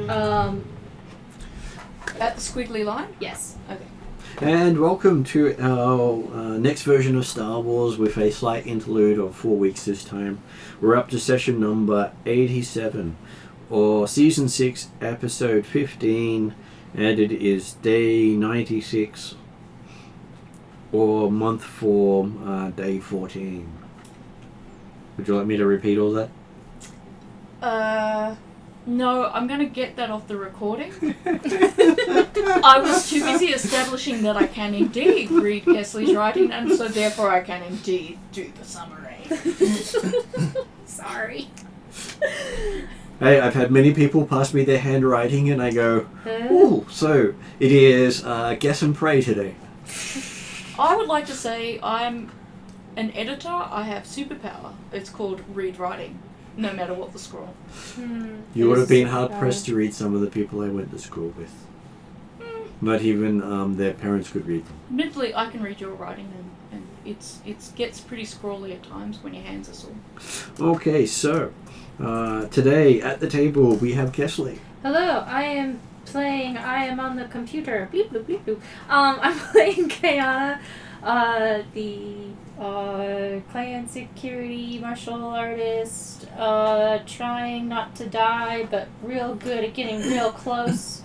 At the squiggly line? Yes. Okay. And welcome to our next version of Star Wars with a slight interlude of 4 weeks this time. We're up to session number 87, or season 6, episode 15, and it is day 96, or month 4, day 14. Would you like me to repeat all that? No, I'm going to get that off the recording. I was too busy establishing that I can indeed read Kesley's writing, and so therefore I can indeed do the summary. Sorry. Hey, I've had many people pass me their handwriting and I go, ooh, so it is guess and pray today. I would like to say I'm an editor. I have superpower. It's called read writing, no matter what the scroll. You would have been hard-pressed to read some of the people I went to school with. Not even their parents could read them. Admittedly, I can read your writing, and it gets pretty scrawly at times when your hands are sore. Okay, so today at the table we have Kesley. Hello, I am on the computer. Bleep, bloop, bleep, bloop. I'm playing Kayana, the clan security martial artist, trying not to die, but real good at getting real close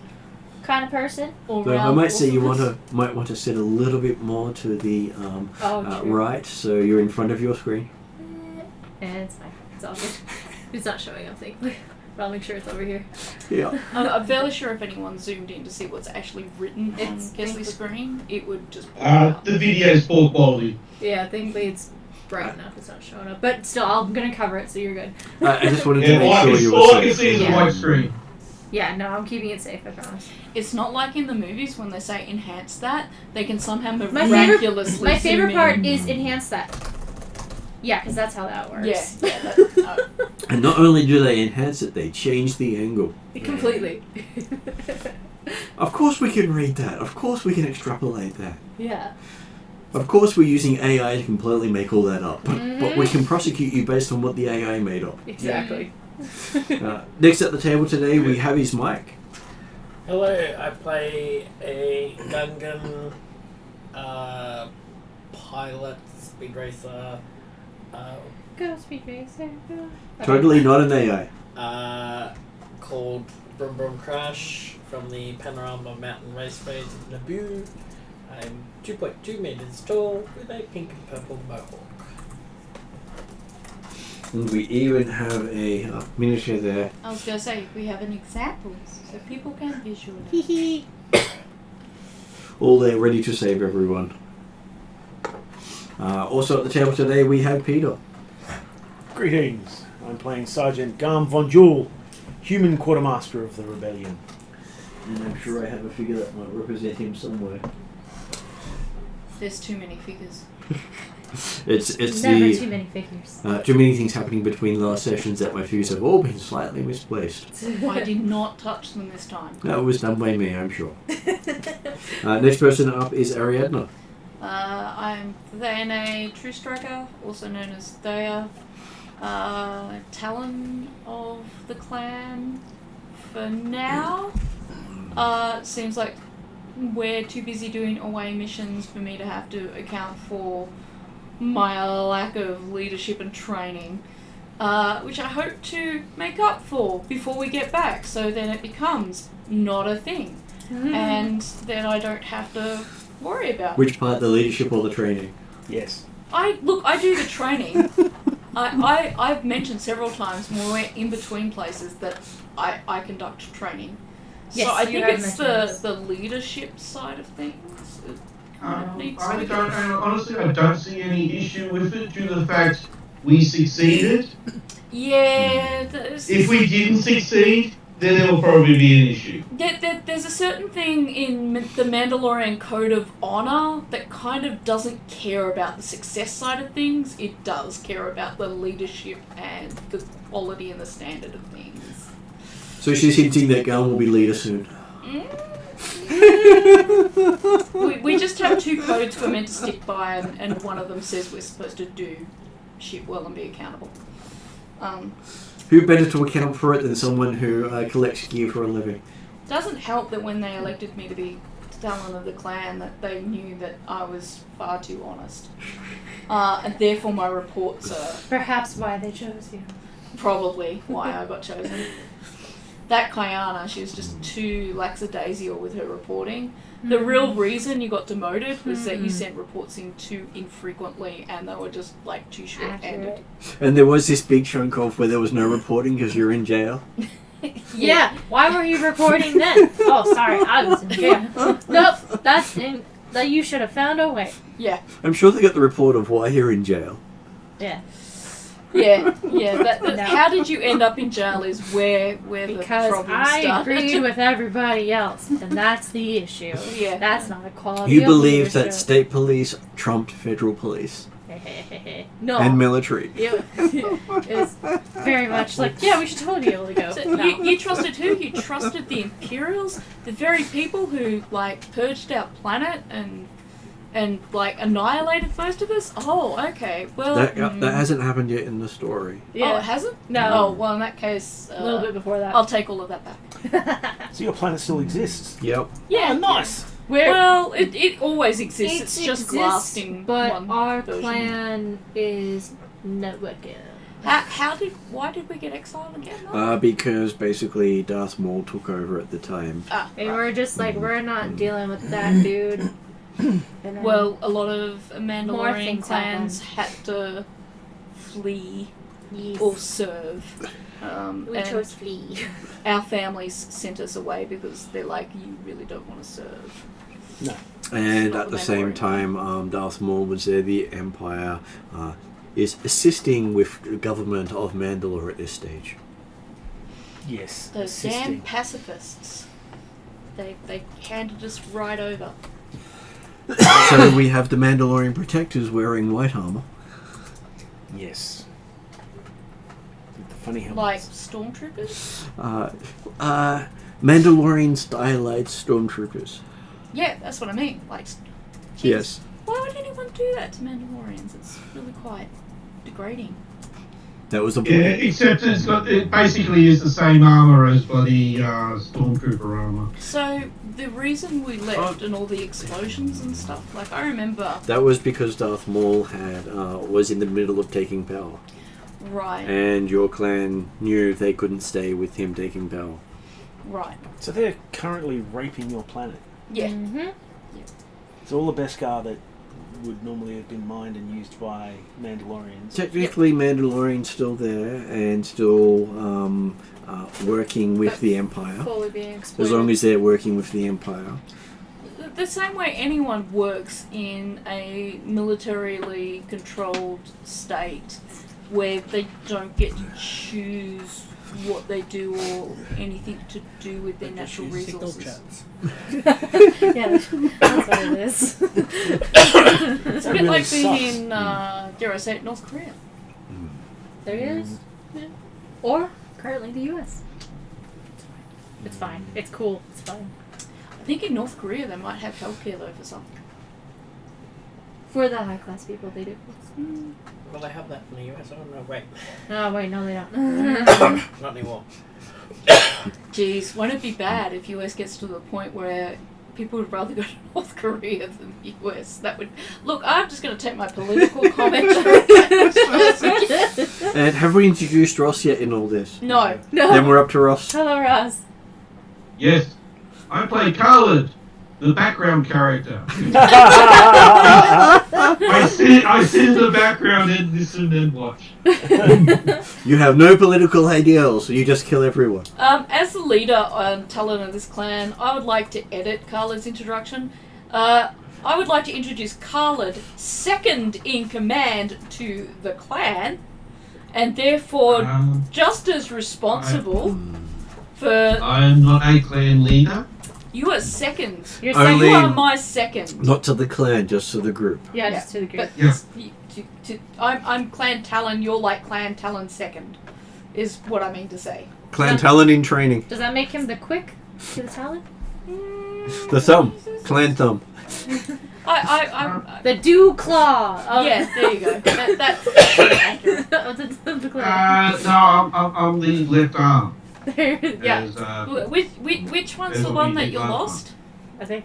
kind of person. So I might say you might want to sit a little bit more to the right, so you're in front of your screen. It's fine. It's all good. It's not showing up, thankfully. But I'll make sure it's over here. Yeah. I'm fairly sure if anyone zoomed in to see what's actually written on Kesley's screen, it would just... the video's poor quality. Yeah, thankfully it's bright enough it's not showing up. But still, I'm going to cover it, so you're good. I just wanted to make sure you were all I can see is a white screen. Yeah, no, I'm keeping it safe, I promise. It's not like in the movies when they say enhance that, they can somehow My miraculously favorite zoom part in. is enhance that. Yeah, because that's how that works. Yeah. And not only do they enhance it, they change the angle. Completely. Of course we can read that. Of course we can extrapolate that. Yeah. Of course we're using AI to completely make all that up. But we can prosecute you based on what the AI made up. Exactly. Next at the table today we have his mic. Hello, I play a Gungan pilot, speed racer. Go, Speed Racer, go. Totally not an AI. Called Brum Brum Crash from the Panorama Mountain Raceway of Naboo. I'm 2.2 meters tall with a pink and purple mohawk. And we even have a miniature there. I was going to say, we have an example so people can visualize. All there ready to save everyone. Also at the table today we have Peter. Greetings. I'm playing Sergeant Garm Von Jewel, human quartermaster of the rebellion. And I'm sure I have a figure that might represent him somewhere. There's too many figures. It's Never too many figures. Too many things happening between last sessions that my figures have all been slightly misplaced. I did not touch them this time. That was done by me, I'm sure. Next person up is Ariadna. I'm Thayane True Striker, also known as Thea. Talon of the clan for now. Seems like we're too busy doing away missions for me to have to account for my lack of leadership and training, which I hope to make up for before we get back, so then it becomes not a thing, and then I don't have to worry about Which part, the leadership or the training? Yes. I do the training. I've mentioned several times when we're in between places that I conduct training. Yes, so I think it's mentioned the leadership side of things. Honestly, I don't see any issue with it due to the fact we succeeded. Yeah. If we didn't succeed, then there will probably be an issue. There's a certain thing in the Mandalorian Code of Honor that kind of doesn't care about the success side of things. It does care about the leadership and the quality and the standard of things. So she's hinting that Gal will be leader soon. We just have two codes we're meant to stick by, and one of them says we're supposed to do shit well and be accountable. Who better to account for it than someone who collects gear for a living? Doesn't help that when they elected me to be Talon of the clan, that they knew that I was far too honest. And therefore my reports are Perhaps why they chose you. probably why I got chosen. That Kayana, she was just too lackadaisical with her reporting. The real reason you got demoted was that you sent reports in too infrequently and they were just like too short-handed. And there was this big chunk of where there was no reporting because you're in jail. Yeah, why were you reporting then? Oh, sorry, I was in jail. Nope, that you should have found a way. Yeah. I'm sure they got the report of why you're in jail. Yeah. Yeah. That, No. How did you end up in jail is where the Because problem I started. agreed with everybody else, and that's the issue. Yeah. That's not a quality You of believe that leadership. state police trumped federal police No. and military. It's very much like, yeah, we should totally be able to go. So No. you trusted who? You trusted the Imperials? The very people who, like, purged our planet and like, annihilated most of us? Oh, okay. Well... That hasn't happened yet in the story. Yeah. Oh, it hasn't? No. Oh, well, in that case... A little bit before that. I'll take all of that back. So your planet still exists. Yep. Yeah. Oh, nice. Well, it always exists. It's just exists, glassed in but one our version. clan is not working. Why did we get exiled again? though? Because basically Darth Maul took over at the time. And Right. we're just like, we're not dealing with that dude. And then- Well, a lot of More Mandalorian things clans had to flee Yes. or serve. We and chose flee. our families sent us away because they're like, you really don't want to serve. No. And Not at the the same Mandalorian. time, Darth Maul was there. The Empire is assisting with the government of Mandalore at this stage. Yes. Those damn pacifists. They handed us right over. So we have the Mandalorian protectors wearing white armor. Yes. With the funny helmets. Like stormtroopers? Mandalorian stylized stormtroopers. Yeah, that's what I mean. Like, jeez, Yes. Why would anyone do that to Mandalorians? It's really quite degrading. That was the Yeah, point. except it basically is the same armor as bloody Stormtrooper armor. So, the reason we left and all the explosions and stuff, like, I remember... That was because Darth Maul was in the middle of taking power. Right, And your clan knew they couldn't stay with him taking power. right. So they're currently raping your planet. Yeah. Mm-hmm. It's all the Beskar that would normally have been mined and used by Mandalorians. Technically, Mandalorian's still there and still working with the Empire. Fully being exploited. As long as they're working with the Empire. The same way anyone works in a militarily controlled state where they don't get to choose what they do or anything to do with their natural resources. Yeah, that's what it is. It's a bit really like being sucks. in, dare I say it, North Korea. There it is. Yeah. Or currently the U.S. It's fine. It's cool. It's fine. I think in North Korea they might have healthcare though for some. For the high class people, they do. Well, they have that in the US. Oh, no, wait. Oh wait, no, they don't. Not anymore. Jeez, won't it be bad if US gets to the point where people would rather go to North Korea than the US? That would... Look, I'm just going to take my political comment. And have we introduced Ross yet in all this? No. Then we're up to Ross. Hello, Ross. Yes, I play Khalid, the background character. I sit in the background and listen and watch. You have no political ideals, you just kill everyone. As the leader and Talon of this clan, I would like to edit Khalid's introduction. I would like to introduce Khalid, second in command to the clan, and therefore just as responsible for... I am not a clan leader. You are second. You're Only- You are my second. Not to the clan, just to the group. Yeah, just to the group. But Yeah. I'm Clan Talon, you're like Clan Talon second, is what I mean to say. Clan Talon in training. Does that make him the quick to the talent? The thumb. Clan thumb. I The dew claw. yeah, there you go. That's accurate. The claw. No, I'm the left arm. Yeah. As, Which one's There's the what one we that did you last lost? I think.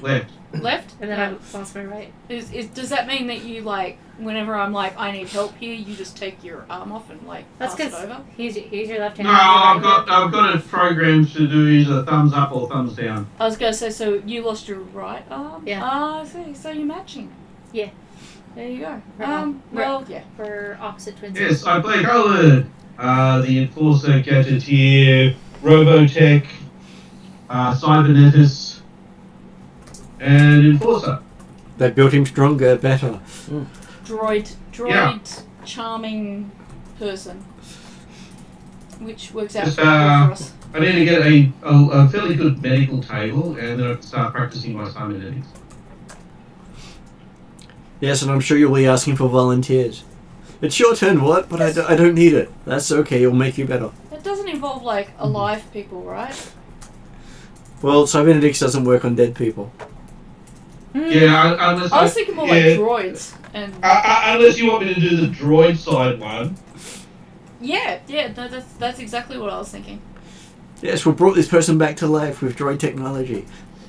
left. Left? And then I lost my right. Does that mean that you, like, whenever I'm like, I need help here, you just take your arm off and, like, That's pass it because over? he's your left hand. No, I've got it programmed to do either thumbs up or thumbs down. I was going to say, so you lost your right arm? Yeah. Ah, I see. So you're matching. Yeah. There you go. Well, yeah. we're opposite twins. Yes, I play coloured. The Enforcer, Gadgeteer, Robotech, Cybernetus, and Enforcer. They built him stronger, better. Droid, Yeah. charming person. Which works out Just, pretty good for us. I need to get a fairly good medical table, and then I can start practicing my cybernetics. Yes, and I'm sure you'll be asking for volunteers. It's your turn, what? But I don't need it. That's okay, it'll make you better. That doesn't involve, like, alive people, right? Well, cybernetics doesn't work on dead people. Yeah, unless I was thinking more like droids. And unless you want me to do the droid side one. yeah, no, that's exactly what I was thinking. Yes, we brought this person back to life with droid technology.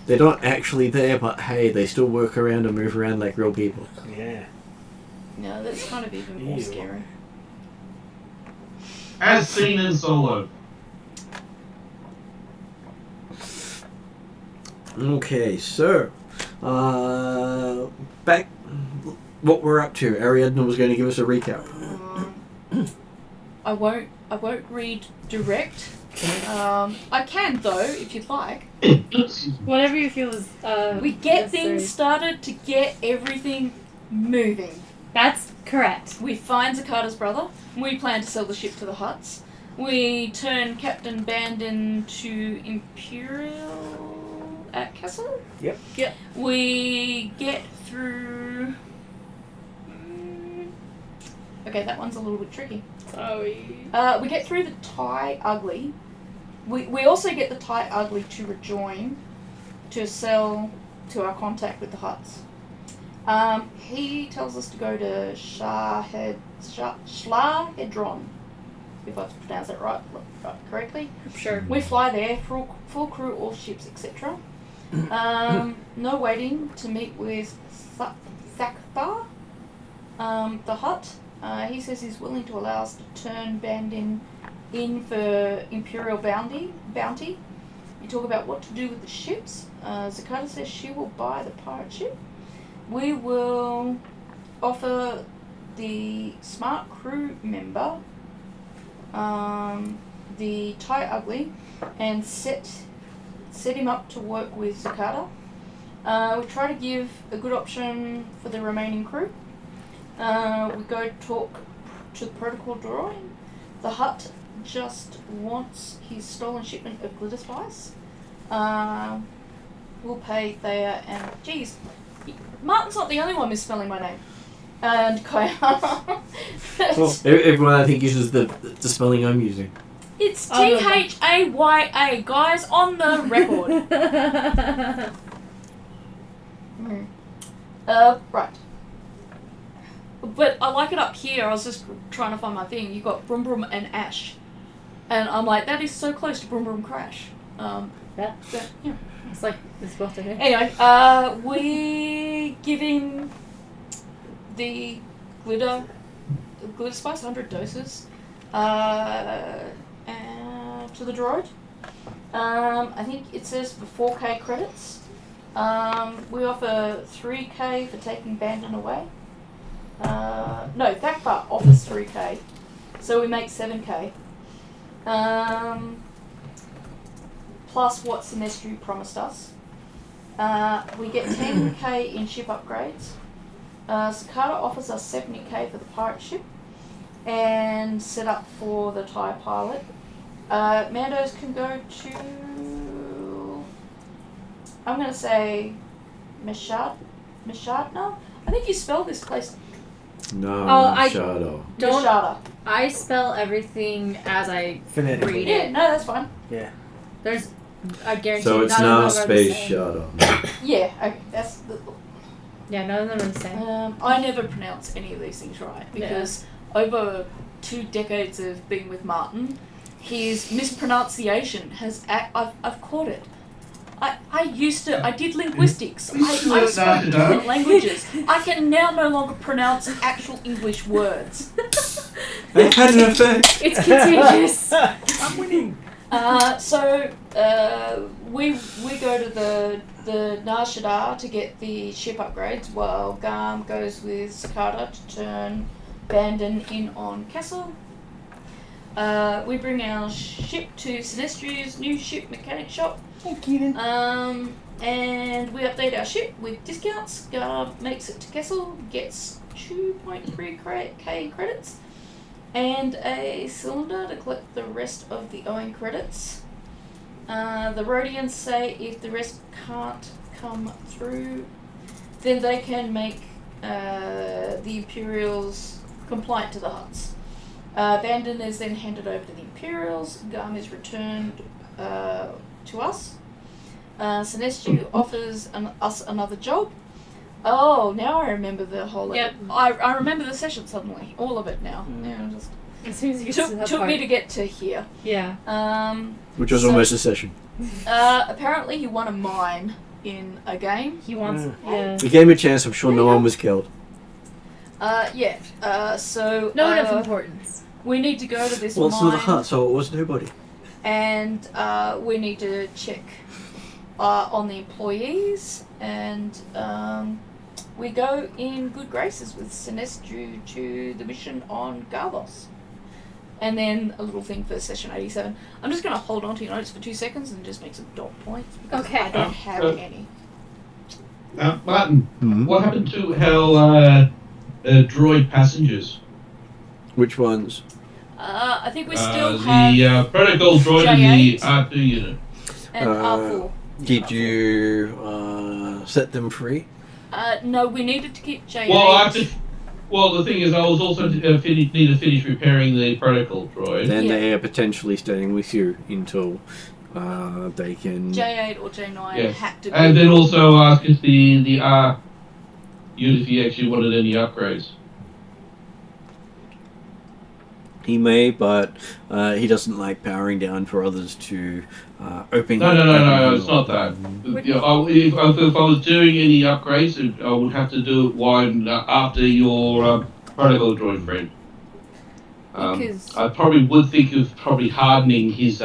They're not actually there, but hey, they still work around and move around like real people. Yeah. No, that's kind of even more Ew. scary. As seen in Solo. Okay, so back what we're up to. Ariadne was going to give us a recap. I won't read direct. I can though, if you'd like. Whatever you feel is. We get necessary. things started to get everything moving. That's correct. We find Zakata's brother. We plan to sell the ship to the Hutts. We turn Captain Bandon to Imperial at Castle. Yep. We get through. Okay, that one's a little bit tricky. Sorry. We get through the Thai Ugly. We also get the Thai Ugly to rejoin to sell to our contact with the Hutts. He tells us to go to Shlahedron, if I've pronounced that right correctly. Sure. We fly there, full crew, all ships, etc. No waiting to meet with Thakbar, the Hutt. He says he's willing to allow us to turn Bandin in for Imperial bounty. You talk about what to do with the ships. Zakata says she will buy the pirate ship. We will offer the smart crew member the Thai Ugly and set him up to work with Zakata. We try to give a good option for the remaining crew. We go talk to the protocol droid. The Hutt just wants his stolen shipment of glitter spice. We'll pay Thea and... Geez, Martin's not the only one misspelling my name. And Kayana. Everyone, I think, uses the spelling I'm using. It's Thaya, guys, on the record. Right. But I like it up here. I was just trying to find my thing. You got Brum Brum and Ash. And I'm like, that is so close to Brum Brum Crash. Yeah. Yeah. It's like, it's both of it. Anyway, we give him the glitter spice, 100 doses, to the droid. I think it says for 4k credits. We offer 3k for taking Bandon away. No, Thakbar offers 3k, so we make 7k. Plus what Sinestri promised us. We get 10k in ship upgrades. Zakata offers us 70k for the pirate ship and set up for the Thai pilot. Mandos can go to, I'm going to say Mishadna? I think you spell this place. No, I Shadow. don't. Mishada. I spell everything as I Phonetically. read Yeah, it. no, that's fine. Yeah. There's, I guarantee. So it's not now enough of the Space same. Shadow. Yeah, okay, that's the... Yeah, none of them are the same. I never pronounce any of these things right because over 2 decades of being with Martin, his mispronunciation has I've caught it. I did linguistics. I spoke different languages. I can now no longer pronounce actual English words. It had an effect. It's contagious. I'm winning. So we go to the Nar Shaddaa to get the ship upgrades while Garm goes with Cicada to turn Bandon in on Castle. We bring our ship to Sinestru's new ship mechanic shop. Thank you. And we update our ship with discounts. Garm makes it to Castle, gets 2.3k credits, and a cylinder to collect the rest of the owing credits. The Rhodians say if the rest can't come through, then they can make the Imperials compliant to the Hutts. Bandon is then handed over to the Imperials. Garm is returned to us. Sinestru offers us another job. Oh, now I remember the whole. Yep. I remember the session suddenly, all of it now. Yeah, just As soon as you get to that took part. me to get to here. Yeah. Which was almost a session. Apparently, he won a mine in a game. He wants. Yeah. Yeah. We gave him a chance. I'm sure no one was killed. So No one of importance. we need to go to this Well, it's mine. not a hut, so it was nobody. And we need to check on the employees, and we go in good graces with Sinestru to the mission on Garvos. And then a little thing for session 87. I'm just going to hold on to your notes for 2 seconds and just make some dot points because Okay. I don't have any. Martin, Mhm. what happened to our droid passengers? Which ones? I think we still have the protocol droid and the J8. R2 unit. an R4. Did you set them free? No, we needed to keep J8. Well, the thing is, I was also need to finish repairing the protocol droid. Then Yeah. they are potentially staying with you until they can. J8 or J9 Yes. had to be. And then also ask if the R unit, if he actually wanted any upgrades. He may, but he doesn't like powering down for others to open. No, it's not that. You know, if I was doing any upgrades, I would have to do it after your protocol droid friend. Because- I probably would think of probably hardening his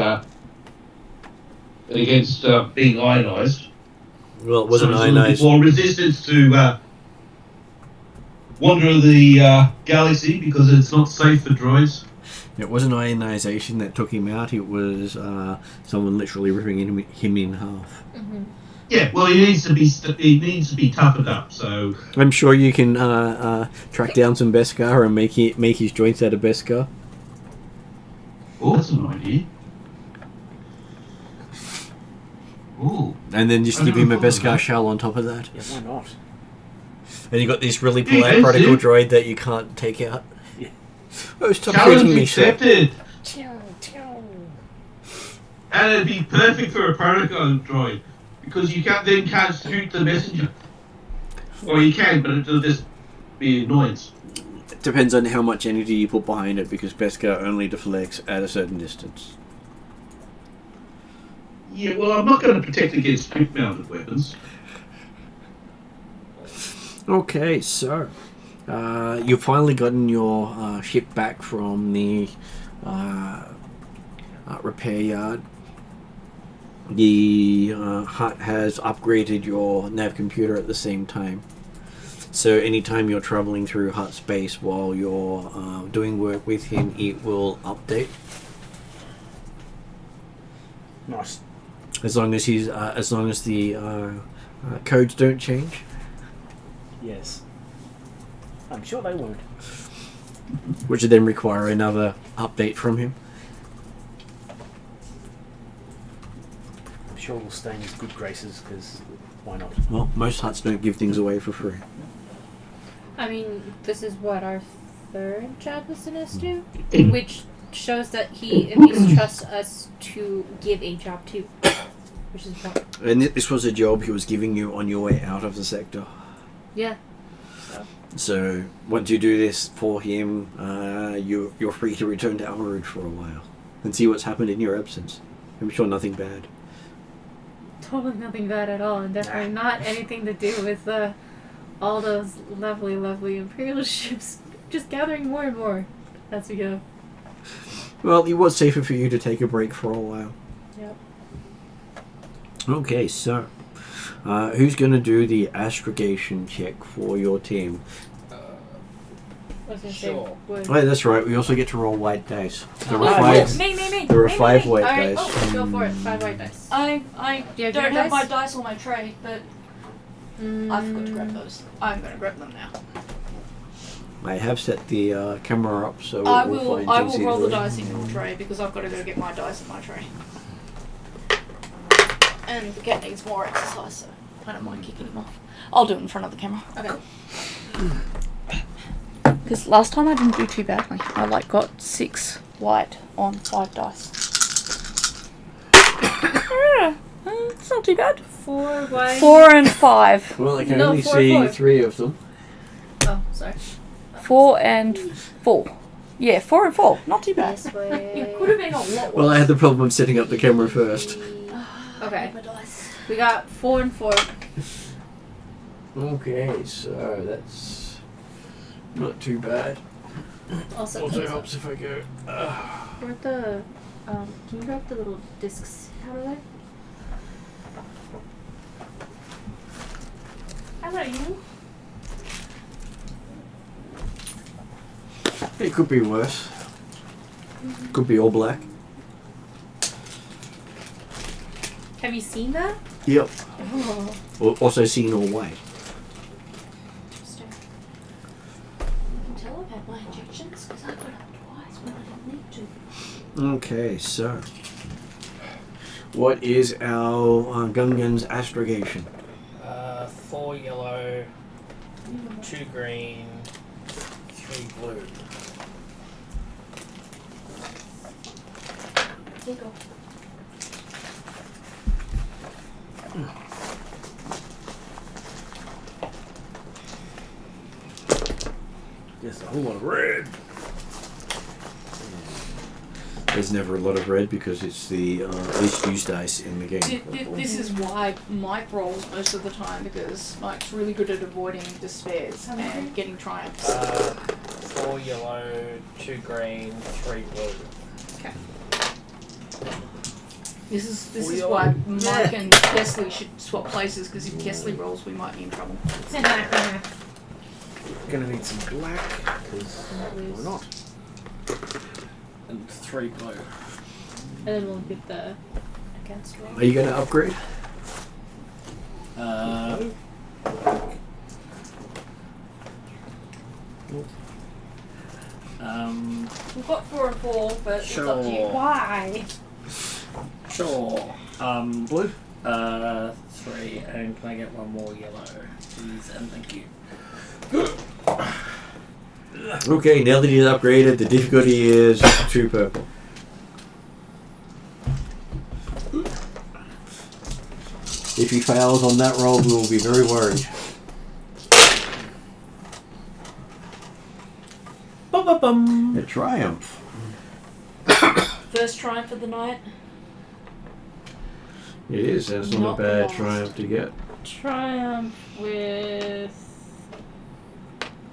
against being ionized. Well, it wasn't So it's looking ionized. for resistance to wander the galaxy because it's not safe for droids. It wasn't ionization that took him out. It was someone literally ripping him in half. Mm-hmm. Yeah, well, he needs to be toughened up. So I'm sure you can track down some Beskar and make his joints out of Beskar. oh, that's an idea. Ooh. And then just I give never him a thought of Beskar that. shell on top of that. Yeah, why not? And you got this really Yeah, polite that's protocol it. droid that you can't take out. Yeah. Oh, stop Challenge shooting me, sir. accepted. And it'd be perfect for a protocol droid because you can't shoot the messenger. Or you can, but it'll just be annoyance. It depends on how much energy you put behind it, because Beskar only deflects at a certain distance. Yeah, well, I'm not going to protect against quick-mounted weapons. Okay, so you've finally gotten your ship back from the repair yard. The hut has upgraded your nav computer at the same time. So anytime you're traveling through hut space while you're doing work with him, it will update. Nice. As long as the codes don't change. Yes. I'm sure they won't. Which would then require another update from him. I'm sure we'll stay in his good graces, because why not? Well, most huts don't give things away for free. I mean, this is what our third job with Sinestru, which shows that he at least trusts us to give a job to, which is what. And this was a job he was giving you on your way out of the sector. Yeah. So. So once you do this for him, you're free to return to Elrood for a while and see what's happened in your absence. I'm sure nothing bad. Totally nothing bad at all, and definitely not anything to do with all those lovely, lovely Imperial ships just gathering more and more as we go. Well, it was safer for you to take a break for a while. Yep. Okay, so who's going to do the astrogation check for your team? I was gonna Sure. say, would... Oh, that's right. We also get to roll white dice. There were Oh, five. yes. Me. There were Me. 5 white Alright, dice. oh, go for it. 5 white dice. I Do you have don't your have my dice? dice on my tray, but I forgot to grab those. I'm going to grab them now. I have set the camera up, so I we'll will. find I things will roll the easily. dice in your tray because I've got to go get my dice in my tray. And the cat needs more exercise, so I don't mind kicking him off. I'll do it in front of the camera. Okay. Because last time I didn't do too badly. I got 6 white on 5 dice. It's not too bad. 4 white. 4 and 5. Well, I can No, only 4, see 4. 3 of them. Oh, sorry. 4 and 4. Yeah, 4 and 4. Not too bad. This way. It could have been a lot worse. Well, I had the problem of setting up the camera first. Okay. My dice. We got 4 and 4. Okay, so that's not too bad. Also helps if I go. where'd the can you grab the little discs out of there? How about you? It could be worse. Could be all black. Have you seen that? Yep. Oh. Also seen all white. Interesting. You can tell I've had my injections because I got up twice when I didn't need to. Okay, so what is our Gungan's astrogation? 4 yellow, 2 green, 3 blue. There you go. Just a whole lot of red. There's never a lot of red because it's the least used dice in the game. This is why Mike rolls most of the time because Mike's really good at avoiding despairs and getting triumphs. 4 yellow, 2 green, 3 blue. Okay. This is why Mike and Kesley should swap places because if Kesley rolls, we might be in trouble. Gonna need some black, because why not? And 3 blue. And then we'll get the against roll. Are you going to upgrade? We've got 4 and 4, but it's up to you. Sure. Why? Sure. Blue? 3, and can I get 1 more yellow, please? And thank you. Okay, now that he's upgraded, the difficulty is 2 purple. If he fails on that roll, we will be very worried. Bum. A triumph. First triumph of the night. It is, that's not Not a bad lost. triumph to get. Triumph with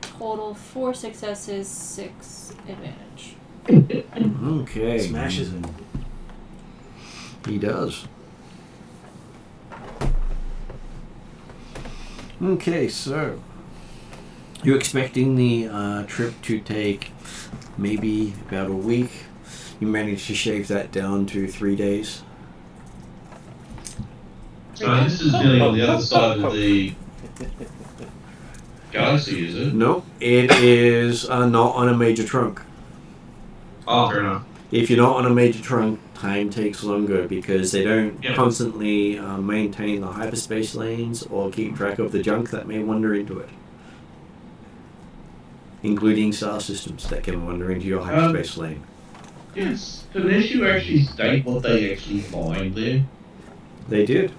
total 4 successes, 6 advantage. Okay. Smashes it. He does. Okay, so you're expecting the trip to take maybe about a week. You managed to shave that down to 3 days. So this is nearly on the other side of the galaxy, is it? No, it is not on a major trunk. Oh, fair enough. If you're not on a major trunk, time takes longer because they don't Yeah. constantly maintain the hyperspace lanes or keep track of the junk that may wander into it. Including star systems that can wander into your hyperspace lane. Yes. Unless you actually state what they actually find there. They did.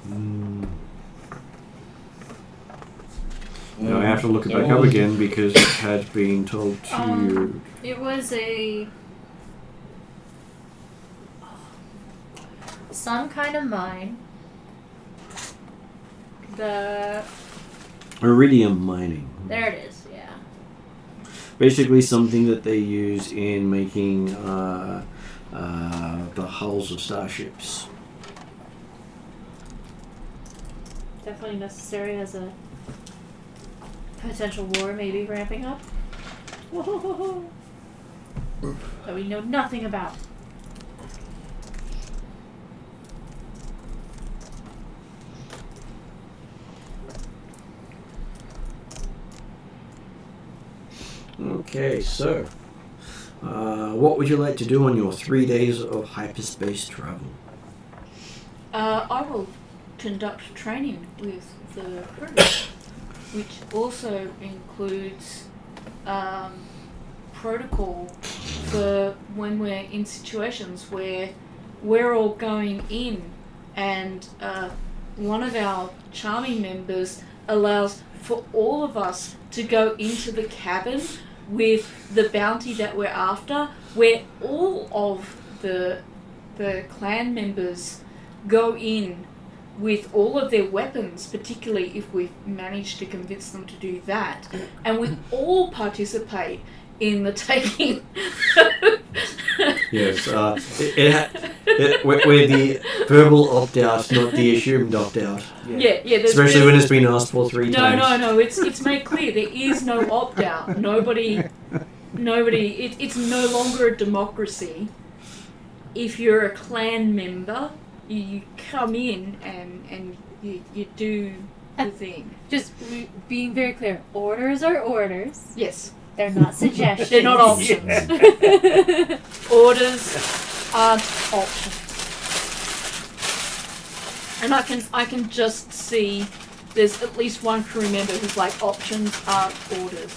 Now I have to look it back up again because it had been told to. It was some kind of mine. Iridium mining. There it is. Yeah. Basically, something that they use in making the hulls of starships. Definitely necessary as a potential war maybe ramping up. That we know nothing about. Okay, so what would you like to do on your 3 days of hyperspace travel? I will conduct training with the crew, which also includes protocol for when we're in situations where we're all going in and one of our charming members allows for all of us to go into the cabin with the bounty that we're after, where all of the clan members go in with all of their weapons, particularly if we've managed to convince them to do that, and we all participate in the taking. Yes, where the verbal opt-out, not the assumed opt-out. Yeah. There's Especially when it's been asked for 3 times. No. It's made clear there is no opt-out. Nobody. It's no longer a democracy. If you're a clan member, you come in and you do the thing. Just being very clear, orders are orders. Yes. They're not suggestions. They're not options. Orders aren't options. And I can just see there's at least one crew member who's like, options aren't orders.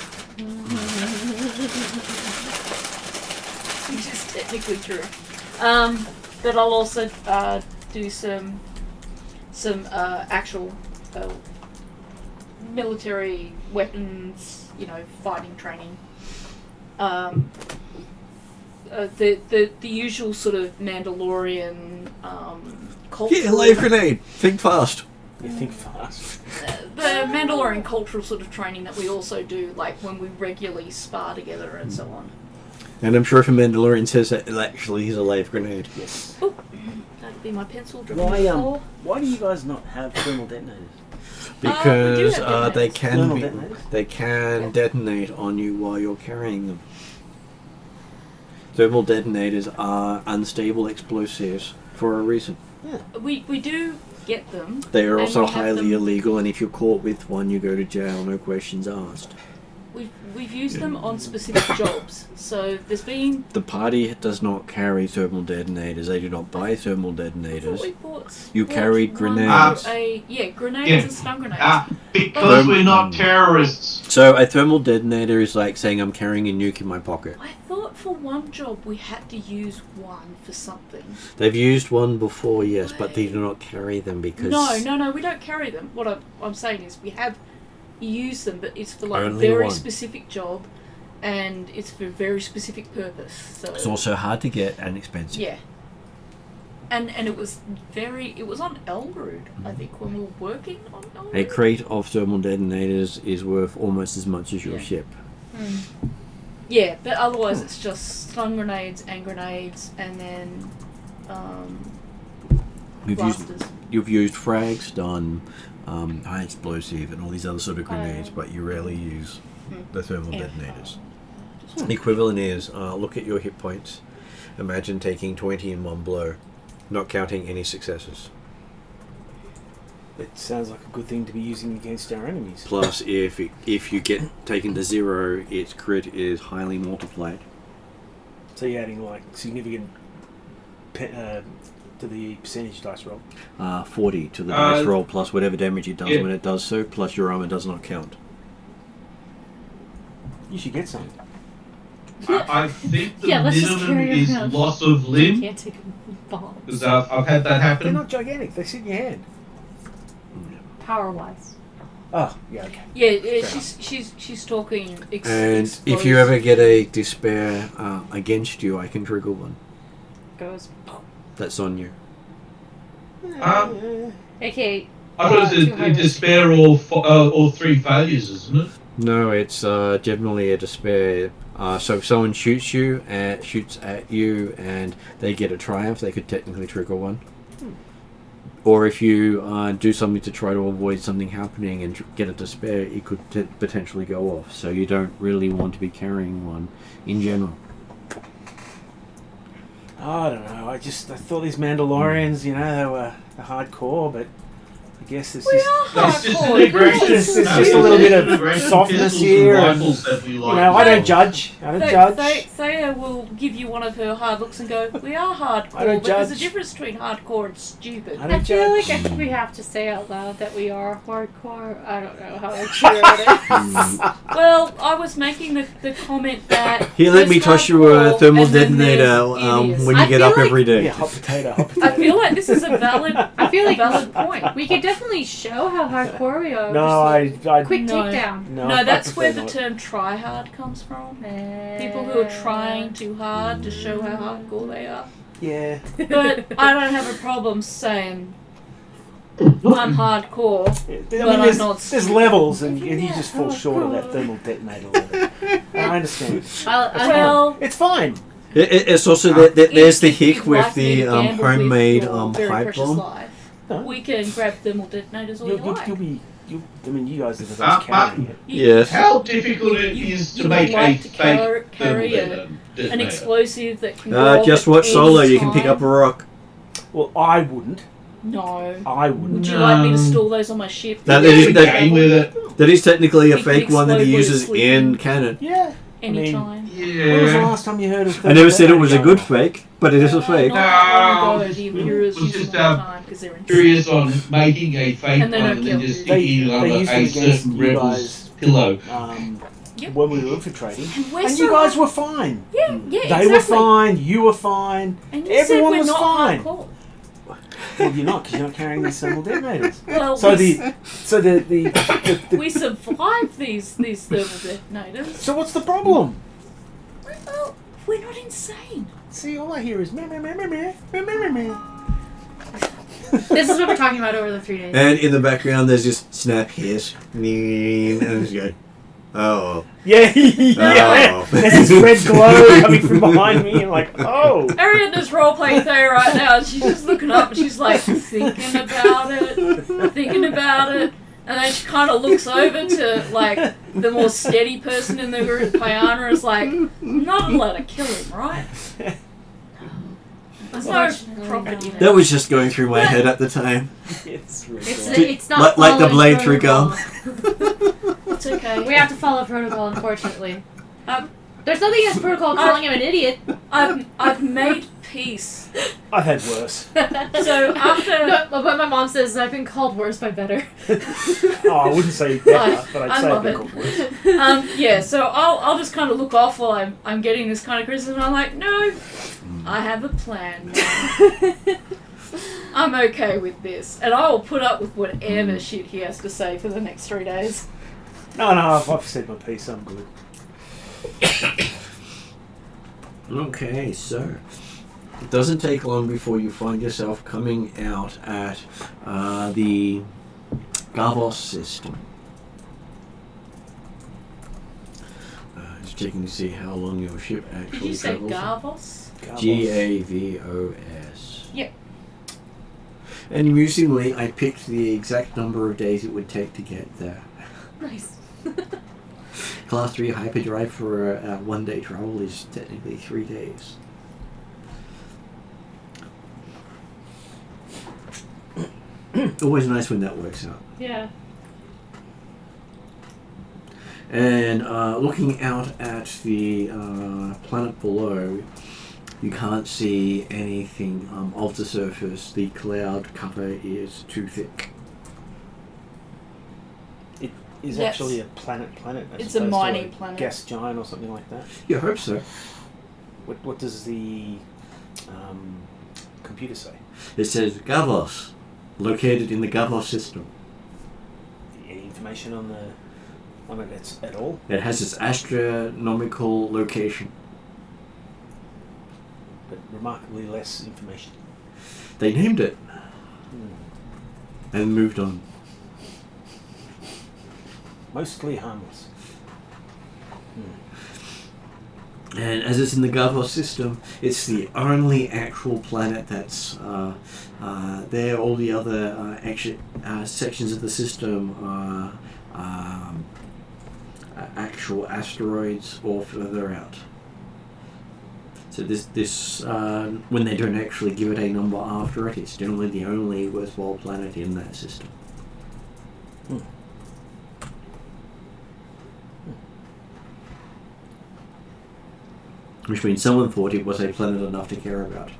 Which is technically true. But I'll also do some actual military weapons, fighting training. The usual sort of Mandalorian cultural... Yeah, live grenade! Think fast! You think fast. The Mandalorian cultural sort of training that we also do, like when we regularly spar together and so on. And I'm sure if a Mandalorian says that, actually he's a live grenade. Yes. Oh, that'd be my pencil driven on the floor. Why do you guys not have thermal detonators? Because they Thermal can detonators? they can detonate on you while you're carrying them. Thermal detonators are unstable explosives for a reason. We do get them. They are and also we have highly them- illegal, and if you're caught with one, you go to jail, no questions asked. We've used them on specific jobs. So there's been... The party does not carry thermal detonators. They do not buy thermal I thought detonators. we bought You carried one grenades. for grenades and stun grenades. Because we're not terrorists. So a thermal detonator is like saying I'm carrying a nuke in my pocket. I thought for one job we had to use one for something. They've used one before, yes, but they do not carry them because... No, we don't carry them. What I'm saying is we have used them, but it's for like Only a very one. specific job, and it's for a very specific purpose. So It's also hard to get and expensive. yeah. And it was on Elrood, I think, when we were working on Elrood. A crate of thermal detonators is worth almost as much as your Yeah. ship. Yeah, but otherwise it's just stun grenades and grenades, and then blasters. You've used frag, stun, high explosive, and all these other sort of grenades, but you rarely use the thermal Yeah. detonators. The equivalent is look at your hit points. Imagine taking 20 in one blow, not counting any successes. It sounds like a good thing to be using against our enemies. Plus, if you get taken to 0, its crit is highly multiplied. So you're adding like significant to the percentage dice roll. 40 to the dice roll plus whatever damage it does Yeah. when it does so, plus your armor does not count. You should get some. I think the Yeah, let's just minimum carry is around. loss of limb. Can't take bombs. Because I've had that They're happen. not gigantic. They sit in your hand. Power wise. Oh, yeah, okay. Yeah, Fair she's talking. And if you ever get a despair against you, I can trigger one. Goes. That's on you. Okay. I thought it's a despair or 3 failures, isn't it? No, it's generally a despair. So if someone shoots at you, and they get a triumph, they could technically trigger one. Or if you do something to try to avoid something happening and get a despair, it could potentially go off. So you don't really want to be carrying one in general. I don't know. I thought these Mandalorians, they were hardcore, but I guess it's That's just hardcore. integration. There's just a little bit of softness here, and I don't judge. Thea will give you one of her hard looks and go, "We are hardcore." I don't but there's a judge. difference between hardcore and stupid. I I don't feel judge. like we have to say out loud that we are hardcore. I don't know how true it is. Well, I was making the comment that Here, let me there's toss you a hardcore thermal and then detonator there's idiots. when I you get feel up like- every day. Yeah, hot potato. I feel like this is a valid. I feel like valid point. we could definitely show how hardcore we are. No, Just I quick No. takedown. no. No, I that's prefer where the not. term try-hard comes from. People who are trying too hard to show how hardcore they are. Yeah. But I don't have a problem saying I'm hardcore. I I'm mean, not there's levels, and you just fall short of that thermal detonator level. I understand. Well, It's fine. It's also that there's the if you'd hick with like me the to gamble with homemade your very pipe precious bomb. life, No. we can grab thermal detonators all you like. I mean, you guys are the ones carrying it. Yes. How difficult it is You to would make like a to fake carry thermal an detonator? explosive that can go off Just at watch any Solo. You can pick time? up a rock. Well, I wouldn't. No. I Would wouldn't. you like me to store those on my ship? No, You that can is- game with it. That is technically a You can fake one that he explode uses with in sleeping. canon. Yeah. Anytime. When was the Yeah. last time you heard of I never said it was a good fake. fake, but it is a fake. Not that long ago, No, the Imperials was use just, them all the time because they're insane. Curious on making a fake And they one don't and then kill just you. sticking it They under used them a against certain you rebel's guys. pillow. Yep. When we were infiltrating. And we're And so you guys were fine. Yeah, They exactly. were fine. You were fine. And you Everyone said we're was not fine. hardcore. Well, you're not, because you're not carrying these thermal detonators. Well, So we, the we survived these thermal detonators. so what's the problem? Well, we're not insane. See, all I hear is meh, meh, meh, meh, meh, meh, meh, meh, meh. This is what we're talking about over the 3 days. And in the background, there's just snap, yes, and it's going, oh. Yeah, yeah. Oh. There's this red glow coming from behind me, and like, oh. Ariana's roleplaying Thea right now, and she's just looking up and she's like thinking about it. And then she kind of looks over to, like, the more steady person in the group, Piana, is like, I'm not allowed to kill him, right? There's no profit in it. That was just going through my head at the time. It's really It's, glow. it's not Like the following blade through gum. protocol. It's okay. We have to follow protocol, unfortunately. Um, There's nothing against protocol calling him an idiot. I've made peace. I've had worse. So after... No, but my mom says I've been called worse by better. Oh, I wouldn't say better, but I'd I say love I've it. been called worse. Yeah, so I'll just kind of look off while I'm getting this kind of criticism. I'm like, no, I have a plan now. I'm okay with this. And I will put up with whatever shit he has to say for the next 3 days. No, I've said my piece. I'm good. Okay, so it doesn't take long before you find yourself coming out at the Gavos system. Just checking to see how long your ship actually Did you say travels. Gavos? Gavos. Yep. And amusingly, I picked the exact number of days it would take to get there. Nice. Class 3 hyperdrive for a 1 day travel is technically 3 days. Always nice when that works out. Yeah. And looking out at the planet below, you can't see anything of the surface. The cloud cover is too thick. It is Yes. actually a planet as It's a opposed mining to planet. gas giant or something like that. You hope so. What does the computer say? It says Gavos, located in the Gavos system. Any information on it at all? It has its astronomical location. But remarkably less information. They named it and moved on. Mostly harmless. And as it's in the Gavos system, it's the only actual planet that's there. All the other sections of the system are actual asteroids or further out. So this when they don't actually give it a number after it, it's generally the only worthwhile planet in that system. Which means someone thought it was a planet enough to care about.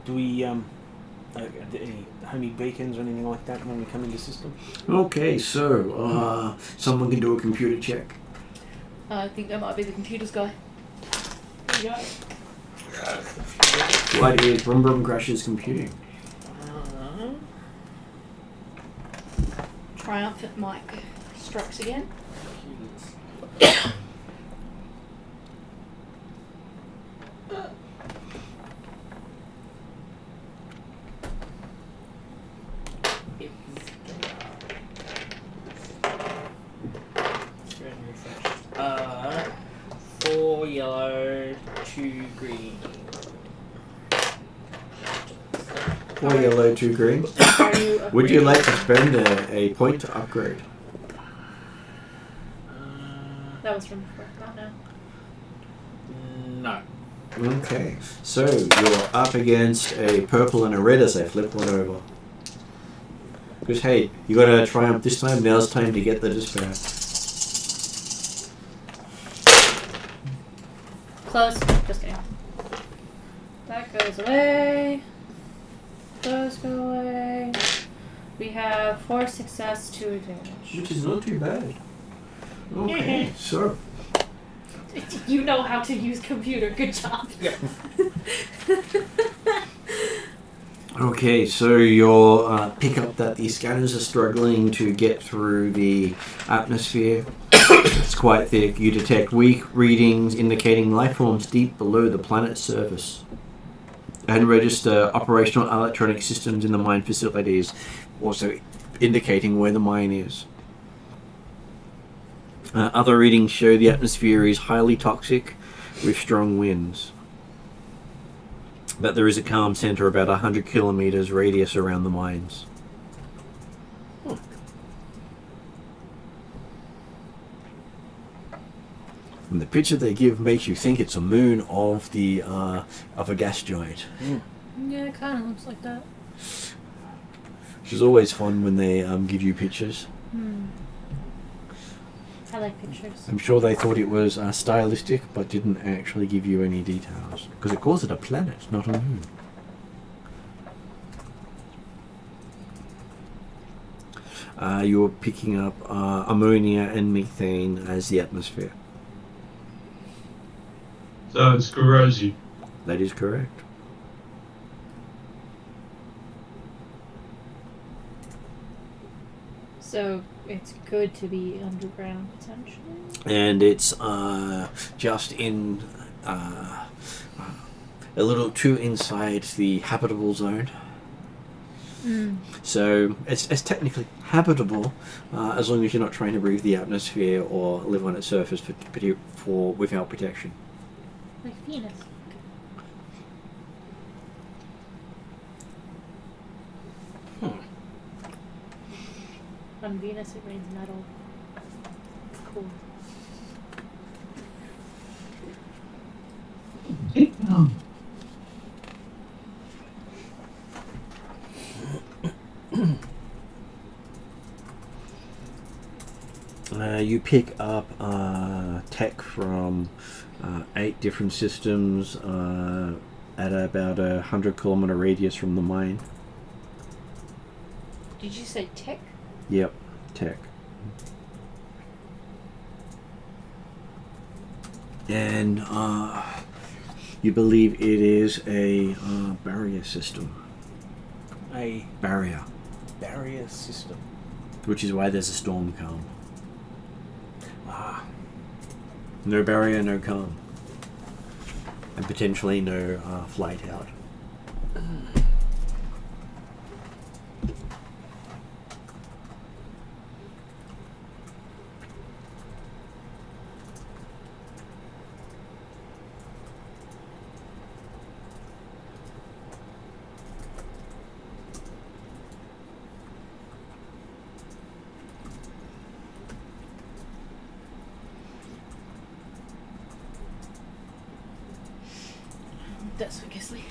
Do we any homing beacons or anything like that when we come into the system? Okay, so someone can do a computer check. I think that might be the computers guy. There you go. What is Brum Brum Crash's computing? Triumphant Mike strikes again. Four yellow, 2 green. 4 yellow, 2 green. Would you like to spend a point to upgrade? That was from before, not now. No. Okay, so you're up against a purple and a red as I flip one over. Because hey, you got a triumph this time, now's time to get the despair. Close. Just kidding. That goes away. Those go away. We have 4 success, 2 advantage. Which is not too bad. Okay, so You know how to use computer. Good job. Yeah. okay, so you'll pick up that the scanners are struggling to get through the atmosphere. It's quite thick. You detect weak readings indicating life forms deep below the planet's surface. And register operational electronic systems in the mine facilities, also indicating where the mine is. Other readings show the atmosphere is highly toxic with strong winds. But there is a calm center about 100 kilometers radius around the mines. And the picture they give makes you think it's a moon of the of a gas giant. Yeah, it kind of looks like that. Which is always fun when they give you pictures. I like pictures. I'm sure they thought it was stylistic, but didn't actually give you any details. Because it calls it a planet, not a moon. You're picking up ammonia and methane as the atmosphere. So it's corrosive. That is correct. So it's good to be underground, potentially. And it's just in a little too inside the habitable zone. So it's technically habitable as long as you're not trying to breathe the atmosphere or live on its surface for without protection. Like Venus. On Venus it rains metal. Cool. You pick up tech from 8 different systems at about 100-kilometer radius from the mine. Did you say tech? Yep, tech. And you believe it is a barrier system. A Barrier. barrier system. which is why there's a storm calm. Ah, No barrier, no calm. And potentially no flight out. That's for Kesley.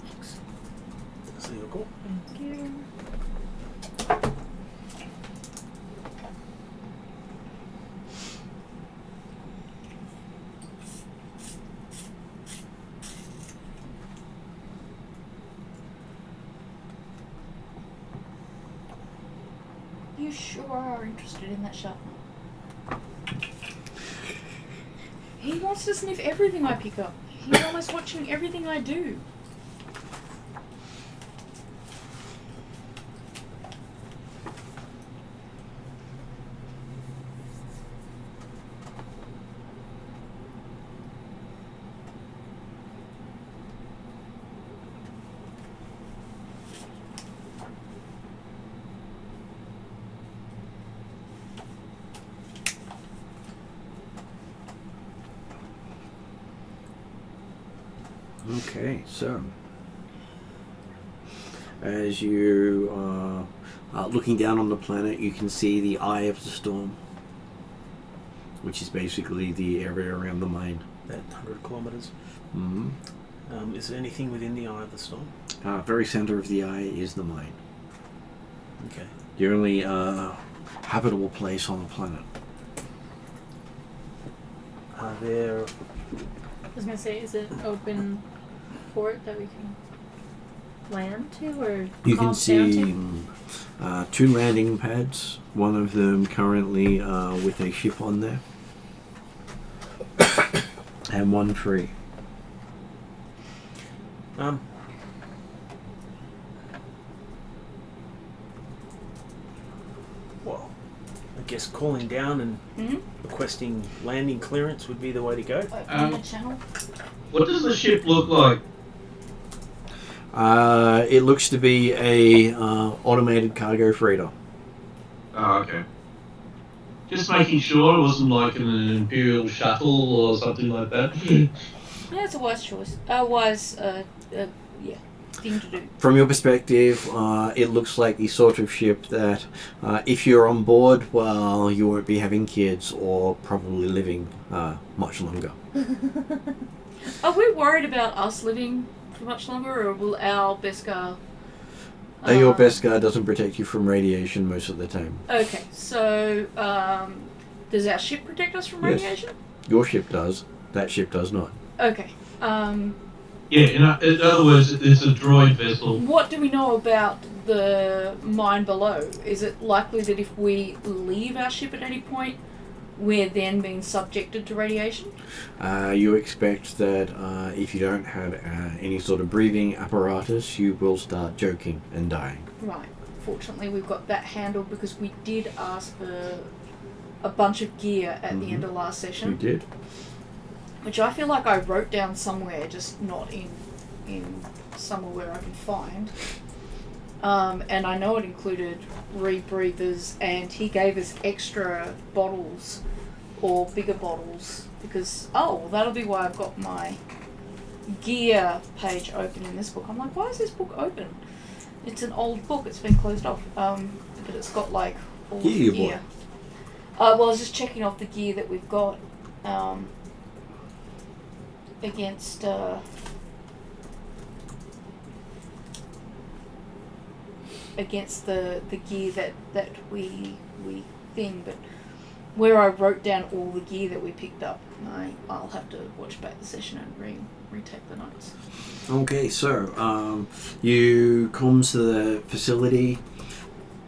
Thanks. so you're cool. Thank you. You sure are interested in that sharpener. He wants to sniff everything I pick up. He's almost watching everything I do. Okay, so as you are looking down on the planet, you can see the eye of the storm, which is basically the area around the mine. That 100 kilometres. Mm-hmm. Is there anything within the eye of the storm? Very center of the eye is the mine. Okay. The only habitable place on the planet. Are there... I was gonna say, is it open port that we can land to, or You can calm see down to? 2 landing pads, one of them currently with a ship on there, and 1 free. Well, I guess calling down and requesting landing clearance would be the way to go. Open the channel. What does the ship look like? It looks to be a automated cargo freighter. Oh, okay. Just making sure it wasn't like an Imperial shuttle or something like that. Yeah, it's a wise choice. Wise, thing to do. From your perspective, it looks like the sort of ship that if you're on board, well, you won't be having kids or probably living much longer. Are we worried about us living for much longer, or will our Beskar... Your Beskar doesn't protect you from radiation most of the time. Okay, so does our ship protect us from Yes. radiation? Your ship does. That ship does not. Okay. Yeah, in other words, it's a droid vessel. What do we know about the mine below? Is it likely that if we leave our ship at any point, we're then being subjected to radiation? You expect that if you don't have any sort of breathing apparatus, you will start choking and dying. Right. Fortunately, we've got that handled because we did ask for a bunch of gear at the end of last session. You did. Which I feel like I wrote down somewhere, just not in somewhere where I can find. And I know it included rebreathers, and he gave us extra bottles, or bigger bottles, because, that'll be why I've got my gear page open in this book. I'm like, why is this book open? It's an old book, it's been closed off, but it's got like all the gear. I was just checking off the gear that we've got, against the gear that we thing, but where I wrote down all the gear that we picked up, I'll have to watch back the session and retake the notes. Okay, so you comms to the facility.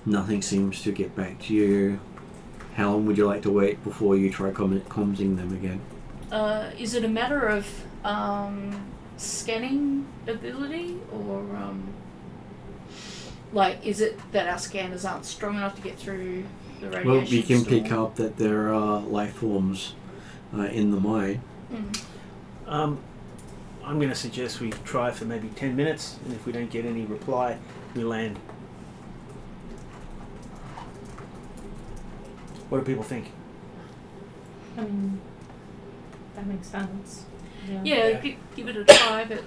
Nothing seems to get back to you. How long would you like to wait before you try commsing them again? Is it a matter of scanning ability, or Like, is it that our scanners aren't strong enough to get through the radiation? Well, we can storm? pick up that there are life forms in the mine. I'm going to suggest we try for maybe 10 minutes, and if we don't get any reply, we land. What do people think? I mean, that makes sense. Yeah, give it a try, but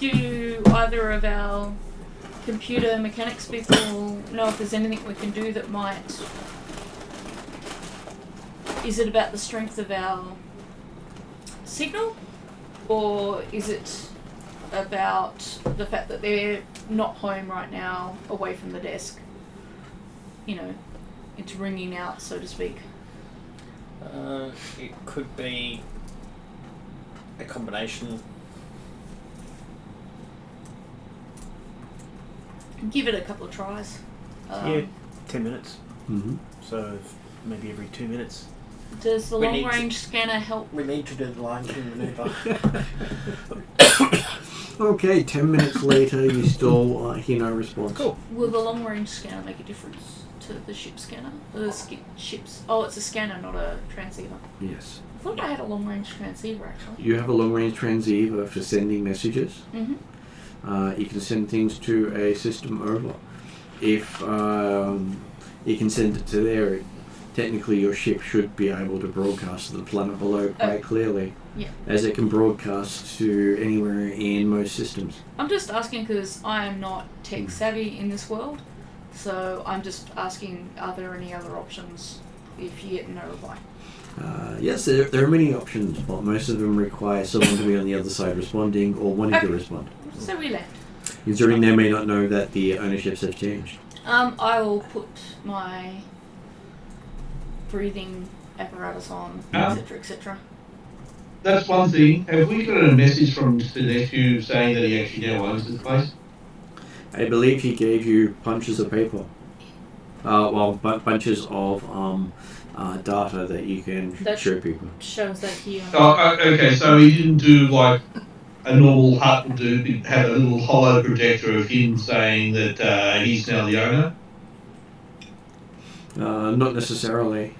do either of our computer mechanics people know if there's anything we can do that might... Is it about the strength of our signal? Or is it about the fact that they're not home right now, away from the desk? You know, it's ringing out, so to speak. It could be a combination. Give it a couple of tries. Yeah, 10 minutes. Mm-hmm. So maybe every 2 minutes. Does the We long need to- range scanner help? We need to do the Lion King maneuver. Okay, 10 minutes later, you still hear no response. Cool. Will the long range scanner make a difference to the ship scanner? Ships. Oh, it's a scanner, not a transceiver. Yes. I thought I had a long range transceiver actually. You have a long-range transceiver for sending messages. Mm-hmm. You can send things to a system over. If you can send it to there, technically your ship should be able to broadcast to the planet below quite clearly. Yeah. As it can broadcast to anywhere in most systems. I'm just asking because I am not tech savvy in this world, so I'm just asking, are there any other options if you get no reply? Yes, there are many options, but most of them require someone to be on the other side responding or wanting to Okay. respond. So we left. Considering they may not know that the ownerships have changed. I will put my breathing apparatus on, etc., etc. That's one thing. Have we got a message from Mr. Nephew saying that he actually now owns this place? I believe he gave you bunches of paper. Bunches of data that you can That show people. shows that he Oh, okay, so he didn't do like a normal hut would do, he had a little hollow projector of him saying that he's now the owner? Not necessarily.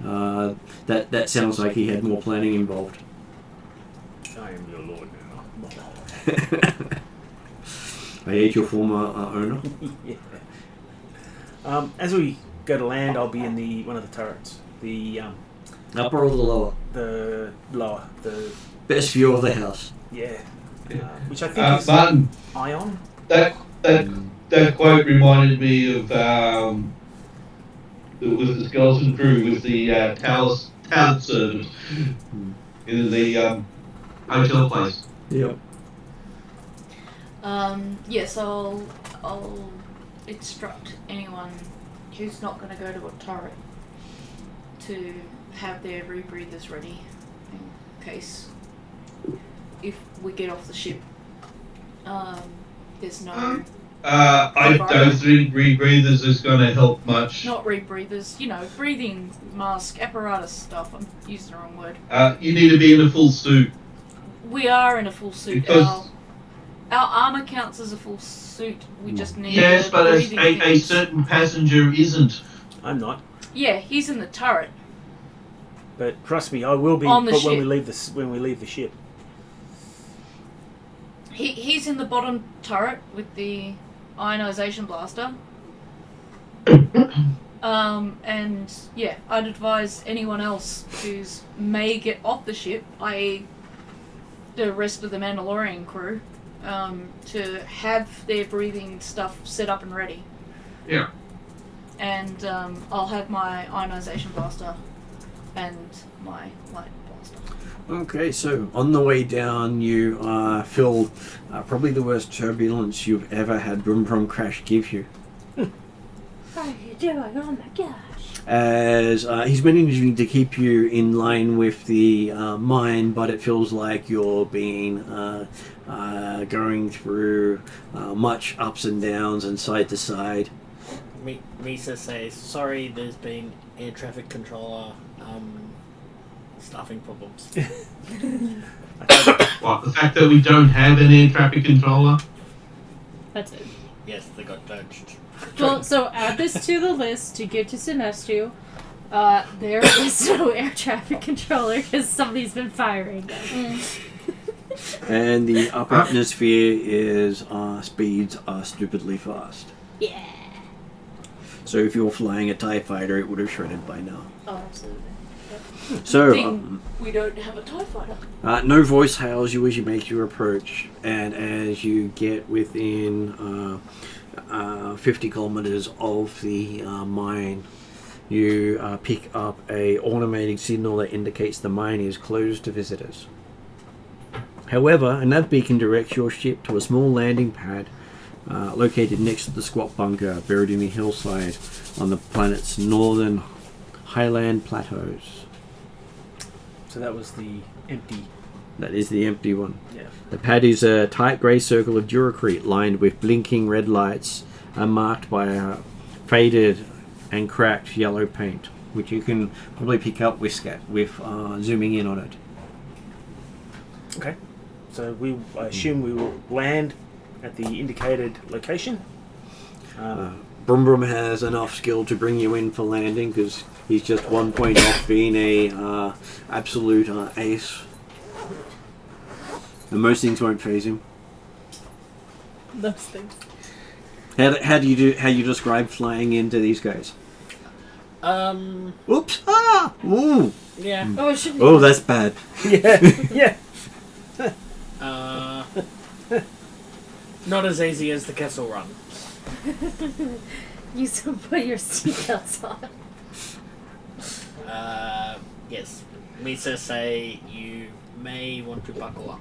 That sounds like he had more planning involved. I am your lord now. I hate your former owner. Yeah. As we go to land, I'll be in one of the turrets. The Upper or the lower? the lower, the Best view of the house. which I think is Martin, Ion. that quote reminded me of with the skeleton crew with the talent servant in the hotel place. Yep. Yes, I'll instruct anyone who's not going to go to a turret to have their rebreathers ready in case if we get off the ship. There's no I don't think rebreathers is going to help much. not rebreathers, breathing mask apparatus stuff. I'm using the wrong word. You need to be in a full suit. We are in a full suit. Because- Our armor counts as a full suit. We just need Yes, the but breathing a things. certain passenger isn't. I'm not, Yeah, he's in the turret. but trust me, I will be. On the But when ship. we leave the ship, He's in the bottom turret with the ionization blaster. And yeah, I'd advise anyone else who's may get off the ship, i.e. the rest of the Mandalorian crew, to have their breathing stuff set up and ready. Yeah. And I'll have my ionization blaster and my light blaster. Okay, so on the way down, you feel probably the worst turbulence you've ever had Brum Crash give you. How are you doing? Oh my gosh. As he's managing to keep you in line with the mine, but it feels like you're being going through much ups and downs and side to side. Misa says, sorry, there's been air traffic controller staffing problems. What, the fact that we don't have an air traffic controller? That's it. Yes, they got dodged. Well, so add this to the list to get to Sinestro. There is no air traffic controller because somebody's been firing them. And the upper atmosphere is speeds are stupidly fast. Yeah. So if you're flying a TIE fighter, it would have shredded by now. Oh, absolutely. So, we don't have a TIE fighter. no voice hails you as you make your approach, and as you get within 50 kilometers of the mine, you pick up a automated signal that indicates the mine is closed to visitors. However, a nav beacon directs your ship to a small landing pad located next to the squat bunker buried in the hillside on the planet's northern highland plateaus. So that was the empty. That is the empty one. Yeah. The pad is a tight grey circle of duracrete lined with blinking red lights and marked by a faded and cracked yellow paint, which you can probably pick up with zooming in on it. Okay. So I assume we will land at the indicated location. Brum Brum has enough skill to bring you in for landing because he's just 1 point off being a absolute ace. And most things won't phase him. Those things. How do you describe flying into these guys? Oops! Ah! Ooh! Yeah. Oh, it should be. Oh, that's bad. Yeah. Not as easy as the Kessel Run. You should put your seatbelts on. Yes. Misa say you may want to buckle up.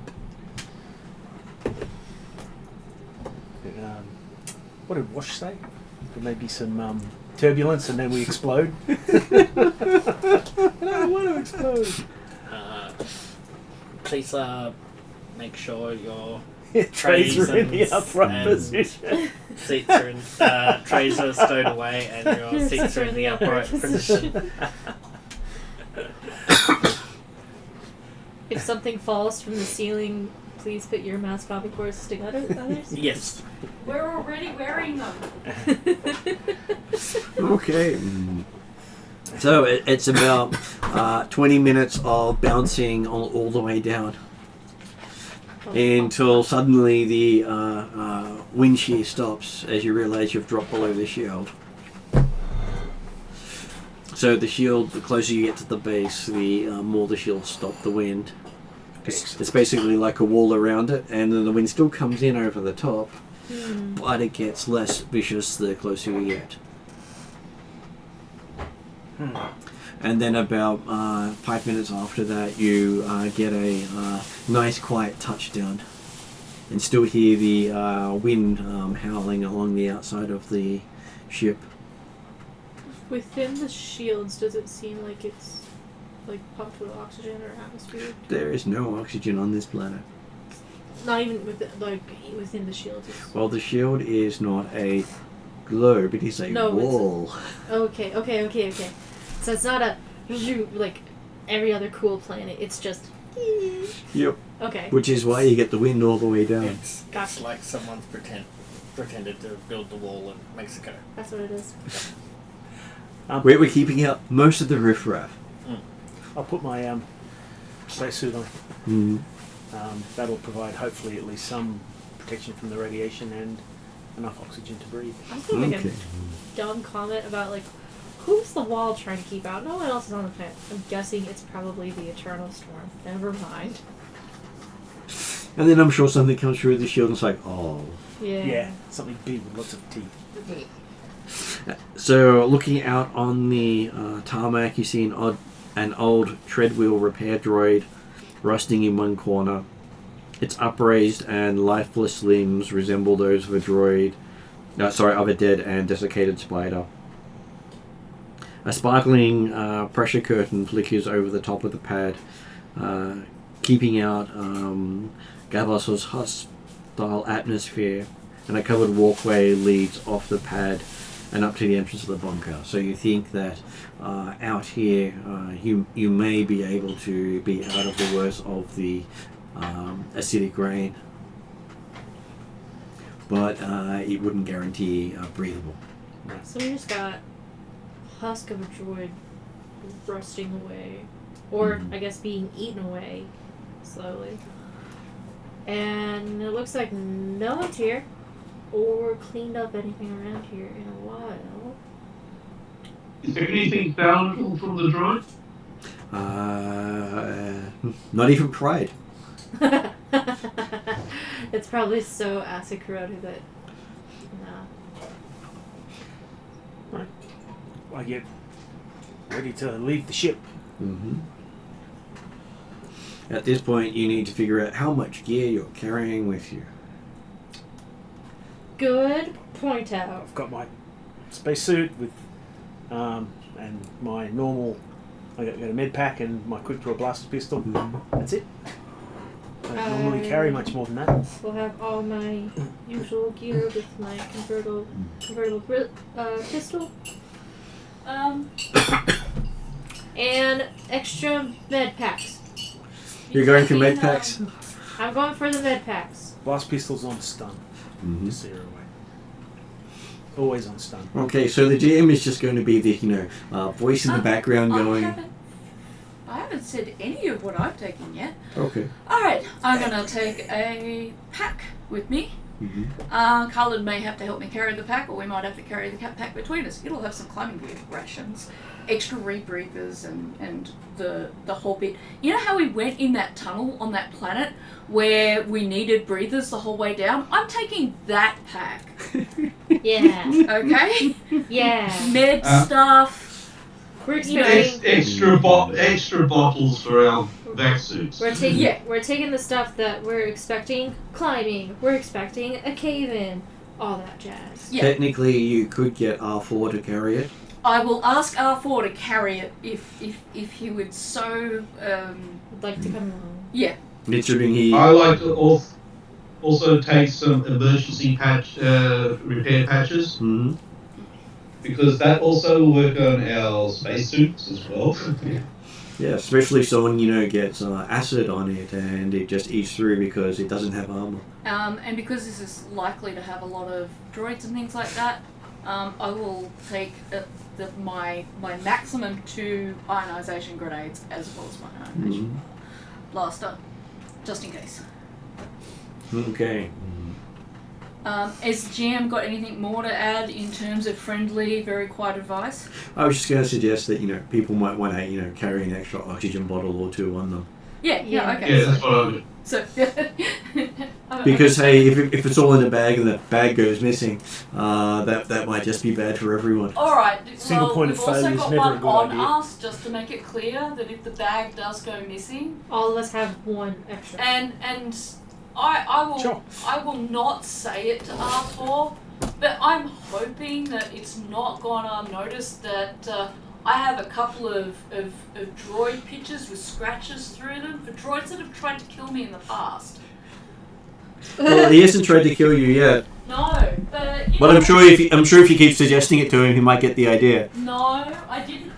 What did Wash say? There may be some turbulence and then we explode. I don't want to explode. Please make sure your Trays are in the and- upright and position. seats are in, trays are stowed away and your seats are in the upright position. If something falls from the ceiling, please put your mask on before it's sticking out at others. Yes. We're already wearing them. Okay. So it's about 20 minutes of bouncing all the way down until suddenly the wind shear stops as you realise you've dropped below the shield. So the shield, the closer you get to the base, the more the shield stop the wind. It's basically like a wall around it, and then the wind still comes in over the top, but it gets less vicious the closer you get. And then about 5 minutes after that, you get a nice quiet touchdown, and still hear the wind howling along the outside of the ship. Within the shields, does it seem like it's like pumped with oxygen or atmosphere? There is no oxygen on this planet. Not even within the shields. Well, the shield is not a globe; it is a wall. Okay. So it's not a like every other cool planet. It's just. Yep. Okay. Which is why you get the wind all the way down. It's like someone's pretended to build the wall in Mexico. That's what it is. We're keeping out most of the riffraff. I'll put my spacesuit on. That'll provide hopefully at least some protection from the radiation and enough oxygen to breathe. I was gonna make a dumb comment about like, who's the wall trying to keep out? No one else is on the planet. I'm guessing it's probably the Eternal Storm. Never mind. And then I'm sure something comes through the shield and it's like, oh. Yeah, something big with lots of teeth. So looking out on the tarmac, you see an old treadwheel repair droid rusting in one corner. Its upraised and lifeless limbs resemble those of a dead and desiccated spider. A sparkling pressure curtain flickers over the top of the pad, keeping out Gavos's hostile atmosphere, and a covered walkway leads off the pad and up to the entrance of the bunker. So you think that out here you may be able to be out of the worst of the acidic rain, but it wouldn't guarantee breathable. So we just got husk of a droid rusting away, or I guess being eaten away slowly. And it looks like no one's here, or cleaned up anything around here in a while. Is there anything valuable from the droid? Not even pride. It's probably so acid corroded that no. I get ready to leave the ship. Mm-hmm. At this point, you need to figure out how much gear you're carrying with you. Good point out. I've got my spacesuit with, and my normal. I got a med pack and my quick draw blaster pistol. That's it. I don't normally carry much more than that. We'll have all my usual gear with my convertible pistol. And extra med packs. You're going for med packs? I'm going for the med packs. Blast pistol's on stun. Just zero away. Always on stun. Okay, so the GM is just going to be the, voice in the background going... I haven't said any of what I've taken yet. Okay. Alright, I'm going to take a pack with me. Khalid may have to help me carry the pack, or we might have to carry the pack between us. It'll have some climbing gear rations, extra rebreathers, and the whole bit. You know how we went in that tunnel on that planet where we needed breathers the whole way down? I'm taking that pack. Yeah. Okay? Yeah. Med stuff. We're expecting. Extra bottles for our vac suits. We're taking the stuff that we're expecting climbing. We're expecting a cave in. All that jazz. Yeah. Technically, you could get R4 to carry it. I will ask R4 to carry it if he would so Would like to come along. Yeah. Considering he... I like to also take some emergency repair patches. Mm-hmm. Because that also will work on our spacesuits as well. Yeah, especially if someone, gets acid on it and it just eats through because it doesn't have armor. And because this is likely to have a lot of droids and things like that, I will take my maximum 2 ionization grenades as well as my ionization blaster, just in case. Okay. Has GM got anything more to add in terms of friendly, very quiet advice? I was just going to suggest that, people might want to, carry an extra oxygen bottle or 2 on them. Yeah, okay. Yeah, that's what I would. So, because, hey, if it's all in a bag and the bag goes missing, that might just be bad for everyone. Alright, Single point of we've also failure is got never a one good on idea. us, just to make it clear that if the bag does go missing, All of us have one extra. and I will Sure. I will not say it to R4, but I'm hoping that it's not gone unnoticed that I have a couple of droid pictures with scratches through them for droids that have tried to kill me in the past. Well, he hasn't tried to kill you yet. No, but But I'm sure if you keep suggesting it to him, he might get the idea. No, I didn't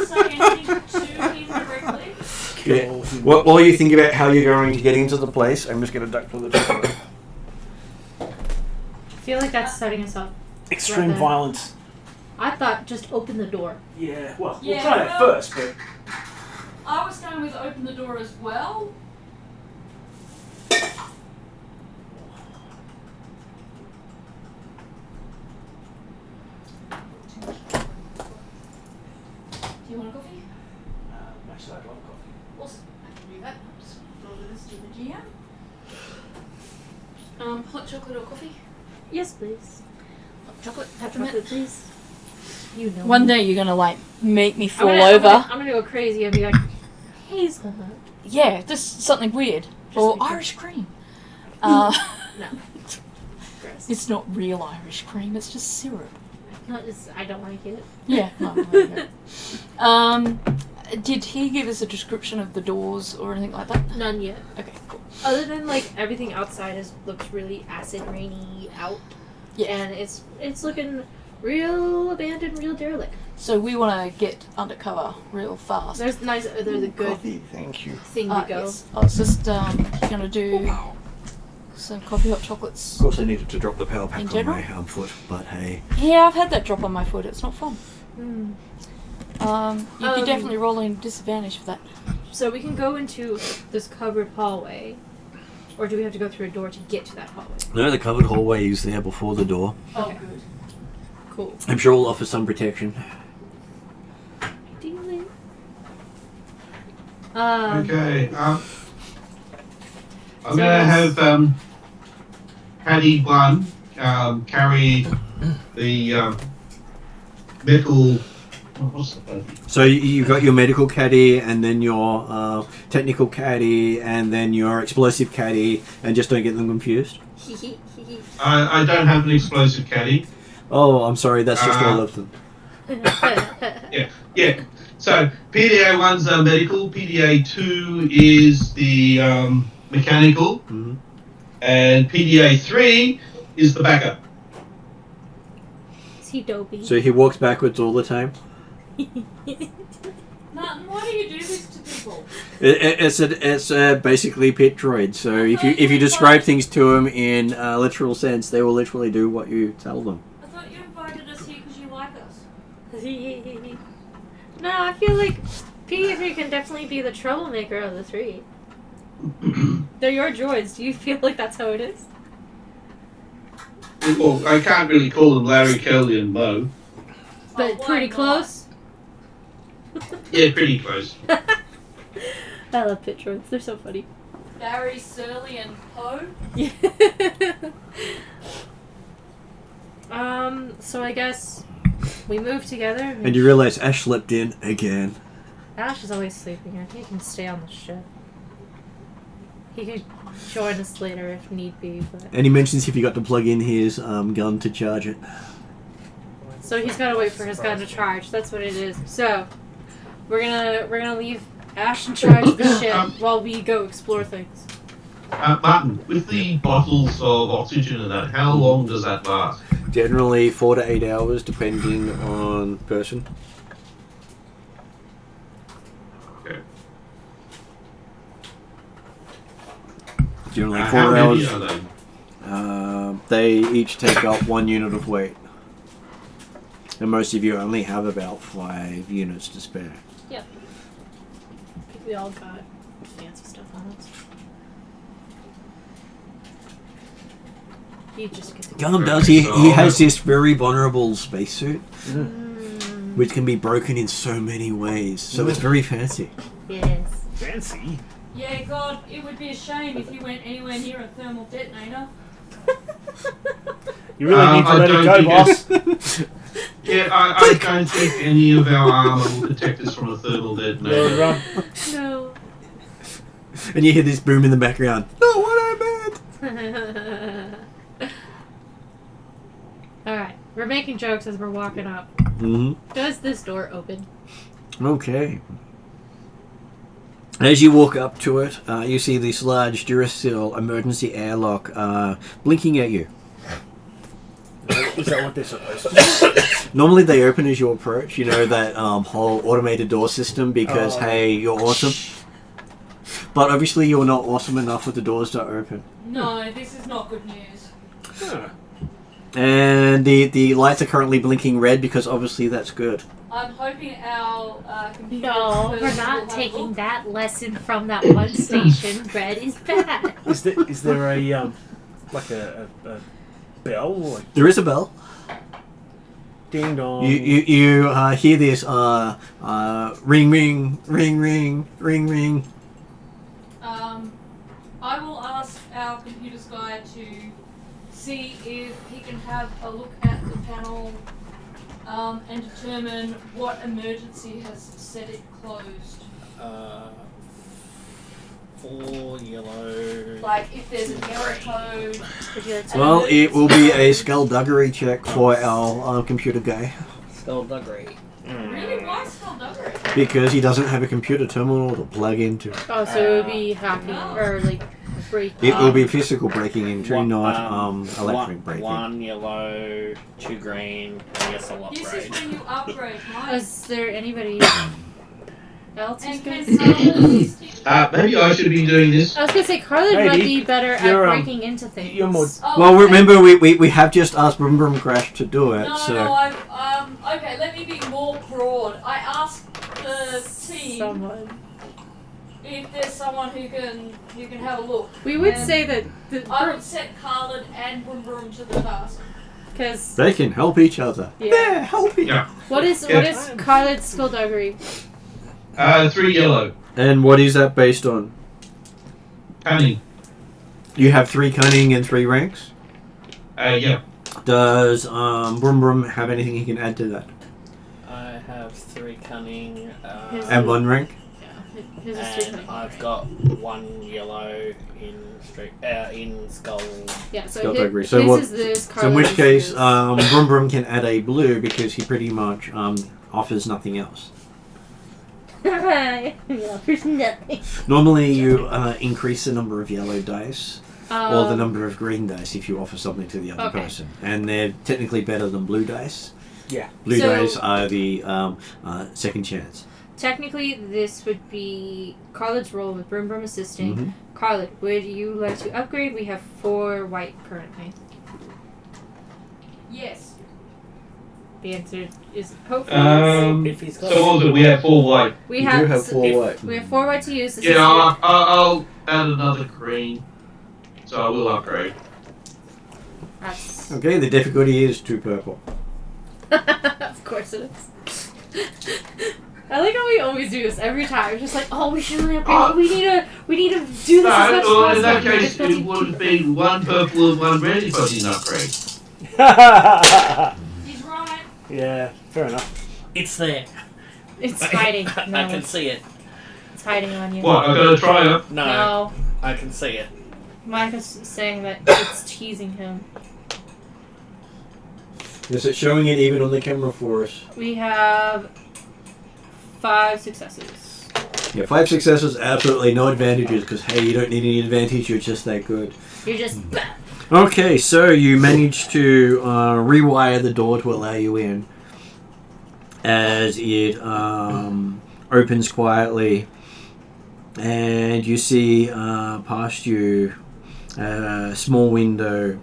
say anything to him directly. Okay. While you think about how you're going to get into the place, I'm just going to duck to the top. I feel like that's setting us up. Extreme Right. violence. I thought just open the door. Yeah, well, Yeah, we'll try that well- first, but... I was going with open the door as well. Do you want a coffee? Actually, I'd love coffee. Awesome. I can do that. I'll just deliver this to the GM. Hot chocolate or coffee? Yes, please. Hot chocolate. Hot peppermint. chocolate, please. You know. One me. day you're gonna make me I'm fall gonna- over. I'm gonna go crazy and be like, hazelnut. Yeah, just something weird. Or because- Irish cream. No. Gross. It's not real Irish cream, it's just syrup. No, I don't like it. Yeah, no, did he give us a description of the doors or anything like that? None yet. Okay, cool. Other than everything outside looks really acid rainy out. Yeah. And it's looking real abandoned, real derelict. So we want to get undercover real fast. There's a good Thank you. thing to go. Yes. I was just gonna do milks and coffee hot chocolates. Of course, I needed to drop the power pack In on general? my foot, but hey. Yeah, I've had that drop on my foot. It's not fun. Hmm. You'd be definitely rolling disadvantage for that. So we can go into this covered hallway, or do we have to go through a door to get to that hallway? No, the covered hallway is there before the door. Okay. Cool. I'm sure we'll offer some protection. Ideally. Okay. I'm gonna have Paddy One carry the medical. What's the word? So you've got your medical caddy, and then your technical caddy, and then your explosive caddy, and just don't get them confused. I don't have an explosive caddy. Oh, I'm sorry, that's just all of them. Yeah. So PDA 1's medical, PDA 2 is the mechanical, Mm-hmm. and PDA 3 is the backup. Is he dopey? So he walks backwards all the time. Martin, why do you do this to people? It's basically pit droid. So if you describe things to them in literal sense, they will literally do what you tell them. I thought you invited us here because you like us. No, I feel like P3 can definitely be the troublemaker of the three. They're your droids. Do you feel like that's how it is? Well, I can't really call them Larry, Curly, and Mo. But why pretty not? close. Yeah, pretty close. I love pit droids. They're so funny. Barry, Surly, and Poe. Yeah. So I guess we move together. And you realize Ash slept in again. Ash is always sleeping. I think he can stay on the ship. He could join us later if need be, but And he mentions if he got to plug in his gun to charge it. so he's gotta wait for his gun to charge. That's what it is. So we're gonna leave Ash in charge of the ship while we go explore things. Martin, with the bottles of oxygen and that, how long does that last? Generally 4 to 8 hours, depending on person. Okay. Generally How 4 many hours. are they? They each take up 1 unit of weight. And most of you only have about 5 units to spare. Yep. I think we all got fancy stuff on us. You just get to Gum does. He has this very vulnerable spacesuit, which can be broken in so many ways. So it's very fancy. Yes. Fancy. Yeah, God, it would be a shame if you went anywhere near a thermal detonator. You really need to let it go, boss. Yeah, I don't think any of our armor will protect us from a thermal detonator. No, run. No. And you hear this boom in the background. Not what I meant. Alright, we're making jokes as we're walking up. Mm-hmm. Does this door open? Okay. As you walk up to it, you see this large Duracell emergency airlock blinking at you. Is that what they're supposed to do? Normally they open as you approach, you know, that whole automated door system because, hey, you're awesome. But obviously you're not awesome enough for the doors to open. No, this is not good news. Huh. And the lights are currently blinking red because obviously that's good. I'm hoping our computer. No, we're not taking that lesson from that one station. Red is bad. Is there a like a bell? Like There is a bell. ding dong. You hear this ring ring ring ring ring ring. I will ask our computer's guy to see if he can have a look at the panel and determine what emergency has set it closed. 4 yellow. Like if there's an error code. Well, it will be a skullduggery check for our computer guy Skullduggery. Really? Why skullduggery? because he doesn't have a computer terminal to plug into. Oh, so it would be hacking or like breaking. It will be physical breaking into, not electric breaking. 1 yellow, 2 green. I guess I'll This is upgrade. when you upgrade, Mike. Is there anybody else is And going can Carla assist you? Maybe I should be doing this. I was going to say, Carla might Maybe. be better at You're, breaking into things. You're more. Oh, Well, okay. remember we have just asked Brum Brum Crash to do it, No, so okay, let me be more broad. I asked the team Someone. if there's someone who can have a look. We would And say that I would set Carlin and Brum Brum to the task. because they can help each other. Yeah. Help each Yeah. what is Carla's skullduggery? 3 yellow. And what is that based on? Cunning. You have 3 cunning and 3 ranks. Yeah. Does Brum Brum have anything he can add to that? I have 3 cunning. His- And 1 rank? His is And 3 I've got 1 yellow in skull. Yeah, so Skullduggery. his, So his what- is this. So in which Carla's case, is- Brum Brum can add a blue because he pretty much offers nothing else. yeah, there's nothing. Normally you increase the number of yellow dice or the Um, number of green dice if you offer something to the other Okay. person. And they're technically better than blue dice. Yeah. Blue So- dice are the second chance. Technically, this would be Carla's role with Brum Brum assisting. Mhm. Carla, would you like to upgrade? We have 4 white currently. Yes. The answer is hopefully If he's got So what was it? We have 4 white. we You have do have 4 if- white. we have 4 white to use. This Yeah, is I'll add another green. So I will upgrade. that's Okay, the difficulty is 2 purple. of course it is. I like how we always do this every time. It's just like, oh, we should really upgrade. We need to do this as much No, as in that possible. case, it would have been 1 purple and 1 red if I didn't upgrade. He's right. Yeah, fair enough. It's there. It's hiding. No, I can see it. it's hiding on you. What? I got to try it. No, No, I can see it. Mike is saying that it's teasing him. Is it showing it even on the camera for us? We have 5 successes. Yeah, 5 successes, absolutely no advantages because hey, you don't need any advantage, you're just that good. You're just Okay, so you managed to rewire the door to allow you in as it opens quietly, and you see past you a small window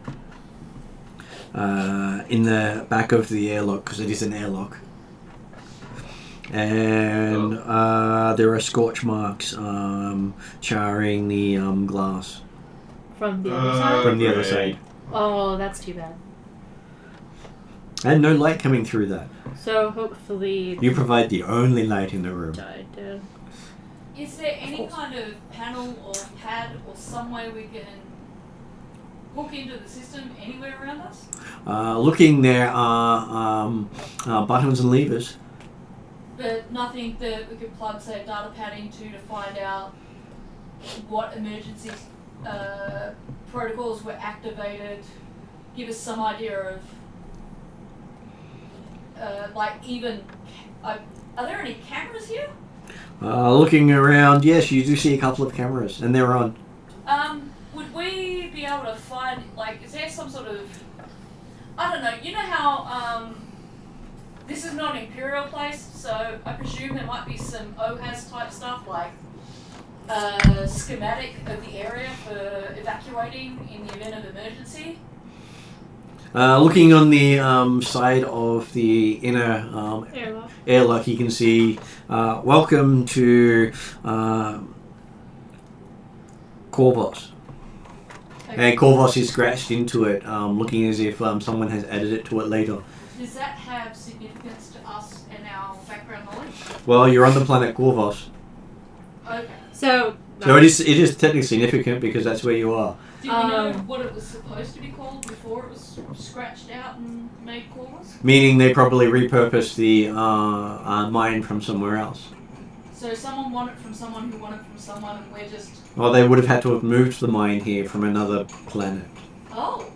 in the back of the airlock, because it is an airlock. And there are scorch marks charring the glass from the other side. from the other Okay. side. Oh, that's too bad. And no light coming through that. So hopefully You provide the only light in the room. died. Is there any kind of panel or pad or some way we can hook into the system anywhere around us? Looking, there are buttons and levers. But nothing that we could plug, say, a data pad into to find out what emergency protocols were activated. Give us some idea of, are there any cameras here? Looking around, yes, you do see a couple of cameras, and they're on. Would we be able to find, is there some sort of, I don't know, you know how, this is not an Imperial place, so I presume there might be some OHAS type stuff, like a schematic of the area for evacuating in the event of emergency. Looking on the side of the inner Airlock. airlock, you can see, welcome to Corvos. Okay. And Corvos is scratched into it, looking as if someone has added it to it later. Does that have significance to us and our background knowledge? Well, you're on the planet Corvos. Okay. So So it is technically significant because that's where you are. Do we know what it was supposed to be called before it was scratched out and made Corvus? Meaning they probably repurposed the mine from somewhere else. So someone won it from someone who won it from someone, and we're just... Well, they would have had to have moved the mine here from another planet. Oh,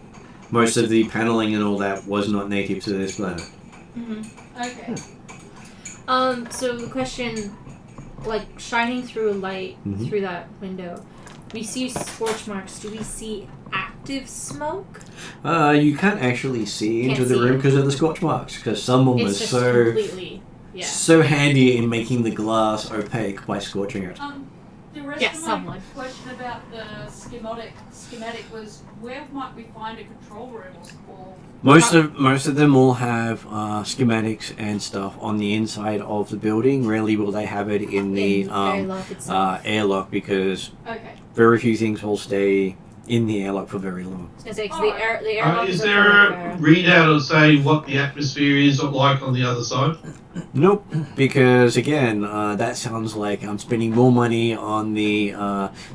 Most of the paneling and all that was not native to this planet. okay. So the question, shining through light Mhm. through that window, we see scorch marks. Do we see active smoke? You can't actually see Can't into the see room it. because of the scorch marks, because someone It's was just so completely. Yeah. So handy in making the glass opaque by scorching it. The rest Yes, of my someone. question about the schematic was where might we find a control room or Most of them all have schematics and stuff on the inside of the building. Rarely will they have it in the airlock itself. airlock because okay. very few things will stay in the airlock for very long. I was gonna say, 'cause the airlock Is is there a readout of saying what the atmosphere is like on the other side? Nope, because again, that sounds like I'm spending more money on the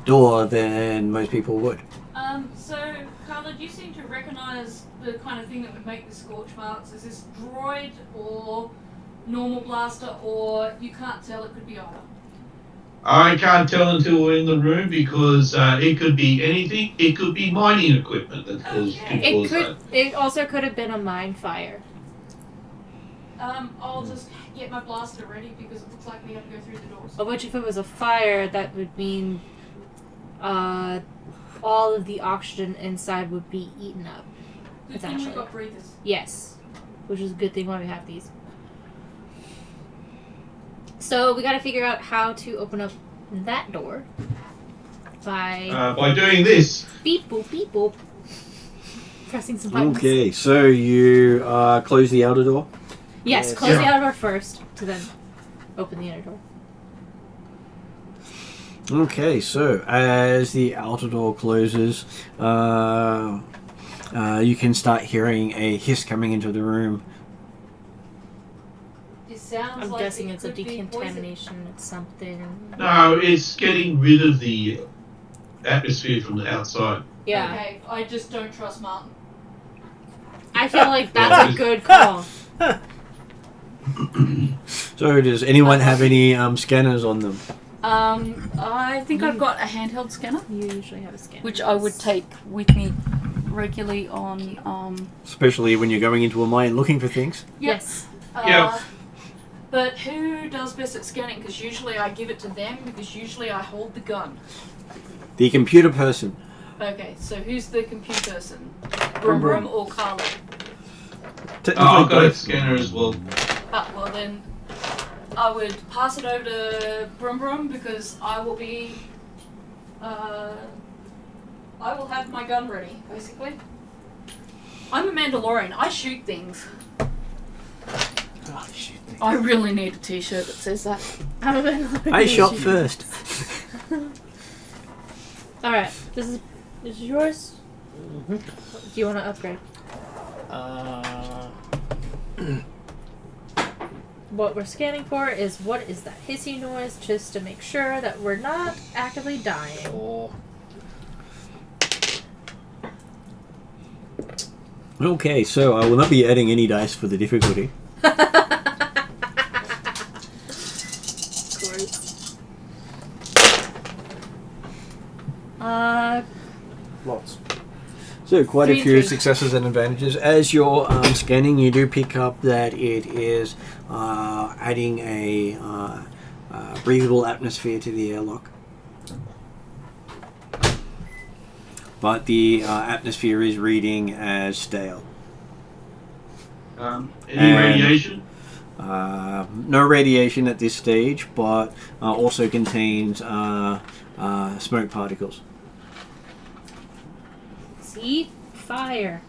door than most people would. So Carla, do you seem to recognise the kind of thing that would make the scorch marks? Is this droid or normal blaster, or you can't tell? It could be either. I can't tell until we're in the room because it could be anything. It could be mining equipment that caused that. It also could have been a mine fire. I'll just get my blaster ready because it looks like we have to go through the doors. Which, if it was a fire, that would mean all of the oxygen inside would be eaten up. Good thing we've got breathers. Yes, which is a good thing why we have these. So we got to figure out how to open up that door by doing this. beep boop, pressing some buttons. Okay, so you close the outer door. Yes, Yes. close the outer door first to then open the inner door. Okay, so as the outer door closes, you can start hearing a hiss coming into the room. It sounds I'm like guessing it it's a could be poison. decontamination. It's something. No, it's getting rid of the atmosphere from the outside. Yeah, Okay, I just don't trust Martin. I feel like that's a good call. So does anyone have any scanners on them? I think I've got a handheld scanner, You usually have a scanner. which I would take with me regularly on. Especially when you're going into a mine looking for things. Yes. Yeah. But who does best at scanning? Because usually I give it to them because usually I hold the gun. The computer person. Okay, so who's the computer person? Brum Brum Brum. or Carla? Technically, I've got a both. scanner as well. Well then, I would pass it over to Brum Brum because I will be. I will have my gun ready, basically. I'm a Mandalorian. I shoot things. Oh, shit. I really need a T-shirt that says that. I shot first. All right. This is yours. Mm-hmm. Do you want to upgrade? What we're scanning for is what is that hissing noise, just to make sure that we're not actively dying. Or Okay, so I will not be adding any dice for the difficulty. Lots. So quite a 3 and few 3. successes and advantages. As you're scanning, you do pick up that it is adding a breathable atmosphere to the airlock. But the atmosphere is reading as stale. Any And- radiation? No radiation at this stage, but also contains smoke particles. See? Fire.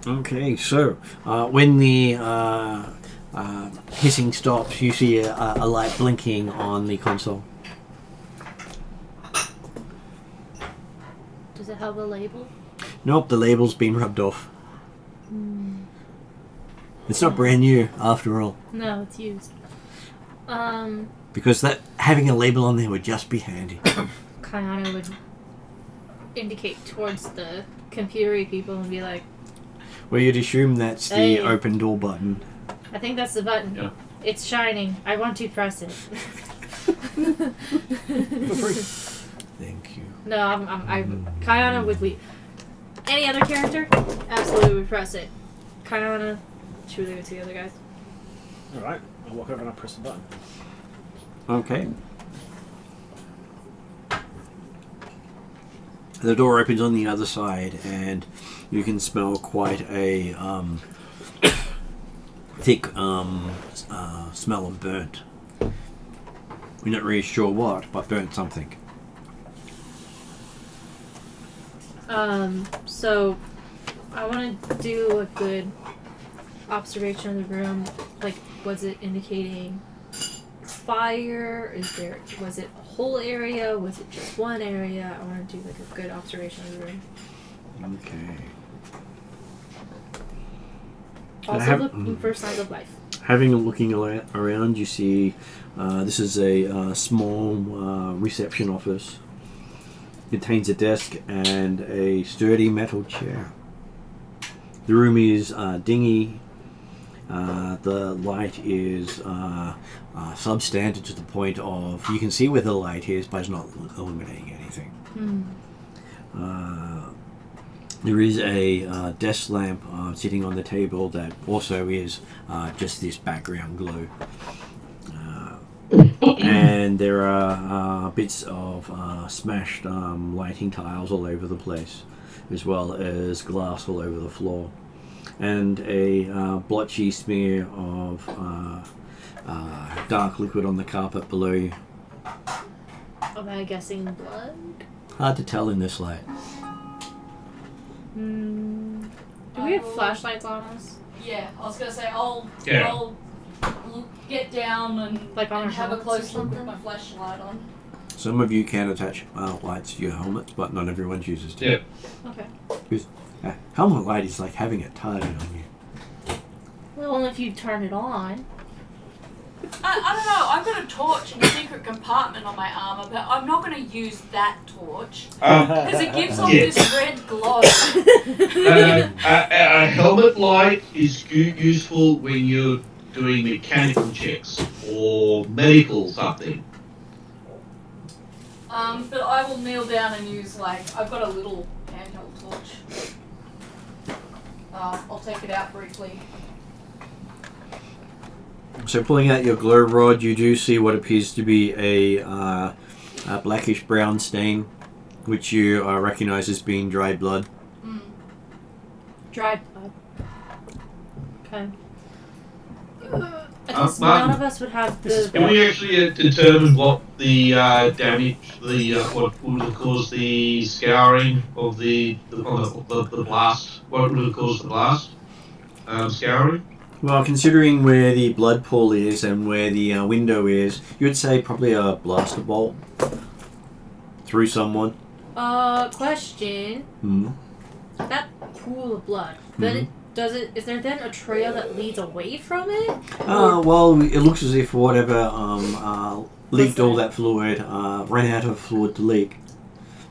Okay, so when the hissing stops, you see a light blinking on the console. Does it have a label? Nope, the label's been rubbed off. It's not brand new, after all. No, it's used. Because that having a label on there would just be handy. Kayana would indicate towards the computery people and be like, Well, you'd assume that's the Hey. open door button. I think that's the button. Yeah. It's shining. I want to press it. Thank you. No, Kayana would leave. Any other character? Absolutely would press it. Kayana, should we leave it to the other guys? Alright, I'll walk over and I'll press the button. Okay. The door opens on the other side, and you can smell quite a thick smell of burnt. You're not really sure what, but burnt something. So I want to do a good observation of the room. Like, was it indicating fire? Was it a whole area? Was it just one area? I want to do like a good observation of the room. Okay. Also looking for signs of life. Having a looking around, you see this is a small reception office. Contains a desk and a sturdy metal chair. The room is dingy. The light is substandard to the point of you can see where the light is, but it's not illuminating anything. There is a desk lamp sitting on the table that also is just this background glow. And there are bits of smashed lighting tiles all over the place, as well as glass all over the floor, and a blotchy smear of dark liquid on the carpet below you. Am I guessing blood? Hard to tell in this light. Do we have flashlights on us? Yeah, I was gonna say I'll get down and Like on and our have a helmets or close look with something? my flashlight on. Some of you can attach lights to your helmets, but not everyone chooses to. Yeah. Okay. Helmet light is like having it targeted on you. Well, if you turn it on. I don't know, I've got a torch in a secret compartment on my armor, but I'm not going to use that torch. Because it gives off this red glow. A helmet light is useful when you're doing mechanical checks or medical something. But I will kneel down and use, I've got a little handheld torch. I'll take it out briefly. So pulling out your glow rod, you do see what appears to be a blackish brown stain, which you recognise as being dried blood. Dried blood. Okay. I guess none of us would have the... Can we actually determine what the damage, what would have caused the scouring of the blast? What would have caused the blast? Scouring? Well, considering where the blood pool is and where the window is, you would say probably a blaster bolt through someone. Question. That pool of blood, is there then a trail that leads away from it? Well, it looks as if whatever leaked all that fluid ran out of fluid to leak.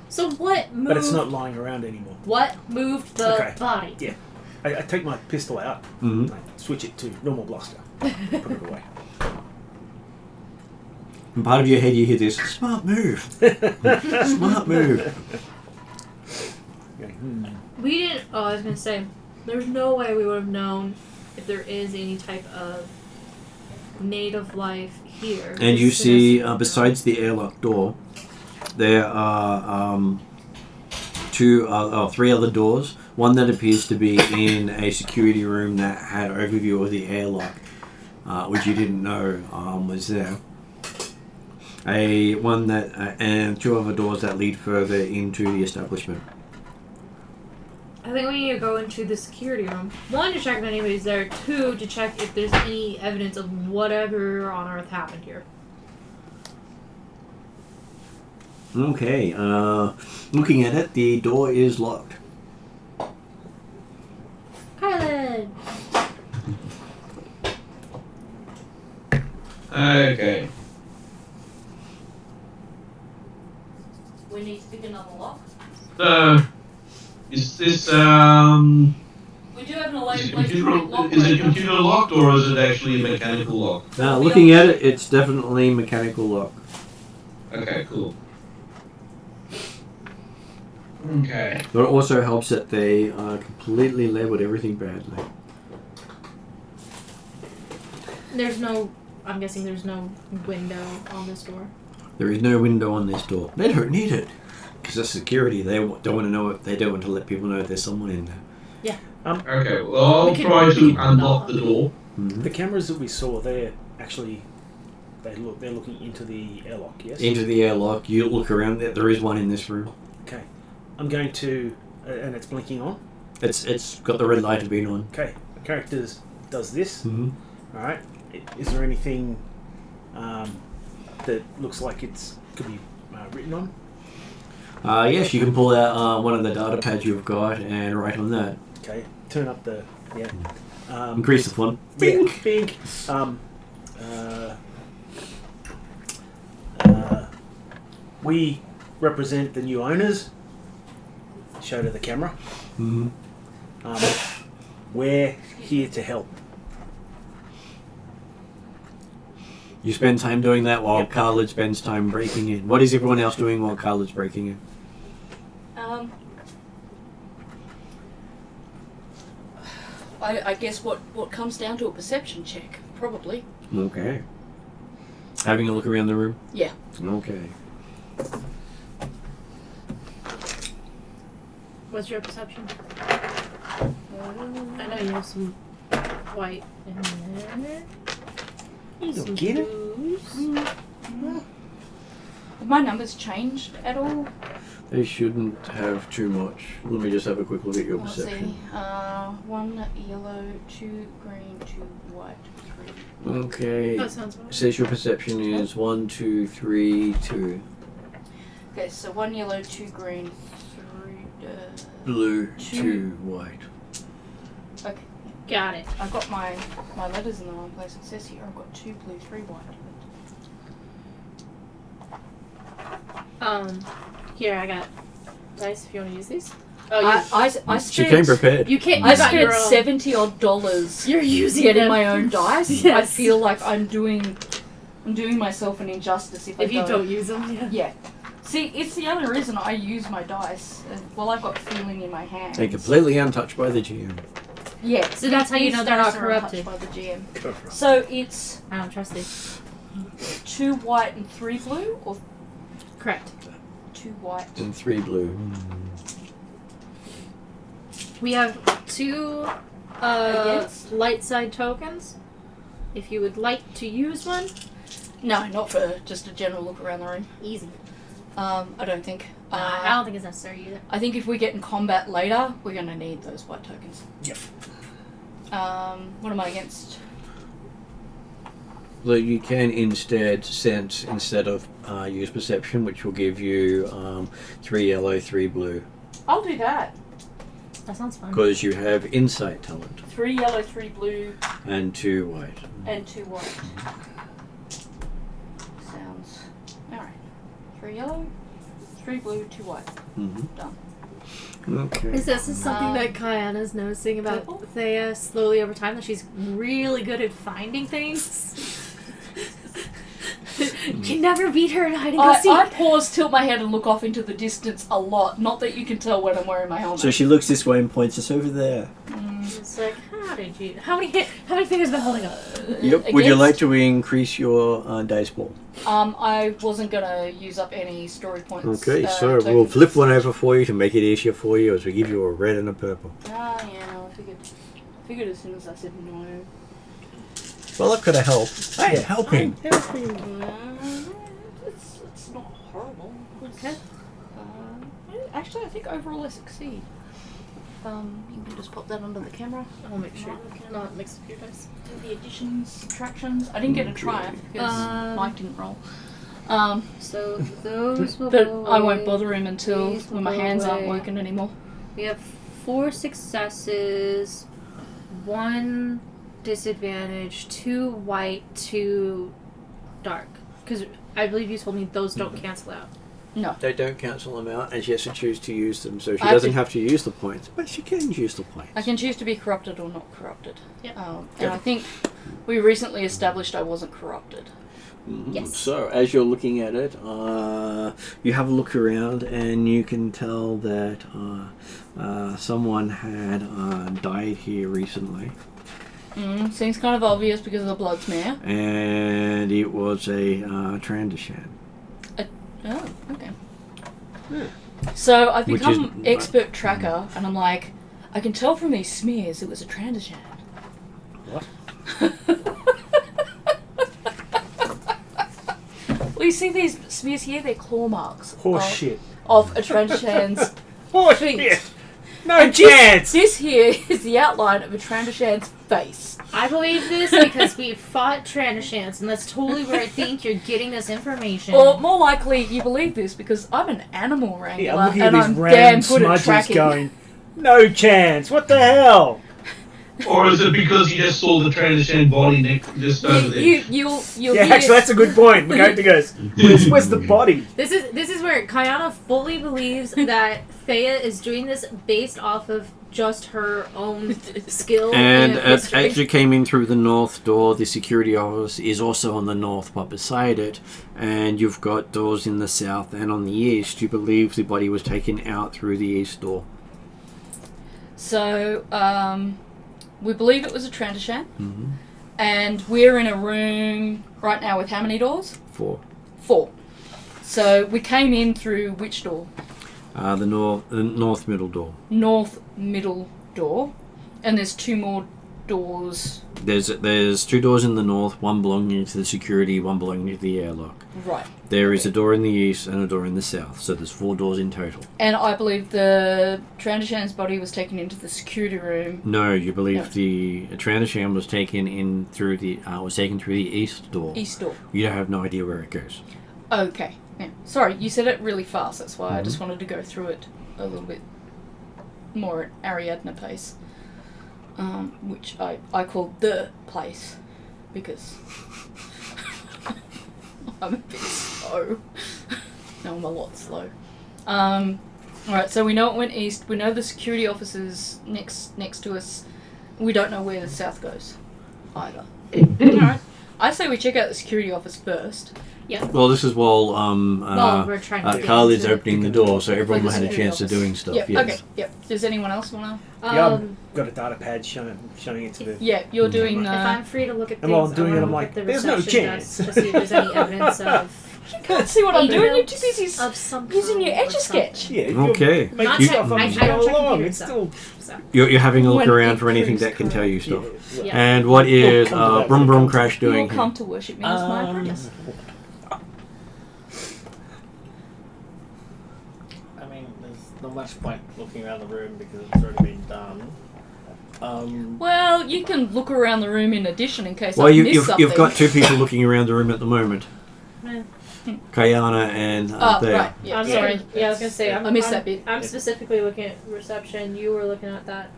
So what moved... But it's not lying around anymore. What moved the body? Yeah. I take my pistol out, I switch it to normal blaster, put it away. In part of your head you hear this, smart move. Smart move. We didn't... Oh, I was going to say, there's no way we would have known if there is any type of native life here. And you see, besides the airlock door, there are three other doors. One that appears to be in a security room that had overview of the airlock, which you didn't know was there. And two other doors that lead further into the establishment. I think we need to go into the security room. One, to check if anybody's there. Two, to check if there's any evidence of whatever on Earth happened here. Okay, looking at it, the door is locked. Kylan! Okay. We need to pick another lock. Is this We do have an electronic lock. is it computer locked or is it actually a mechanical lock? Now, looking at it, it's definitely mechanical lock. Okay, cool. Okay. But it also helps that they completely labeled everything badly. I'm guessing there's no window on this door. There is no window on this door. They don't need it. Because the security, they don't want to know. They don't want to let people know there's someone in there. Okay, well, I'll We can- try we to can unlock knock. the door. Mhm. The cameras that we saw, they're actually they're looking into the airlock. Yes. Into the airlock. You look around. There is one in this room. Okay. I'm going to, and it's blinking on. It's got the red light has been on. Okay. The character does this. Mm-hmm. All right. Is there anything that looks like could be written on? Yes, you can pull out one of the data pads you've got and write on that. Okay. Turn up the Increase the font. Yeah, big. We represent the new owners. Show to the camera. Mm-hmm. We're here to help. You spend time doing that while Khalid spends time breaking in. What is everyone else doing while Khalid's breaking in? I guess what comes down to a perception check, probably. Okay. Having a look around the room? Yeah. Okay. What's your perception? I know you have some white in there. You Some don't get it. blues. Have my numbers changed at all? They shouldn't have too much. Let me just have a quick look at your Let's see. perception. 1 yellow, 2 green, 2 white, 3. Okay. That sounds It right. says your perception is 1, 2, 3, 2. Okay, so 1 yellow, 2 green, 3 Blue, Two. 2 white. Got it. I've got my letters in the wrong place. It says here I've got 2 blue, 3 white. Here I got dice if you want to use these. Oh, you, I She spent came prepared. you can't. I You got your spent own. $70 You're using getting them. my own dice. I Yes. feel like I'm doing myself an injustice if If you don't use them, yeah. Yeah. See, it's the only reason I use my dice. Well, I've got feeling in my hands. They're completely untouched by the GM. Yeah. So that's how you know they're not corrupted. By the GM. So it's I don't trust these. 2 white and 3 blue, or Correct. 2 white. And 3 blue. We have 2 Against? light side tokens. If you would like to use one, No, not for just a general look around the room. easy. I don't think. I don't think it's necessary either. I think if we get in combat later, we're going to need those white tokens. Yep. What am I against? Well, you can instead sense instead of use perception, which will give you 3 yellow, 3 blue. I'll do that. That sounds fun. Because you have insight talent. 3 yellow, 3 blue, And 2 white. and 2 white. Sounds... Alright. 3 yellow, 3 blue, 2 white. Mm-hmm. Done. Okay. Is this something that Kayana's noticing about Purple? Thea slowly over time, that she's really good at finding things? You never beat her in hide and go seek. I pause, tilt my head, and look off into the distance a lot. Not that you can tell when I'm wearing my helmet. So she looks this way and points us over there. It's like, how many fingers been holding up? Yep. Would you like to increase your dice pool? I wasn't gonna use up any story points. Okay, so we'll tokens. flip one over for you to make it easier for you as we give you a red and a purple. Ah, yeah, no, I figured as soon as I said no. Well, that could have helped. Hey, helping. It's not horrible. Okay. Actually, I think overall I succeed. You can just pop that under the camera. I'll make sure not mix up your dice. Do the additions, subtractions. I didn't get a triumph because Mike didn't roll. So those will But go I won't away. bother him until These will when my go hands aren't away. working anymore. We have 4 successes, 1 disadvantage, 2 white, 2 dark. Because I believe you told me those don't cancel out. No. They don't cancel them out, and she has to choose to use them, so she I have doesn't to- have to use the points, but she can use the points. I can choose to be corrupted or not corrupted. Yep. And I think we recently established I wasn't corrupted. Yes. So, as you're looking at it, you have a look around, and you can tell that someone had died here recently, Seems kind of obvious because of the blood smear. and it was a Trandoshan. Oh, okay. So I've Which become is- expert tracker, and I'm like, I can tell from these smears it was a Trandoshan. What? Well, you see these smears here? They're claw marks Horse shit. of a Trandoshan's Horse feet. shit. No And chance. This here is the outline of a Trandoshan's face. I believe this because we fought Trandoshans, and that's totally where I think you're getting this information. Or more likely, you believe this because I'm an animal wrangler Yeah, I'm looking at and these I'm damn random good at smudges tracking. going, no chance. What the hell? Or is it because you just saw the Trandoshan body just over there? You'll Yeah, hear- actually, that's a good point. McGoty goes, where's the body? This is where Kayana fully believes that Thea is doing this based off of just her own skill. And and as you came in through the north door, the security office is also on the north, but beside it, and you've got doors in the south and on the east. You believe the body was taken out through the east door. So, we believe it was a Trandoshan, Mm-hmm. and we're in a room right now with how many doors? 4. 4. So we came in through which door? The north middle door. North middle door, and there's 2 more doors. There's 2 doors in the north, one belonging to the security, one belonging to the airlock. Right. There is a door in the east and a door in the south, so there's 4 doors in total. And I believe the Trandoshan's body was taken into the security room. No, you believe No. the Trandoshan was taken in through the east door. East door. You have no idea where it goes. Okay. Yeah. Sorry, you said it really fast. That's why I Mm-hmm. just wanted to go through it a little bit more at Ariadne pace, which I call the place because I'm a bit slow. No, I'm a lot slow. Alright, so we know it went east. We know the security officers next to us. We don't know where the south goes either. Alright. I say we check out the security office first. Well, this is while Well, we're trying to get Khalid's into opening the door, so everyone Like the had a security chance of office. doing stuff. Yep, Yes. okay, yep. Does anyone else want to? Yeah, I've got a data pad showing it to the... Yeah, you're doing... If I'm free to look at And things, while I'm doing I it, wanna I'm look like, at the there's no reception chance. desk to see if there's any evidence of You can't see what I'm doing. You're too busy of some using kind your or Etch-a-Sketch. something. Yeah, you're Okay. making Not stuff check- up I as you don't go check along. computer It's stuff. still... So, You're having a look When around it for anything proves that can tell you Yeah, stuff. yeah. And what is We'll come to that Brum when it Brum comes. Crash doing You'll here? come to worship me as my apprentice. I mean, there's not much point looking around the room because it's already been done. Well, you can look around the room in addition in case Well, I miss you've something. got 2 people looking around the room at the moment. Yeah. Kayana and Oh, Thea. right. Yeah, I'm sorry. Yeah, I was gonna say I missed that bit. I'm specifically looking at reception. You were looking at that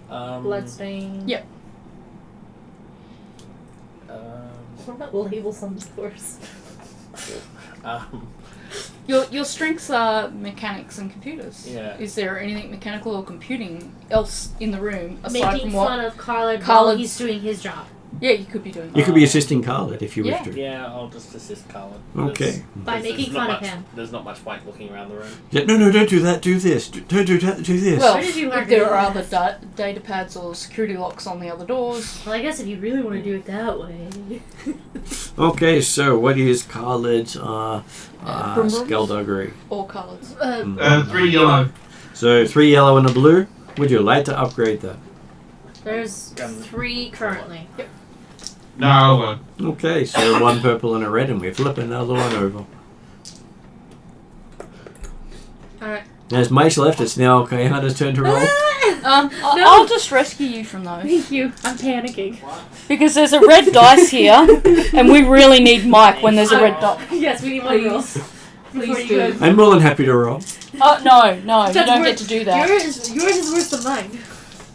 bloodstain. Yep. What about labels on the doors? Your strengths are mechanics and computers. Yeah. Is there anything mechanical or computing else in the room aside Making from what? fun of Khalid while Khalid's- he's doing his job. Yeah, you could be doing. You could be assisting Khalid if you wish to. Yeah, I'll just assist Colin. Okay. By making not fun of much- him. There's not much point looking around the room. Yeah, no, don't do that. Do this. Don't do that. Do this. Well, Where did you learn if there to are do other data pads or security locks on the other doors. Well, I guess if you really want to do it that way. Okay, so what is Khalid's Brum Brums? skullduggery? Or colours. 3 yellow. So 3 yellow and a blue. Would you like to upgrade that? There's 3 currently. Yep. No, I won't. Okay, so 1 purple and a red, and we flip another one over. Alright. There's Mace left. It's now Kayana's turn to roll. I'll just rescue you from those. Thank you. I'm panicking. Because there's a red dice here, and we really need Mike when there's a red dice. Yes, we need more rolls. Please do. I'm more than happy to roll. Oh, no, you don't get to do that. Yours is worse than mine.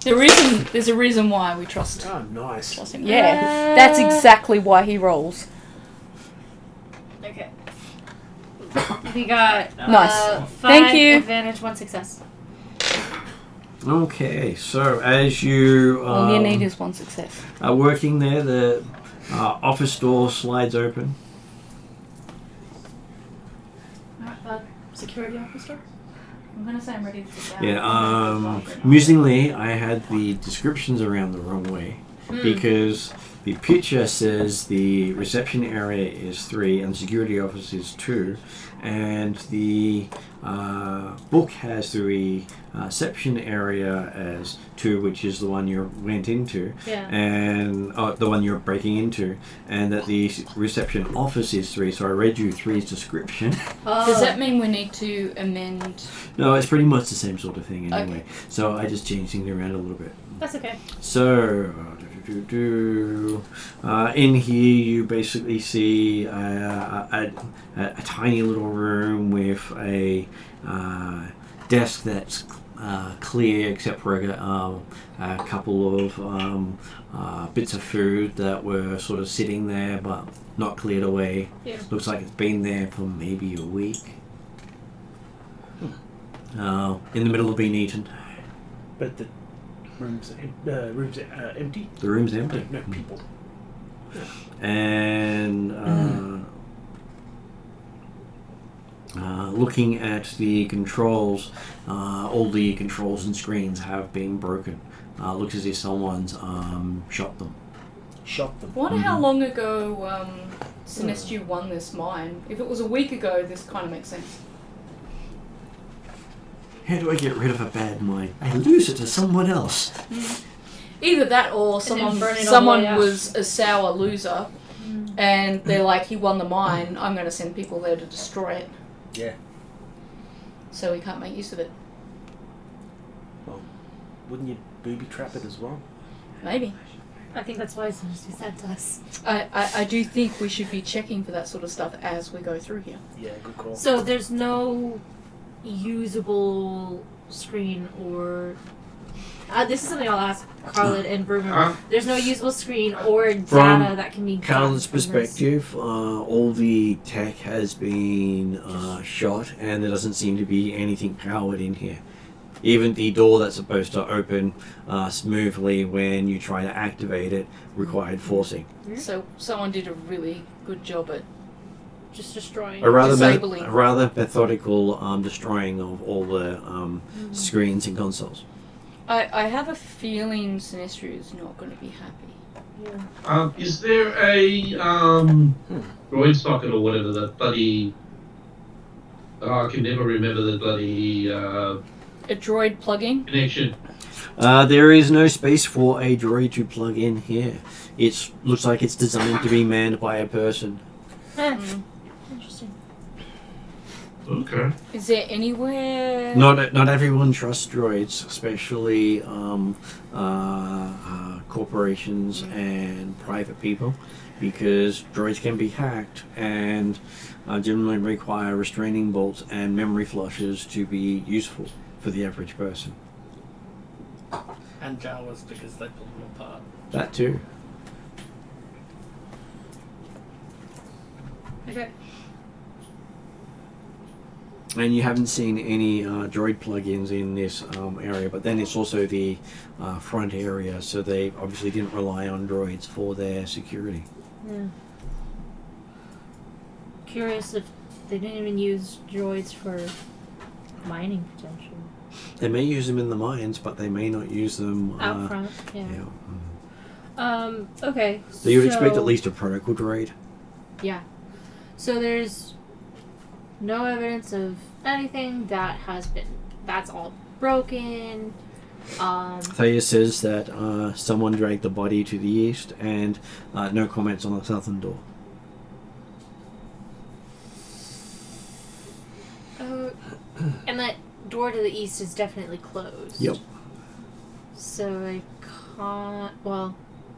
There's a reason why we trust Oh, nice. him. Yeah, that's exactly why he rolls. Okay. We got Nice. 5 Thank you. advantage, 1 success. Okay, so as you All you need is 1 success. are working there, the office door slides open. Security officer? I'm gonna say I'm ready to sit down. Yeah, amusingly, I had the descriptions around the wrong way because The picture says the reception area is 3 and the security office is 2, and the book has the reception area as 2, which is the one you went into, and the one you're breaking into, and that the reception office is 3. So I read you 3's description. Does that mean we need to amend? No, it's pretty much the same sort of thing anyway. Okay. So I just changed things around a little bit. That's okay. So, in here you basically see a tiny little room with a desk that's clear except for a couple of bits of food that were sort of sitting there but not cleared away. Yeah. Looks like it's been there for maybe a week. In the middle of being eaten. But the room's empty. The room's empty. No people. And looking at the controls, all the controls and screens have been broken. Looks as if someone's shot them. Shot them. I wonder how long ago Sinestru won this mine. If it was a week ago, this kind of makes sense. How do I get rid of a bad mind? I lose it to someone else. Either that or then someone burn it all the way out. was a sour loser and they're like, he won the mine, I'm going to send people there to destroy it. Yeah. So we can't make use of it. Well, wouldn't you booby trap it as well? Maybe. I think that's why Sinestru sent us. I do think we should be checking for that sort of stuff as we go through here. Yeah, good call. So there's no usable screen or... this is something I'll ask Carlin and Brumer. There's no usable screen or data that can be... Carlin's perspective, all the tech has been shot and there doesn't seem to be anything powered in here. Even the door that's supposed to open smoothly when you try to activate it required forcing. So someone did a really good job at just destroying. A rather, disabling. a rather methodical destroying of all the screens and consoles. I have a feeling Sinestru is not going to be happy. Yeah. Is there a droid socket or whatever that bloody... I can never remember the bloody A droid plug-in? connection. There is no space for a droid to plug in here. It looks like it's designed to be manned by a person. Interesting. Okay. Is there anywhere... Not everyone trusts droids, especially corporations and private people, because droids can be hacked and generally require restraining bolts and memory flushes to be useful for the average person. And Jawas because they pull them apart. That too. Okay. And you haven't seen any droid plugins in this area, but then it's also the front area, so they obviously didn't rely on droids for their security. Yeah. Curious if they didn't even use droids for mining potential. They may use them in the mines, but they may not use them Out front, yeah. yeah. Okay. So you would expect at least a protocol droid. Yeah. So there's no evidence of anything that's all broken. Thea says that someone dragged the body to the east, and no comments on the southern door. And that door to the east is definitely closed. Yep. So I can't. Well,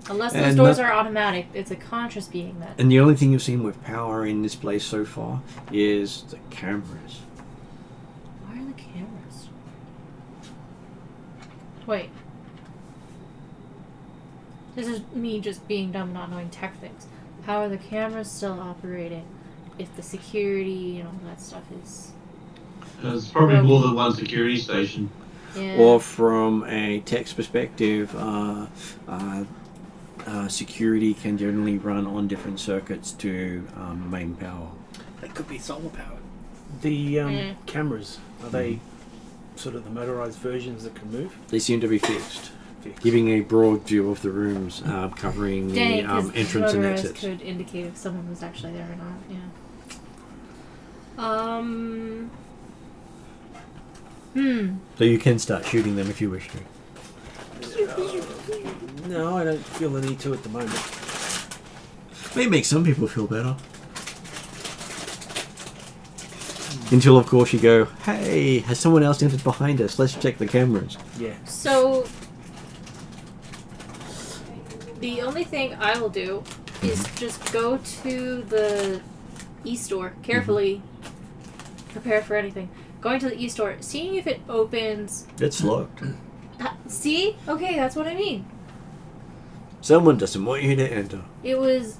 unless those And doors are automatic, it's a conscious being that. And the only thing you've seen with power in this place so far is the cameras. Why are the cameras? Wait. This is me just being dumb, not knowing tech things. How are the cameras still operating if the security and all that stuff is... There's probably more than one security station. Yeah. Or from a tech's perspective, security can generally run on different circuits to main power. They could be solar powered. The cameras, are they sort of the motorized versions that can move? They seem to be fixed. fixed. giving a broad view of the rooms, covering Dang, the 'cause entrance and motorized exits. could indicate if someone was actually there or not. Yeah. So you can start shooting them if you wish to. No, I don't feel the need to at the moment. May make some people feel better. Until, of course, you go, hey, has someone else entered behind us? Let's check the cameras. Yeah. So, the only thing I will do is just go to the e-store carefully, prepare for anything. Going to the e-store, seeing if it opens. It's locked. See? Okay, that's what I mean. Someone doesn't want you to enter. It was,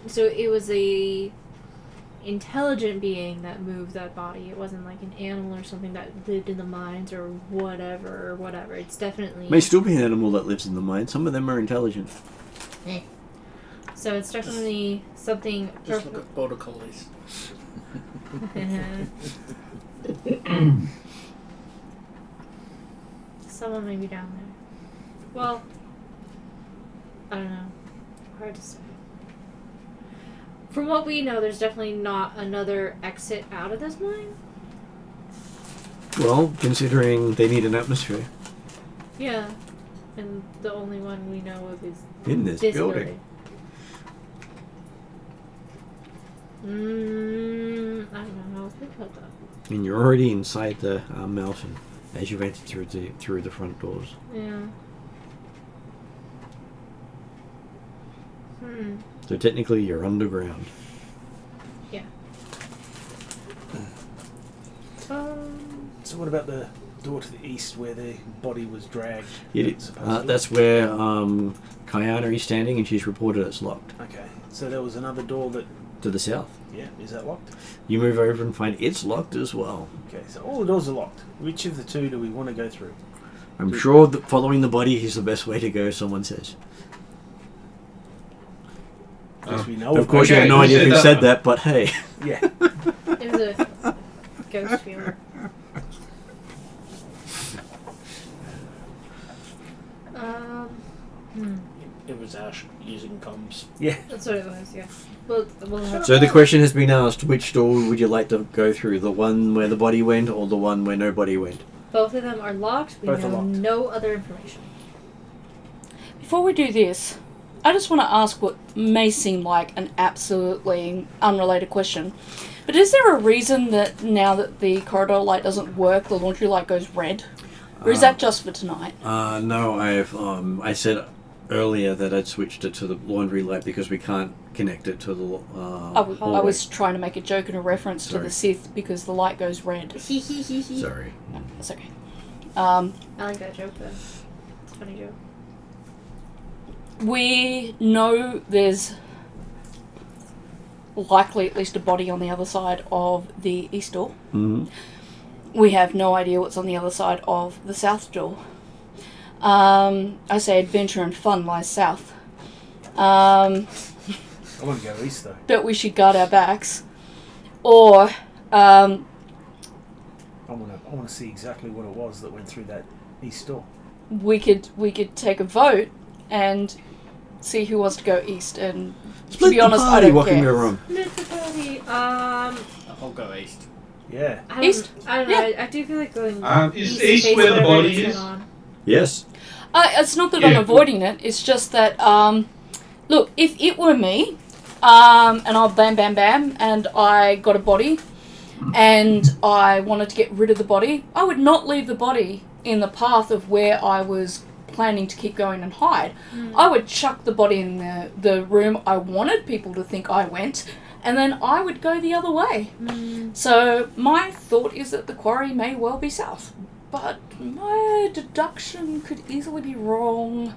so it was a intelligent being that moved that body. It wasn't like an animal or something that lived in the mines or whatever. It's definitely. May still be an animal that lives in the mine. Some of them are intelligent. So it's definitely something. Just look at border collies. Someone may be down there. Well, I don't know. Hard to say. From what we know, there's definitely not another exit out of this mine. Well, considering they need an atmosphere Yeah. And the only one we know of is in this building. I don't know how to think about that. And you're already inside the mountain as you enter through the front doors. Yeah. So technically you're underground. Yeah. So what about the door to the east where the body was dragged? That's where Kayana is standing, and she's reported it's locked. Okay. So there was another door that... To the south. Yeah, is that locked? You move over and find it's locked as well. Okay, so all the doors are locked. Which of the two do we want to go through? I'm sure that following the body is the best way to go, someone says. As we know Of course, you have no idea who said that, but hey. Yeah. It was a ghost feeler. It was Ash using comms. Yeah. That's what it was, yeah. We'll have So the question has been asked, which door would you like to go through? The one where the body went or the one where nobody went? both of them are locked. We Both are know locked. no other information. Before we do this, I just want to ask what may seem like an absolutely unrelated question. But is there a reason that now that the corridor light doesn't work, the laundry light goes red? Or is that just for tonight? No, I said earlier that I'd switched it to the laundry light because we can't connect it to the I was trying to make a joke and a reference to Sorry. the Sith because the light goes red. Sorry. No, that's okay. I like that joke though. It's a funny joke. We know there's likely at least a body on the other side of the east door. Mm-hmm. We have no idea what's on the other side of the south door. I say adventure and fun lies south. I want to go east though. But we should guard our backs. Or, I want to see exactly what it was that went through that east door. we could take a vote and see who wants to go east. And to be honest, I don't what can care. go wrong? I'll go east. Yeah. East? I don't know. I do feel like going Is east east based where the whatever body is is? going on. Yes. It's not that I'm Yeah. avoiding it. It's just that, look, if it were me, and I'll bam, bam, bam, and I got a body, and I wanted to get rid of the body, I would not leave the body in the path of where I was planning to keep going and hide. I would chuck the body in the room I wanted people to think I went, and then I would go the other way. So my thought is that the quarry may well be south. But my deduction could easily be wrong.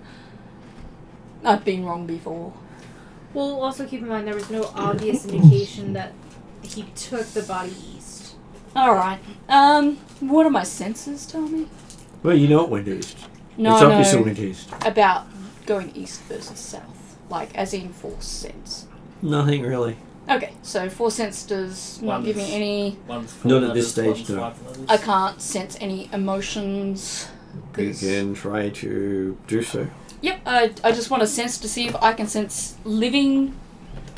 I've been wrong before. Well, also keep in mind there was no obvious indication that he took the body east. Alright. What do my senses tell me? Well, you know it went east. No, it's obviously no. went east. About going east versus south. Like, as in force sense. Nothing really. Okay, so force sense does not give me any... One's Not four at this letters, stage, one's no. 5 letters. I can't sense any emotions. You 'Cause- can try to do so. Yep, I just want to sense to see if I can sense living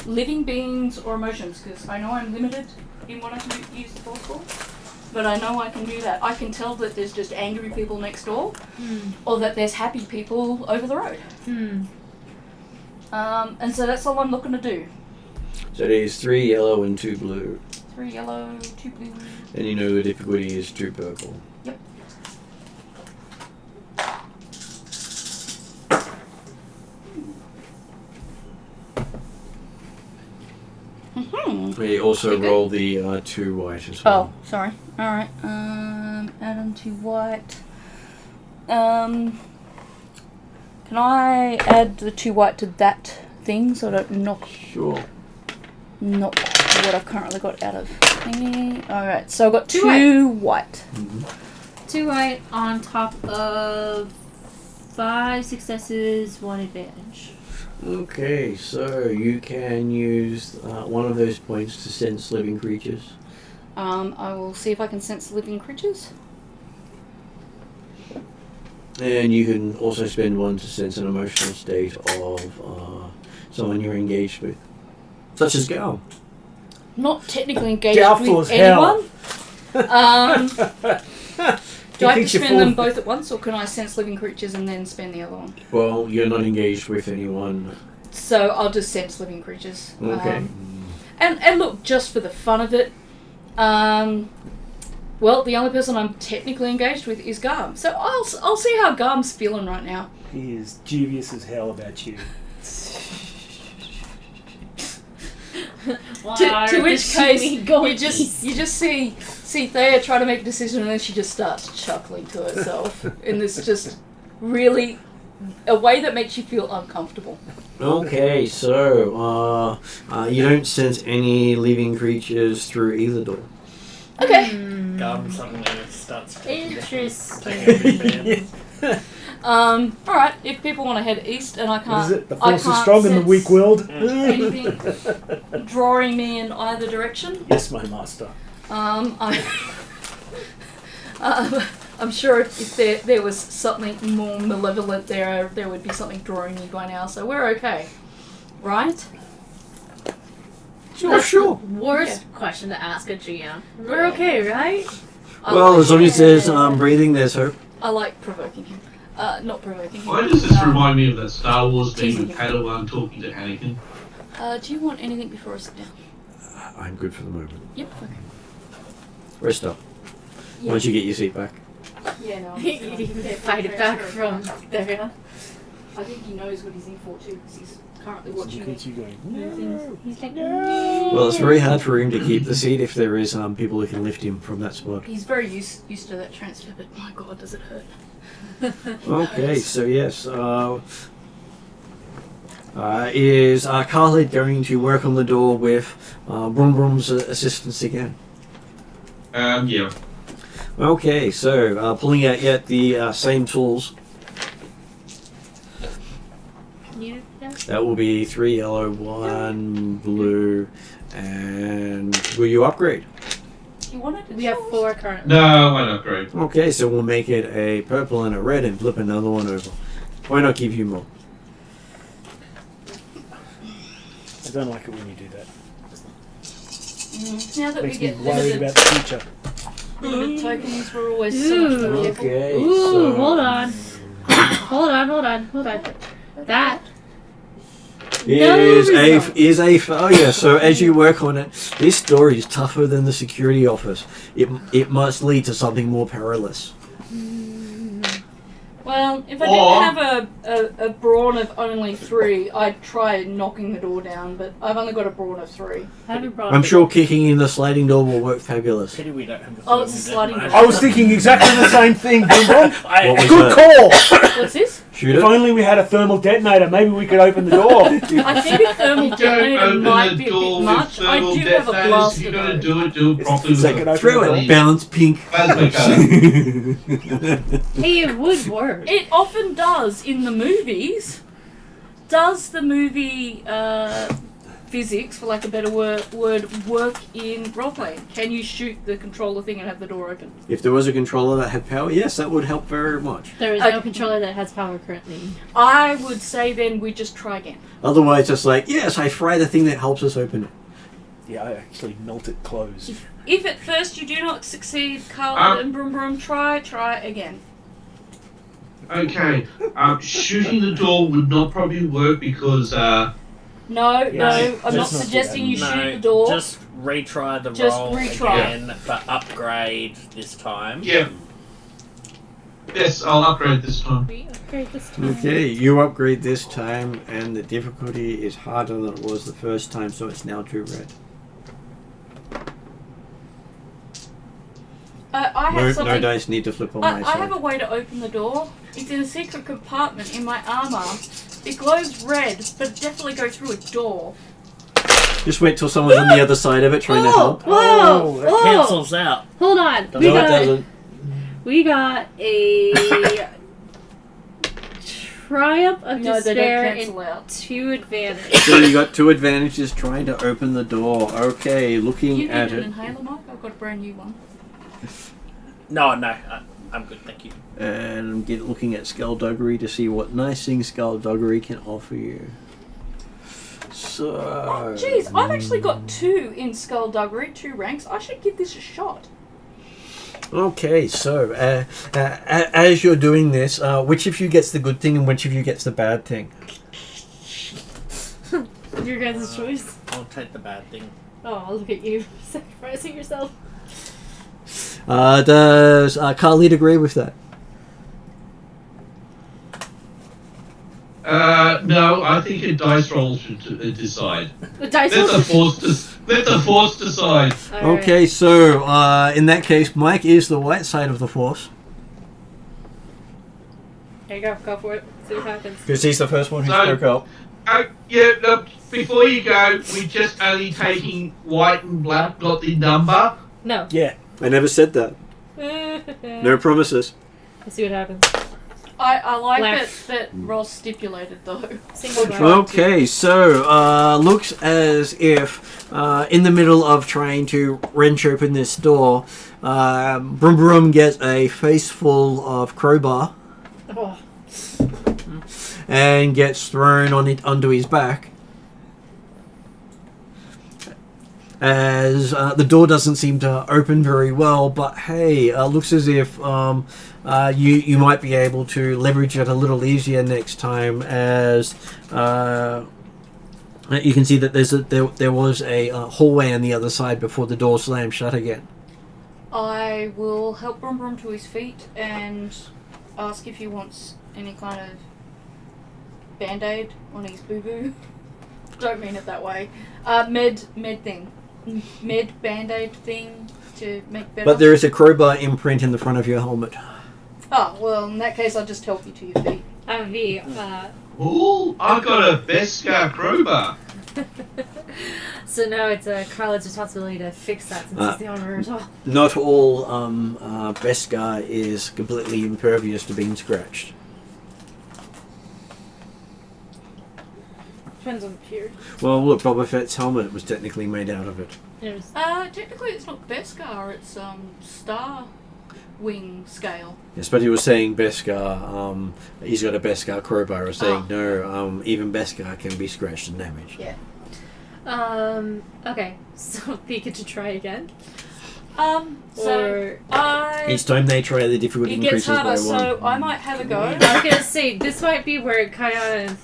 beings or emotions, because I know I'm limited in what I can use the force for, but I know I can do that. I can tell that there's just angry people next door, or that there's happy people over the road. And so that's all I'm looking to do. So it is 3 yellow and 2 blue. 3 yellow, 2 blue. And you know the difficulty is 2 purple. Yep. We also Pretty good. roll the 2 white as well. Oh, sorry. Alright, add on to white. Can I add the 2 white to that thing so I don't knock Sure. what I've currently got out of thingy? Alright, so I've got 2 2 white. 2 white on top of 5 successes, 1 advantage. Okay, so you can use one of those points to sense living creatures. I will see if I can sense living creatures. And you can also spend 1 to sense an emotional state of someone you're engaged with. Such as Gal. Not technically engaged Doubtful with as hell. anyone. Do I have to thinks you're spend them full- both at once, or can I sense living creatures and then spend the other one? Well, you're not engaged with anyone. So I'll just sense living creatures. Okay. And look, just for the fun of it, well, the only person I'm technically engaged with is Garm. So I'll see how Garm's feeling right now. He is dubious as hell about you. To which case you just see Thea try to make a decision, and then she just starts chuckling to herself in this just really a way that makes you feel uncomfortable. Okay, so you don't sense any living creatures through either door. Okay. Garden suddenly starts talking Interesting. Alright, if people want to head east and I What can't is it? The I force is can't strong in the sense weak willed. anything drawing me in either direction, Yes, my master. I'm sure if there was something more malevolent there would be something drawing me by now, so we're okay. Right? Sure, sure. Worst question to ask a GM. We're okay, right? Well, as long as there's breathing, there's hope. I like provoking him. Not provoking him. Why does this remind me of that Star Wars thing teasing with him. Padawan talking to Anakin? Do you want anything before I sit down? I'm good for the moment. Yep, okay. Rest up. Yeah. Once you get your seat back. Yeah, no. You fight it back from there. I think he knows what he's in for too, because he's currently Look watching at you going, things. He's like, Well, it's very hard for him to keep the seat if there is people who can lift him from that spot. He's very used to that transfer, but my god, does it hurt. Okay, so yes, is Khalid going to work on the door with Brum Brum's assistance again? Yeah. Okay, so pulling out yet the same tools. you know? That will be 3 yellow, 1 blue, and will you upgrade? You wanted to We have 4 currently. No, why not? Great. Okay, so we'll make it a purple and a red and flip another one over. Why not give you more? I don't like it when you do that. Now that we Makes me get worried limited, about the future. limited tokens, we're always so much more careful. Okay, Ooh, so hold on. Hold on. That is a failure. So as you work on it, this door is tougher than the security office. It must lead to something more perilous. Well, if I Or- didn't have a brawn of only 3, I'd try knocking the door down, but I've only got a brawn of 3. haven't brought I'm sure kicking in the sliding door will work fabulous. Pity we don't have the Oh, it's a thermal sliding detonator. door. I was thinking exactly the same thing, Brum Brum. What was Good that? call! What's this? Shoot If it. only we had a thermal detonator, maybe we could open the door. I think a thermal Don't detonator open might the be a door bit with much. I thermal do have a detonators. blaster You gotta though. do it properly. Is that gonna Throw open the it. door? Bounce pink. Hey, it would work. It often does in the movies. Does the movie physics, for lack of a better word, work in roleplaying? Can you shoot the controller thing and have the door open? If there was a controller that had power, yes, that would help very much. There is no controller that has power currently. I would say then we just try again. Otherwise, just like, yes, I fry the thing that helps us open it. Yeah, I actually melt it closed. If at first you do not succeed, Carl and Broom Broom, try again. Okay. Shooting the door would not probably work because No, I'm not not suggesting you shoot No, the door. just retry the Just roll retry. again, but upgrade this time. yeah. Yes, I'll upgrade this time. We upgrade this time. Okay, you upgrade this time, and the difficulty is harder than it was the first time, so it's now 2 red. I have No something. dice need to flip on I my have side. a way to open the door. It's in a secret compartment in my armor. It glows red, but it definitely goes through a door. Just wait till someone's on the other side of it trying to help. Whoa! That Whoa! cancels out. Hold on. No, it doesn't. We got a triumph of No, they despair don't cancel and out. 2 advantage. So you got 2 advantages trying to open the door. Okay, looking You need at an it. inhaler, Mike? I've got a brand new one. No, I'm good, thank you. And looking at Skullduggery to see what nice things Skullduggery can offer you. So... Oh, jeez, I've actually got 2 in Skullduggery, 2 ranks. I should give this a shot. Okay, so as you're doing this, which of you gets the good thing and which of you gets the bad thing? Your guys' choice. I'll take the bad thing. Oh, look at you sacrificing yourself. Does Khalid agree with that? No, I think a dice roll should decide. The dice Let roll. the force decide. All right. Okay, so in that case, Mike is the white side of the force. There you go. Go for it. See what happens. Because he's the first one who So- spoke up. Yeah, look, before you go, we're just only taking white and black, not the number. No. Yeah. I never said that. No promises. Let's see what happens. I like Black. that Ross stipulated, though. Single black. Okay, so looks as if in the middle of trying to wrench open this door, Broom Broom gets a face full of crowbar Oh. and gets thrown onto his back. As the door doesn't seem to open very well, but hey, looks as if you might be able to leverage it a little easier next time. As you can see that there was a hallway on the other side before the door slammed shut again. I will help Brum Brum to his feet and ask if he wants any kind of band-aid on his boo-boo. Don't mean it that way. Med thing. Med band-aid thing to make better. But there is a crowbar imprint in the front of your helmet. Oh, well, in that case, I'll just help you to your feet. Ooh, I got a Beskar crowbar. So now it's Carla's responsibility to fix that since he's the owner as well. Not all Beskar is completely impervious to being scratched. Depends on the period. Well, look, Boba Fett's helmet was technically made out of it. It was, Technically it's not Beskar, it's Star Wing scale. Yes, but he was saying Beskar, he's got a Beskar crowbar. I was saying, no, even Beskar can be scratched and damaged. Yeah. okay, so you get to try again. So Each time they try, the difficulty it gets increases harder, by 1. so I might have a go. I was gonna say, this might be where Kaya and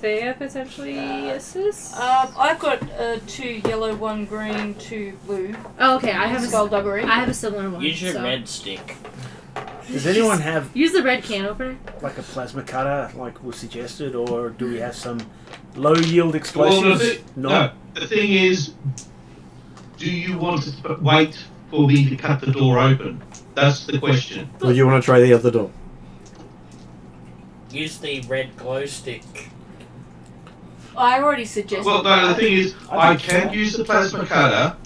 Thea potentially assist. I've got 2 yellow, 1 green, 2 blue. Oh, okay, I have a Skullduggery. I have a similar one. Use your so. red stick. Does anyone have Use the red can opener. like a plasma cutter, like was suggested, or do we have some low yield Well, explosives? no, the thing is, do you want to wait for me to cut the door open? That's the question. Or do you want to try the other door? Use the red glow stick. I already suggested Well, no, the that. thing is, I can use the plasma cutter.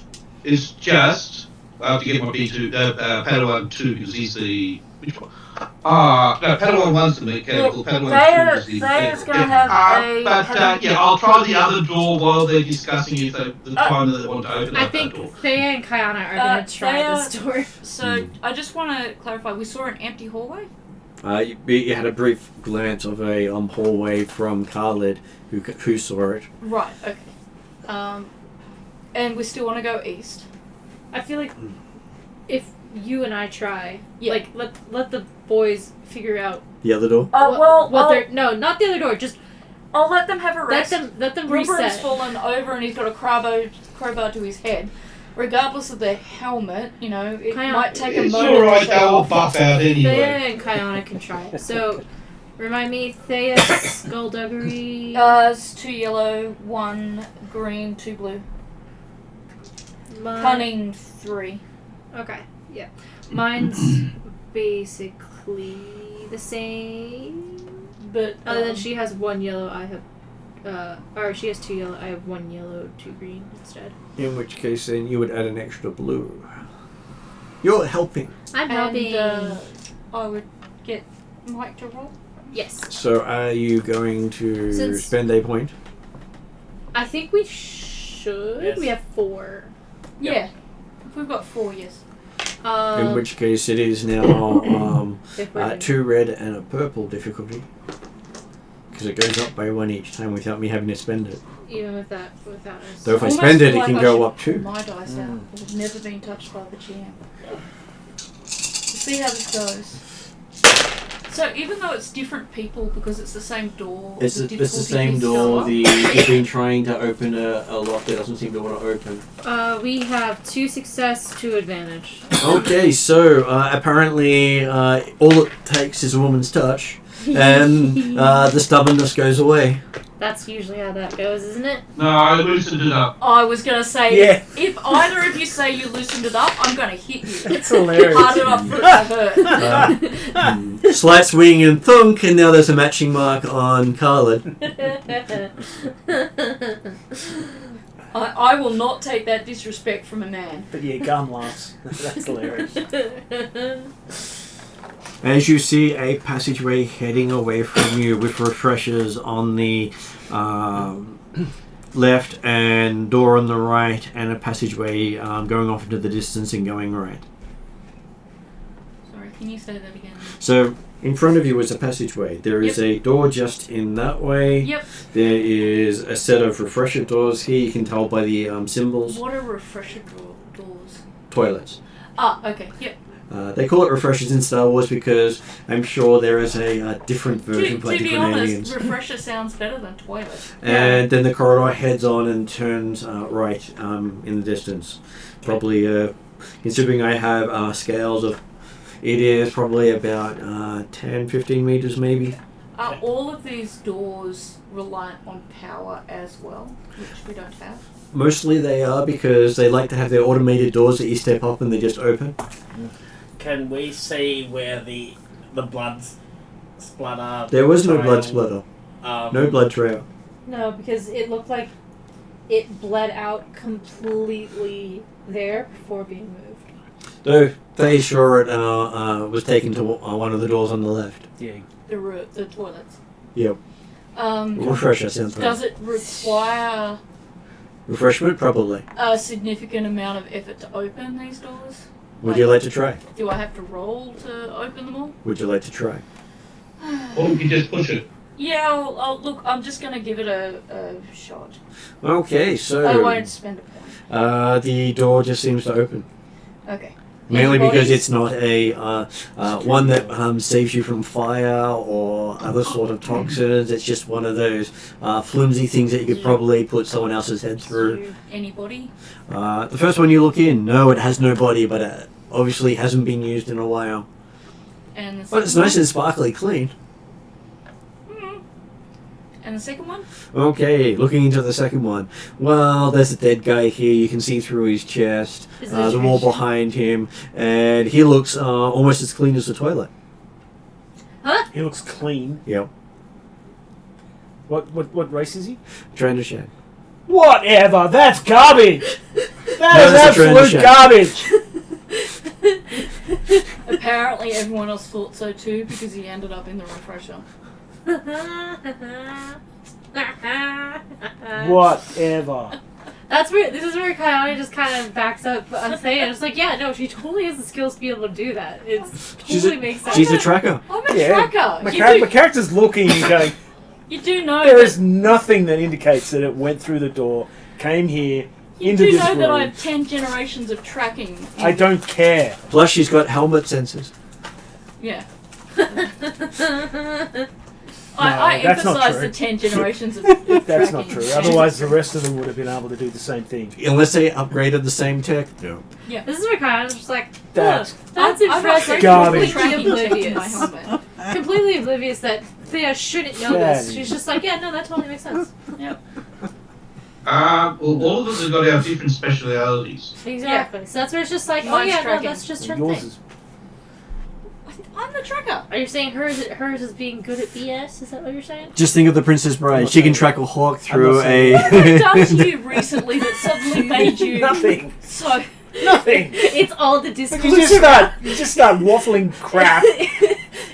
It's just I have to get my B2 Padawan 2 because he's the which one? No, Padawan 1's the mechanical, Padawan 2 is the... Thea's going to have I'll try the other door while they're discussing if the time that they want to open I up think that door. Thea and Kayana are going to try Thea- this door. So I just want to clarify. We saw an empty hallway. You had a brief glance of a hallway from Khalid, who saw it. Right. Okay. And we still want to go east. I feel like if you and I try, Yeah. like let the boys figure out The other door? what they're not the other door, just I'll let them have a let rest. them Rumbrum's reset. fallen over and he's got a crowbar to his head. Regardless of their helmet, it might take a It's moment. alright, to they will off. buff out Thea anyway. and Kayana can try it. So remind me, Thea's skullduggery. It's 2 yellow, 1 green, 2 blue. Mine- Cunning 3. Okay, yeah. Mine's basically the same. But Other than she has 1 yellow, I have or she has 2 yellow, I have 1 yellow, 2 green instead. In which case, then you would add an extra blue. You're helping. I'm helping. I would get Mike to roll. Yes. So are you going to Since- spend a point? I think we should. Yes. We have 4. Yeah. If we've got 4, yes. In which case, it is now if we're doing- 2 red and a purple difficulty. Because it goes up by 1 each time without me having to spend it. even without us. So if I Almost spend it, feel it like can I go should up pull 2. my dice out. It's never been touched by the GM. We'll see how this goes. So even though it's different people because it's the same door, It's the difficulty same is door. lower. You've been trying to open a lock that doesn't seem to want to open. We have 2 success, 2 advantage. Okay, so apparently all it takes is a woman's touch, and the stubbornness goes away. That's usually how that goes, isn't it? No, I loosened it up. I was gonna say, Yeah. if either of you say you loosened it up, I'm gonna hit you. It's hilarious. Hard enough for it to hurt. Slight swing and thunk, and now there's a matching mark on Khalid. I will not take that disrespect from a man. But yeah, gun laughs. That's hilarious. As you see a passageway heading away from you with refreshers on the left and door on the right, and a passageway going off into the distance and going right. Sorry, can you say that again? So in front of you is a passageway. There is a door just in that way. Yep. There is a set of refresher doors here. You can tell by the symbols. What are refresher doors? Toilets. Ah, okay, yep. They call it refreshers in Star Wars because I'm sure there is a different version To for be different honest, aliens. refresher sounds better than toilet. And then the corridor heads on and turns right in the distance. Probably, considering I have scales of, it is probably about 10-15 meters maybe. Are all of these doors reliant on power as well, which we don't have? Mostly they are because they like to have their automated doors that you step up and they just open. Can we see where the blood splatter? There was no trail, blood splatter. No blood trail. No, because it looked like it bled out completely there before being moved. Though they sure it was taken to one of the doors on the left. Yeah. The toilets. Yep. Refresher sounds right. Does it require Refreshment? Probably. a significant amount of effort to open these doors? Would you like to try? Do I have to roll to open them all? Would you like to try? Or you just push it. Yeah, I'll look, I'm just going to give it a shot. Okay, so I won't spend a point. the door just seems to open. Okay. Mainly Any because bodies? it's not a one that saves you from fire or other sort of toxins. It's just one of those flimsy things that you could probably put someone else's head through. Anybody? The first one you look in, no, it has no body, but it obviously hasn't been used in a while. And the But it's second nice and sparkly clean. one? And the second one? Okay, looking into the second one. Well, there's a dead guy here. You can see through his chest, Is there a the wall trash? behind him, and he looks almost as clean as the toilet. He looks clean. Yep. What race is he? Transition. Whatever. That's garbage. That No, is that's a absolute transition. garbage. apparently everyone else thought so too because he ended up in the refresher. Whatever. That's where this is where Kayane just kind of backs up on saying it's like, yeah, no, she totally has the skills to be able to do that. It's totally makes sense. She's a tracker. I'm a tracker. My character's looking and going, You do know there is nothing that indicates that it went through the door, came here, you into do this know room. that I have 10 generations of tracking. I don't care. Plus, she's got helmet sensors. Yeah. No, I that's not emphasise true. the 10 generations of That's tracking. not true. Otherwise, the rest of them would have been able to do the same thing. Unless they upgraded the same tech. No. Yeah. This is where Kayane's just like, That's that's I've impressive. garbage. tracking tech in my Oblivious. helmet. Completely oblivious that Thea shouldn't know Yeah. this. She's just like, yeah, no, that totally makes sense. Yep. Well, all of them have got to have different specialities. Exactly. So that's where it's just like, oh Mine's yeah, no, tracking. that's just her yours thing. is. I'm the tracker. Are you saying hers is being good at BS? Is that what you're saying? Just think of the Princess Bride. She can track a hawk through saying a. What have I done to you recently that suddenly made you Nothing. so... Nothing. It's all the discourse. You just start waffling crap,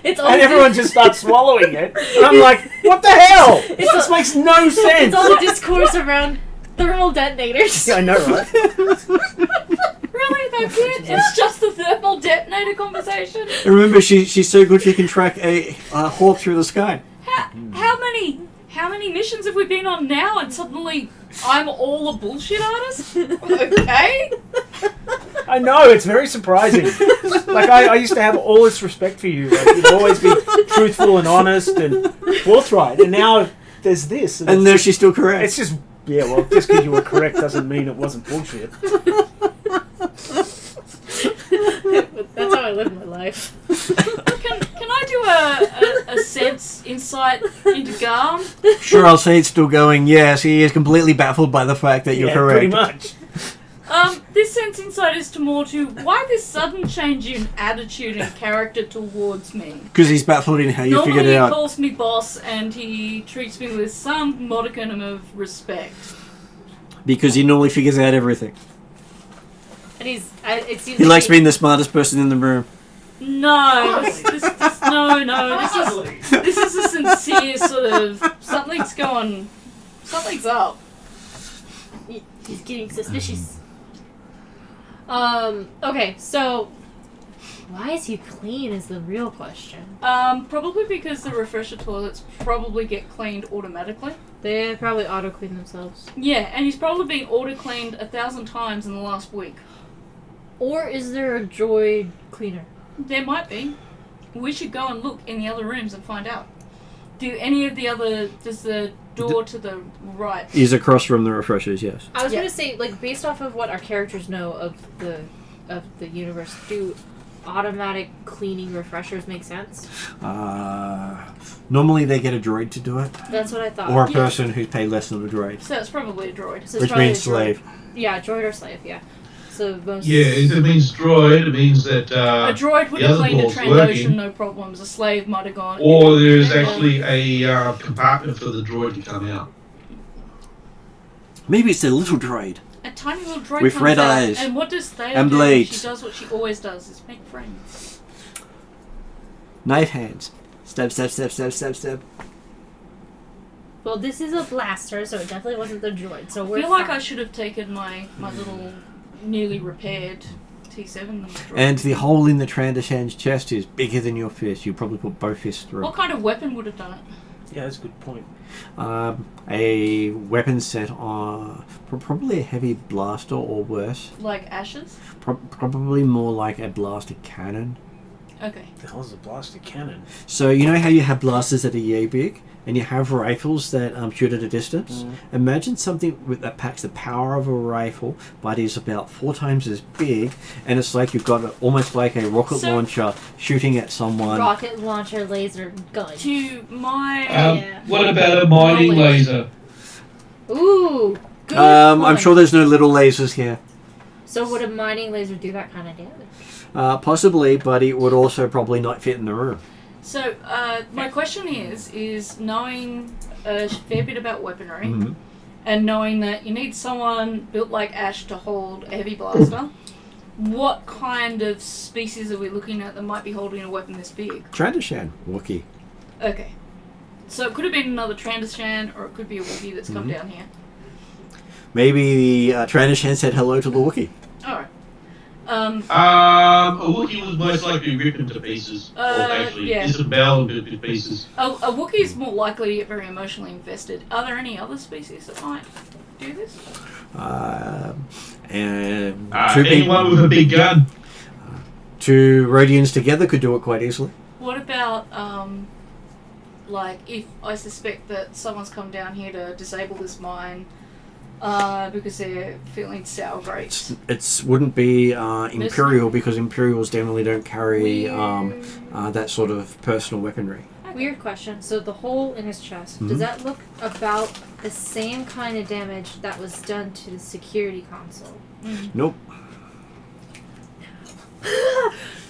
It's all and everyone just starts swallowing it. And I'm like, what the hell? This makes no sense. It's all the discourse around thermal detonators. Yeah, I know, right? Really? That's it? It's just the thermal detonator conversation? Remember, she's so good she can track a hawk through the sky. How many missions have we been on now and suddenly I'm all a bullshit artist? Okay? I know, it's very surprising. Like, I used to have all this respect for you. Like, you'd always be truthful and honest and forthright. And now there's this. And it's there just- she's still correct. It's just, yeah, well, just because you were correct doesn't mean it wasn't bullshit. That's how I live my life. Can I do a sense insight into Garm? Sure, I'll say it's still going. Yes, he is completely baffled by the fact that you're Yeah, correct. pretty much. This sense insight is to more to why this sudden change in attitude and character towards me. Because he's baffled in how you Normally figured it he out. calls me boss and he treats me with some modicum of respect. Because he normally figures out everything. And it seems He like likes being the smartest person in the room. No, this is a sincere sort of something's up. He's getting suspicious. Okay, so why is he clean is the real question. Probably because the refresher toilets probably get cleaned automatically. They probably auto-clean themselves. Yeah, and he's probably been auto-cleaned 1,000 times in the last week. Or is there a droid cleaner? There might be. We should go and look in the other rooms and find out. Does the door to the right... He's across from the refreshers, yes. I was Yeah. gonna say, like, based off of what our characters know of the universe, do automatic cleaning refreshers make sense? Normally they get a droid to do it. That's what I thought. Or a Yeah. person who's paid less than a droid. So it's probably a droid. So it's Which probably means a droid. slave. Yeah, droid or slave, yeah. So most... Yeah, if it means droid, it means that A droid would the have other cleaned a door's Trandoshan, working. no problems. A slave might have gone... or there's actually a compartment for the droid to come out. Maybe it's a little droid. A tiny little droid With comes red out, eyes and what does Thea and do? blades. She does what she always does, is make friends. Knife hands. Stab, stab, stab, stab, stab, stab. Well, this is a blaster, so it definitely wasn't the droid, so I we're feel like fine. I should have taken my little nearly repaired T7 droid. And the hole in the Trandoshan's chest is bigger than your fist. You probably put both fists through. What kind of weapon would have done it? Yeah, that's a good point. A weapon set on probably a heavy blaster or worse. Like ashes? Probably more like a blaster cannon. Okay. The hell's a blaster cannon? So you know how you have blasters that are yay big, and you have rifles that shoot at a distance. Imagine something that packs the power of a rifle, but is about 4 times as big, and it's like you've got almost like a rocket launcher shooting at someone. Rocket launcher laser gun. To my... Yeah. What about a mining laser? Ooh, good I'm point. sure there's no little lasers here. So would a mining laser do that kind of damage? Possibly, but it would also probably not fit in the room. So, my question is knowing a fair bit about weaponry, and knowing that you need someone built like Ash to hold a heavy blaster, what kind of species are we looking at that might be holding a weapon this big? Trandoshan, Wookiee. Okay. So it could have been another Trandoshan, or it could be a Wookiee that's come down here. Maybe the Trandoshan said hello to the Wookiee. Alright. A Wookiee would most likely rip into pieces. Or actually disembowel into pieces. A Wookiee is more likely to get very emotionally invested. Are there any other species that might do this? And anyone with a big gun. Two Rhodians together could do it quite easily. What about, like, if I suspect that someone's come down here to disable this mine because they're feeling sour grapes? It wouldn't be Imperial, because Imperials generally don't carry that sort of personal weaponry. Weird question. So the hole in his chest, does that look about the same kind of damage that was done to the security console? Nope.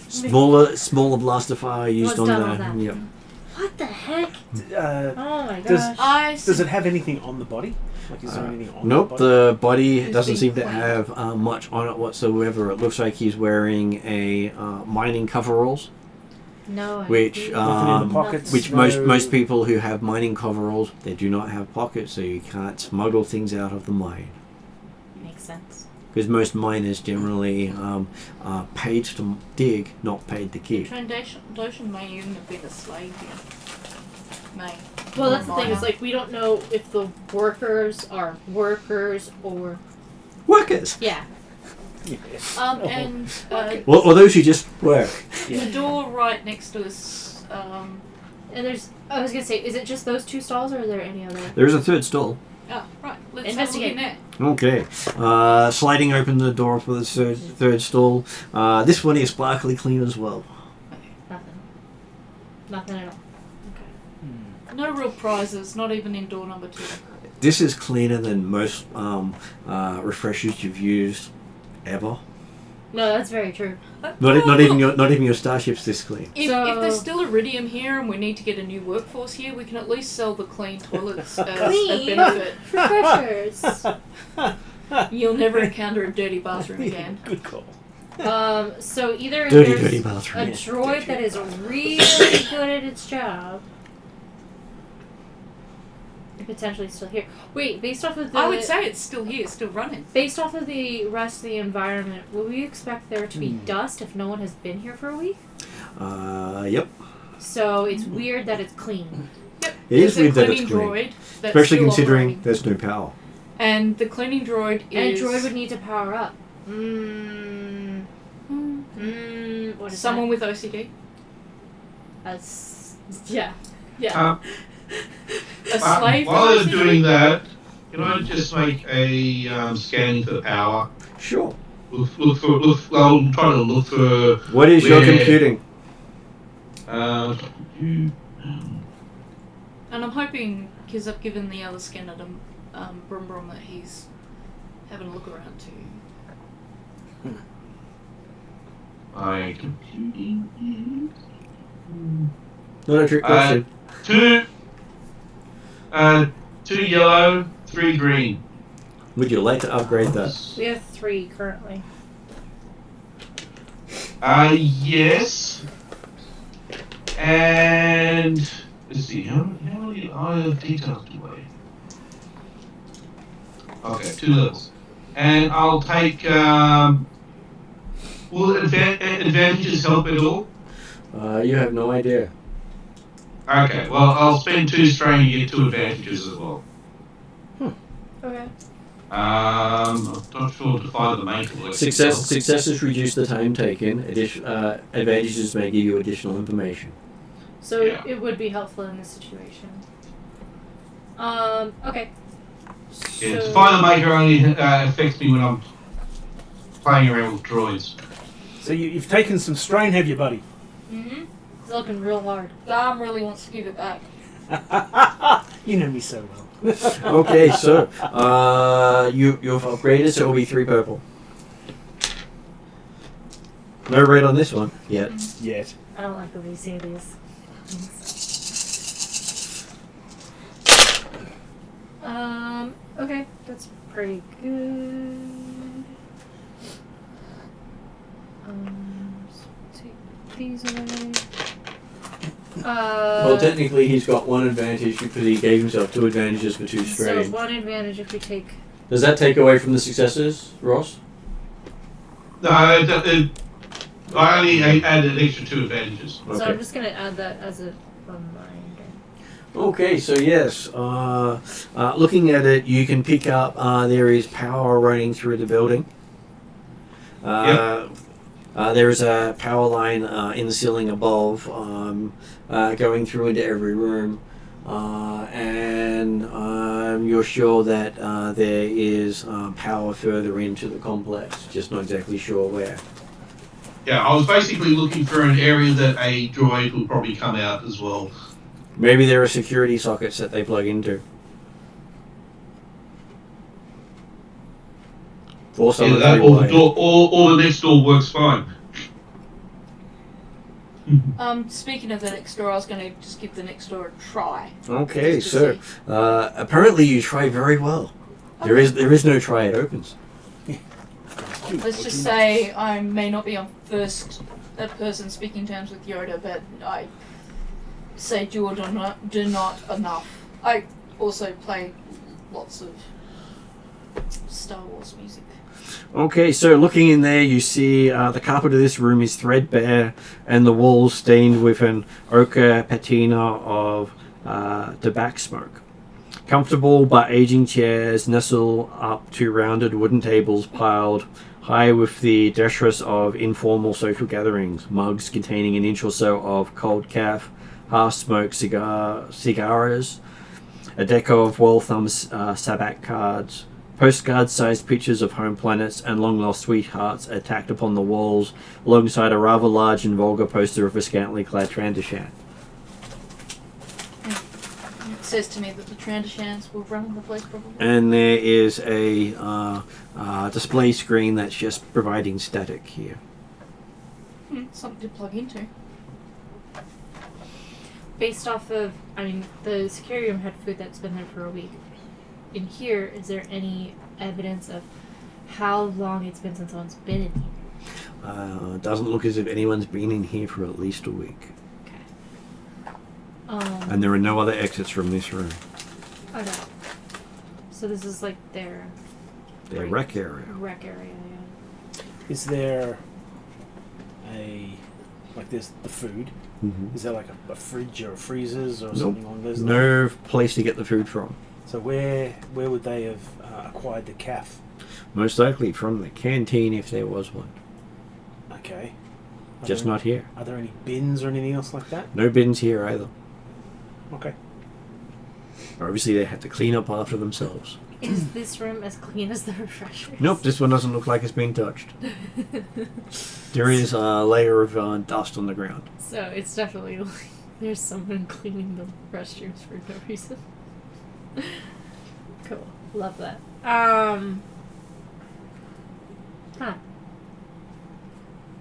Smaller blaster fire used on that. Yep. What the heck? Oh my Does- gosh. Does it have anything on the body? Like, is there anything on Nope, the body? the body It's doesn't been seem to cleaned. have much on it whatsoever. It looks like he's wearing a mining coveralls, No. which Nothing in the pockets. which No- most people who have mining coveralls, they do not have pockets, so you can't smuggle things out of the mine. Makes sense. Because most miners generally are paid to dig, not paid to keep. Trandoshan may even have been a slave here. May. Well, that's the Or thing. Is miner. like we don't know if the workers are workers or Workers! yeah. Yes. And Or those who just work. the door right next to us, And there's. I was gonna say, is it just those two stalls, or are there any other? There is a third stall. oh, right, let's Investigate. have a look Okay. Sliding open the door for the third stall. This one is sparkly clean as well. Nothing. Nothing at all. in there. No real prizes, not even in door number 2. This is cleaner than most refreshers you've used ever. No, that's very true. Not even your starship's this clean. If So- there's still iridium here and we need to get a new workforce here, we can at least sell the clean toilets as a Clean? benefit. Refreshers. You'll never encounter a dirty bathroom again. Good call. So either Dirty there's bathroom. a droid that is really good at its job, and potentially still here. Wait, based off of the I would say it's still here, still running. based off of the rest of the environment, will we expect there to be dust if no one has been here for a week? Yep. So it's weird that it's clean. Yep. It is There's a weird that cleaning it's clean. droid that's Especially still considering operating. there's no power. And the cleaning droid And is a droid would need to power up. What is someone with OCD. that? Yeah. A slave While with they're OCD? doing that, can I just make a scanning for power? Sure. I'll try to look for. What is your where- computing? And I'm hoping, because I've given the other scanner to Brum Brum, that he's having a look around too. My computing. Not a trick question. Two yellow, 3 green. Would you like to upgrade that? We have 3 currently. Yes. And let's see, how many details do I? Okay, 2 levels. And I'll take. Will advantages help at all? You have no idea. Okay, well, I'll spend 2 strain and get 2 advantages as well. Okay. I'm not sure to find the main collection. Successes reduce the time taken. Advantages may give you additional information. So Yeah. it would be helpful in this situation. Okay. Yeah, to find the maker only affects me when I'm playing around with droids. So you've taken some strain, have you, buddy? Mm-hmm. It's looking real hard. Dom really wants to give it back. You know me so well. Okay, so you've upgraded, so it'll be 3 purple. No red on this one yet. Yet. I don't like the way you say these. Okay, that's pretty good. So take these away. Well, technically, he's got one advantage because he gave himself 2 advantages for 2 So strain. 1 advantage if we take. Does that take away from the successes, Ross? No, I only added an extra 2 advantages. Okay. So I'm just gonna add that as a reminder. Okay, so yes, looking at it, you can pick up there is power running through the building. There is a power line in the ceiling above, going through into every room, and you're sure that there is power further into the complex, just not exactly sure where. Yeah, I was basically looking for an area that a droid would probably come out as well. Maybe there are security sockets that they plug into. Or some Either that, or the door, or the next door works fine. Speaking of the next door, I was going to just give the next door a try. Okay, Just to so see. apparently you try very well. There is no try it opens. Let's just say I may not be on first person speaking terms with Yoda, but I say do or do not enough. I also play lots of Star Wars music. Okay, so looking in there, you see the carpet of this room is threadbare, and the walls stained with an ochre patina of tobacco smoke. Comfortable but aging chairs nestle up to rounded wooden tables piled high with the detritus of informal social gatherings, mugs containing an inch or so of cold calf, half-smoked cigars, a deck of well-thumbed sabacc cards, postcard-sized pictures of home planets and long-lost sweethearts are tacked upon the walls alongside a rather large and vulgar poster of a scantily clad Trandoshan. It says to me that the Trandoshans will run the place probably. And there is a display screen that's just providing static here. Something to plug into. Based off of, the security room had food that's been there for a week. In here, is there any evidence of how long it's been since someone's been in here? Doesn't look as if anyone's been in here for at least a week. Okay. And there are no other exits from this room. Okay. So this is like their Rec area. Rec area, yeah. Is there there's the food? Mm-hmm. Is there like a fridge or a freezers or Nope. something along those lines? No place to get the food from. So where would they have acquired the calf? Most likely from the canteen if there was one. Okay. Just not here. Are there any bins or anything else like that? No bins here either. Okay. Obviously they had to clean up after themselves. Is this room as clean as the refreshers? Nope, this one doesn't look like it's been touched. There is a layer of dust on the ground. So it's definitely like there's someone cleaning the restrooms for no reason. Cool. Love that.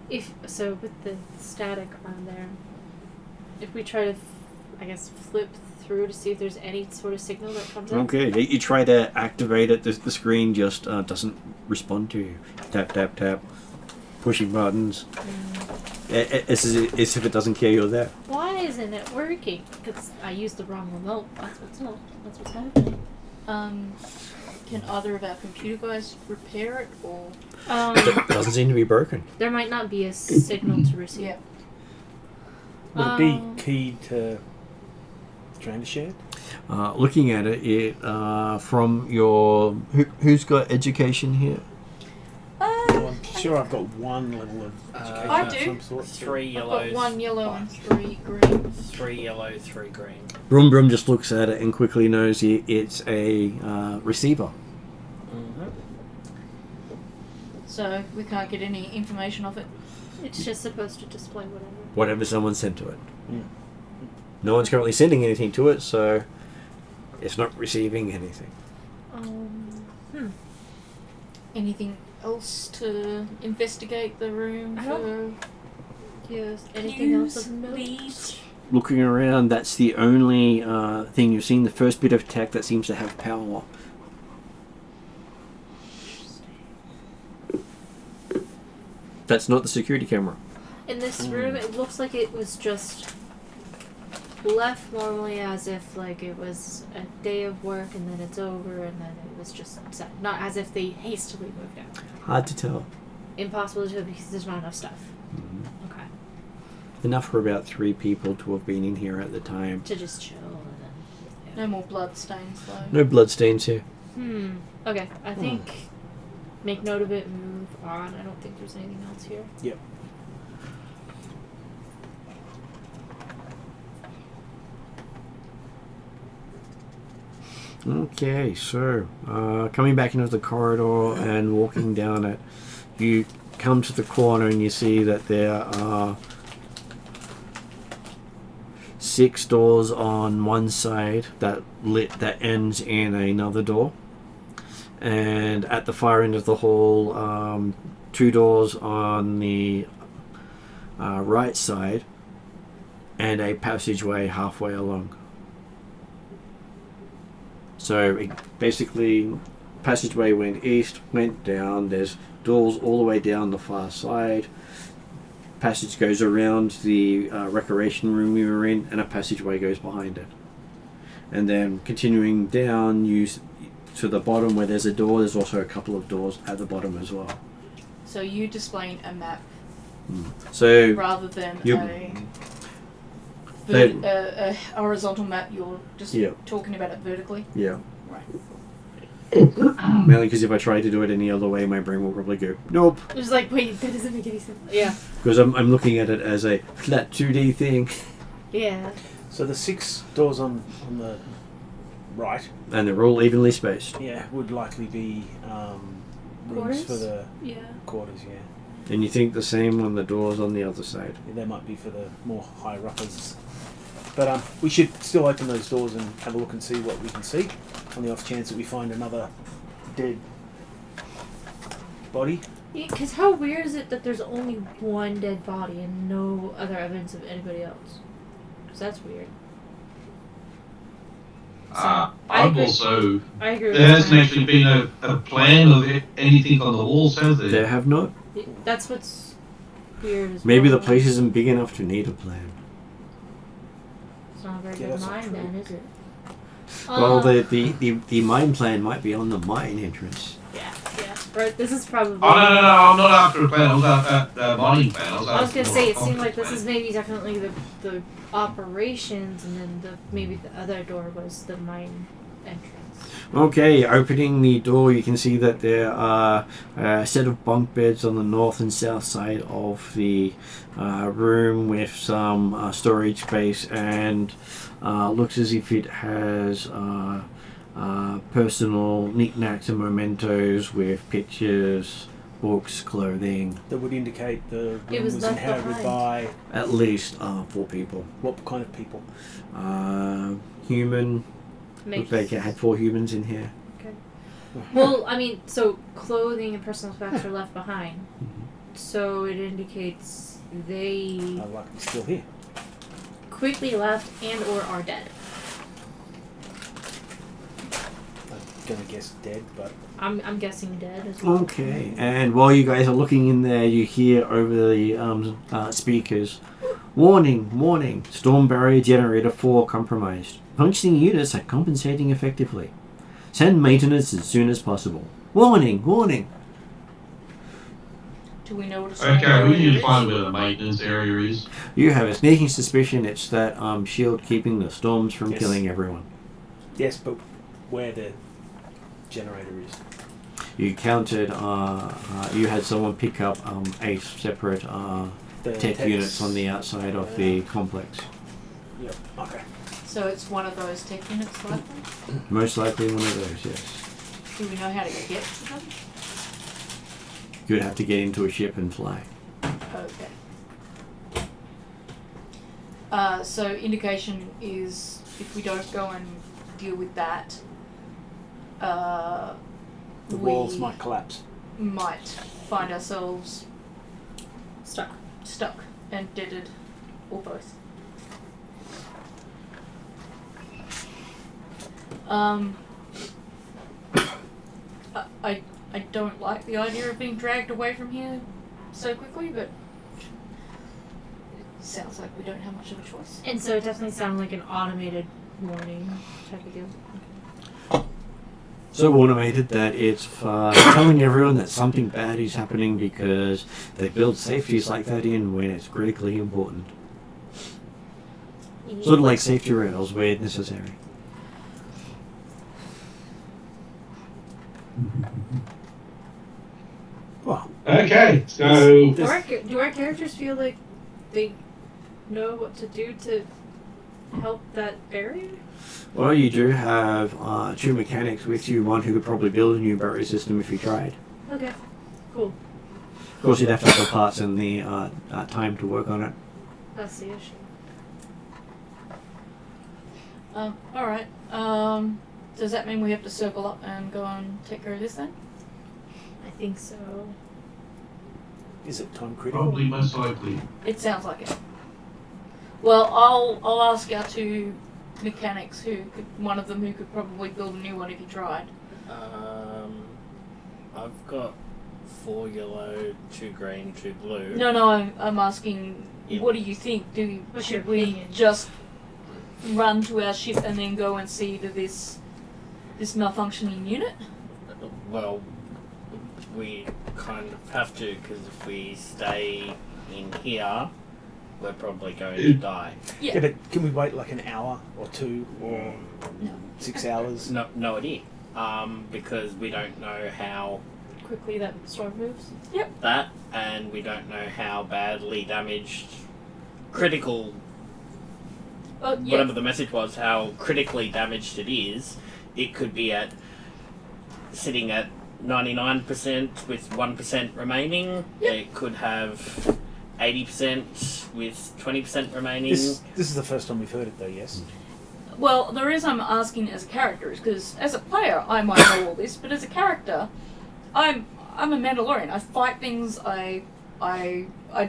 If so, with the static on there, if we try to, flip through to see if there's any sort of signal that comes up. Okay, you try to activate it, the screen just doesn't respond to you. Tap, tap, tap. Pushing buttons. It's as if it doesn't care you're there. Why isn't it working? Because I used the wrong remote. That's what's happening. Can either of our computer guys repair it, or It doesn't seem to be broken. There might not be a signal to receive. yeah? Would it be keyed to Trandoshan? Looking at it, from your... Who's got education here? Well, I'm sure I've got one level of education I of do. some sort. 3 I've yellows. got 1 yellow and 3 green. 3 yellow, 3 green. Brum Brum just looks at it and quickly knows it's a receiver. Mm-hmm. So we can't get any information off it. It's just supposed to display whatever. Whatever someone sent to it. Mm. No one's currently sending anything to it, so it's not receiving anything. Anything else to investigate the room I for? don't- Yes. Anything else of note? Please. Looking around, that's the only thing you've seen, the first bit of tech that seems to have power. That's not the security camera. In this room, it looks like it was just left normally, as if like it was a day of work and then it's over and then it was just set. Not as if they hastily moved out. Hard to tell. Impossible to tell because there's not enough stuff. Mm-hmm. Okay. Enough for about 3 people to have been in here at the time. To just chill and then. Yeah. No more blood stains though. No bloodstains here. Okay, I think make note of it, move on. I don't think there's anything else here. Yep. Okay, so coming back into the corridor and walking down it, you come to the corner and you see that there are 6 doors on one side that ends in another door, and at the far end of the hall, 2 doors on the right side, and a passageway halfway along. So basically, passageway went east, went down. There's doors all the way down the far side. Passage goes around the recreation room we were in, and a passageway goes behind it. And then continuing down, to the bottom where there's a door. There's also a couple of doors at the bottom as well. So you displaying a map So rather than Then- a horizontal map. You're just Yeah. talking about it vertically. yeah. Right. Mainly because if I try to do it any other way, my brain will probably go, nope. It was like, wait, that doesn't make any sense. Yeah. Because I'm looking at it as a flat 2D thing. Yeah. So the 6 doors on the right, And they're all evenly spaced. yeah, would likely be rooms Quarters? for the Yeah. quarters, yeah. And you think the same on the doors on the other side. They might be for the more higher uppers. But we should still open those doors and have a look and see what we can see, on the off chance that we find another dead body. Yeah, because how weird is it that there's only one dead body and no other evidence of anybody else? Because that's weird. I I've agree. also. I agree with There hasn't that. actually been a plan of anything on the walls, has there? There have not. That's what's weird as Maybe well. the place isn't big enough to need a plan. It's not a very Yeah, good that's not mine true. then, is it? Well, the mine plan might be on the mine entrance. Yeah. Right, this is probably... Oh, no, I'm not after a plan. I was after a mining plan. I was after gonna say, it more seemed like this plan. is maybe definitely the operations, and then maybe the other door was the mine entrance. Okay, opening the door, you can see that there are a set of bunk beds on the north and south side of the room with some storage space, and looks as if it has personal knickknacks and mementos with pictures, books, clothing. That would indicate the It room was was left inhabited behind. by At least 4 people. what kind of people? Human. Makes... Looks like it had 4 humans in here. Okay. Well, I mean, so clothing and personal effects are left behind. So it indicates they Are likely still here. quickly left and or are dead. I'm gonna guess dead, but I'm guessing dead as well. Okay, and while you guys are looking in there, you hear over the speakers, "Warning, warning, storm barrier generator 4 compromised. Functioning units are compensating effectively. Send maintenance as soon as possible. Warning, warning." Do we know what a Okay, we need to is? find where the maintenance area is. You have a sneaking suspicion it's that shield keeping the storms from Yes. killing everyone. yes, but where the generator is. You counted, you had someone pick up 8 separate The tech techs- units on the outside of the complex. Yep. Okay. So it's one of those tech units likely? Most likely one of those, yes. Do we know how to get to them? You would have to get into a ship and fly. Okay. So indication is if we don't go and deal with that, The we walls might collapse. might find ourselves Stuck. and deaded, or both. I don't like the idea of being dragged away from here so quickly, but it sounds like we don't have much of a choice. And so it definitely sounded like an automated warning type of deal. So automated that it's telling everyone that something bad is happening because they build safeties like that in when it's critically important. Sort of like safety rails where necessary. Well, Okay, so Do our characters feel like they know what to do to help that barrier? Well, you do have two mechanics with you, one who could probably build a new barrier system if you tried. Okay, cool. Of course, you'd have to have the parts and the time to work on it. That's the issue. Alright. Does that mean we have to circle up and go and take care of this then? I think so. is it time critical? probably most likely. It sounds like it. Well, I'll ask our two mechanics one of them who could probably build a new one if he tried. I've got 4 yellow, 2 green, 2 blue. No, I'm asking, what do you think? What's Should your we opinion? just run to our ship and then go and see to this malfunctioning unit? Well, we kind of have to, because if we stay in here, we're probably going to die. Yeah, but can we wait like an hour or 2 or No. 6 hours? No idea. Because we don't know how Quickly that storm moves. that, and we don't know how badly damaged, critical, Oh, yeah. whatever the message was, how critically damaged it is. It could be sitting at 99% with 1% remaining. Yep. It could have 80% with 20% remaining. This is the first time we've heard it though, yes? Well, the reason I'm asking as a character is because as a player I might know all this, but as a character, I'm a Mandalorian. I fight things. I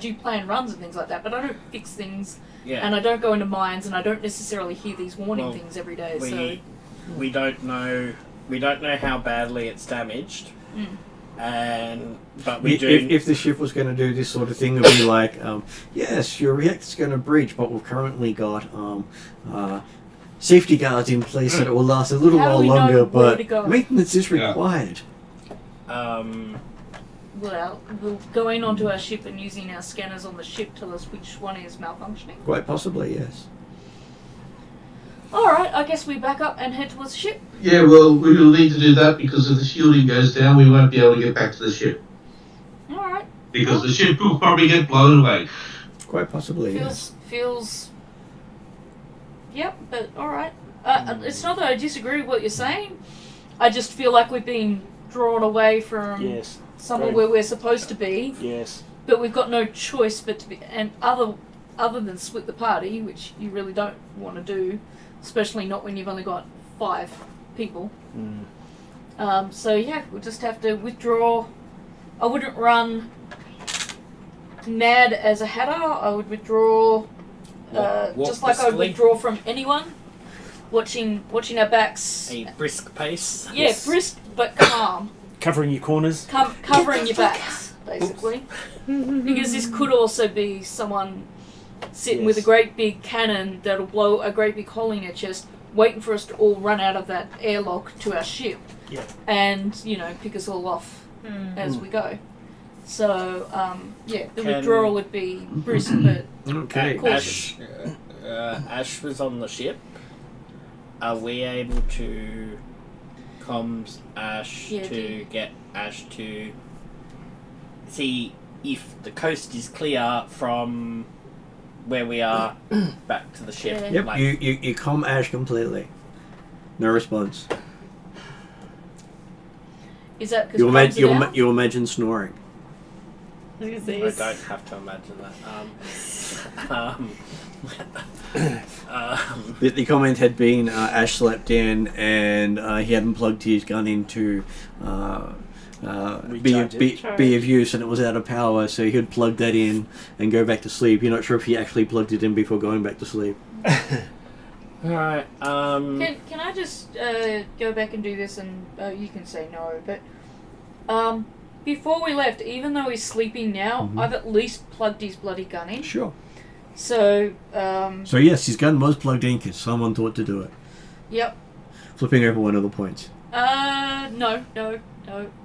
do plan runs and things like that, but I don't fix things, Yeah. and I don't go into mines, and I don't necessarily hear these warning Well, things every day. we don't know how badly it's damaged, but we do. If the ship was going to do this sort of thing, it would be like, yes, your reactor's going to breach, but we've currently got safety guards in place that it will last a little How do while we know longer, where but to go? maintenance is Yeah. required. Well, will going onto our ship and using our scanners on the ship tell us which one is malfunctioning? Quite possibly, yes. Alright, I guess we back up and head towards the ship. Yeah, well, we will need to do that because if the shielding goes down, we won't be able to get back to the ship. Alright. Because the ship will probably get blown away. Quite possibly, yes. Feels. Yep, but alright. It's not that I disagree with what you're saying. I just feel like we've been drawn away from Yes. somewhere Right. where we're supposed to be, Yes. but we've got no choice but to be. And other than split the party, which you really don't want to do, especially not when you've only got 5 people. So yeah, we'll just have to withdraw. I wouldn't run mad as a hatter. I would withdraw Walk just like I would briskly. withdraw from anyone. Watching our backs. A brisk pace. Yeah, brisk but calm. Covering your corners. Covering your backs, basically. Because this could also be someone sitting with a Yes. great big cannon that'll blow a great big hole in your chest, waiting for us to all run out of that airlock to our ship. Yeah. And, pick us all off as we go. So, the Can- withdrawal would be brisk, but Okay. cautious. Ash was on the ship. Are we able to comms Ash Yeah, to get Ash to see if the coast is clear from where we are back to the ship? Yeah. Yep, Like, you calm Ash completely. No response. Is that You because you imagine snoring. I was gonna I say, don't have to imagine that. The comment had been Ash slept in and he hadn't plugged his gun into Recharge it. be of use, and it was out of power, so he'd plug that in and go back to sleep. You're not sure if he actually plugged it in before going back to sleep. Alright, Can I just go back and do this, and you can say no, but before we left, even though he's sleeping now, I've at least plugged his bloody gun in. Sure. So, So yes, his gun was plugged in because someone thought to do it. Yep. Flipping over one of the points. No.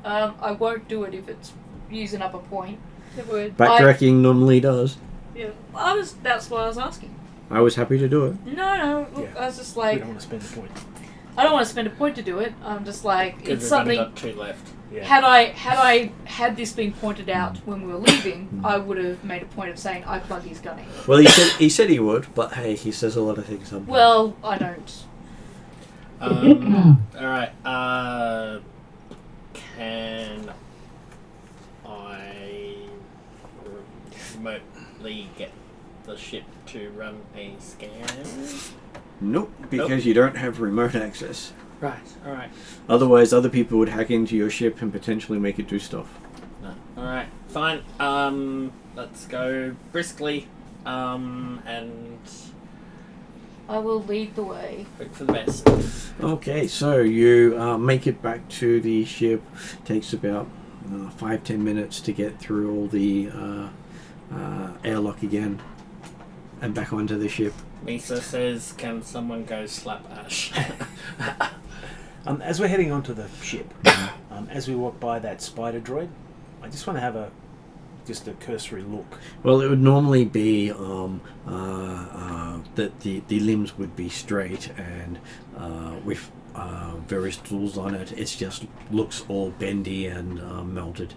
I won't do it if it's using up a point. It would. Backtracking normally does. Yeah. That's what I was asking. I was happy to do it. No. Look, Yeah. I was just We like, don't want to spend the point. I don't want to spend a point to do it. I'm just like, Because it's we've something. only got 2 left. Yeah. Had this been pointed out when we were leaving, I would have made a point of saying I plug his gun in. Well, he said he would, but hey, he says a lot of things sometimes. Well, I don't. Alright, can I remotely get the ship to run a scan? Nope, because you don't have remote access. Right, alright. Otherwise, other people would hack into your ship and potentially make it do stuff. No. Alright, fine. Let's go briskly, and I will lead the way. hope for the best. Okay, so you make it back to the ship. Takes about 5-10 minutes to get through all the airlock again and back onto the ship. Misa says, can someone go slap Ash? As we're heading onto the ship, as we walk by that spider droid, I just want to have just a cursory look. Well, it would normally be that the limbs would be straight and with various tools on it. It just looks all bendy and melted.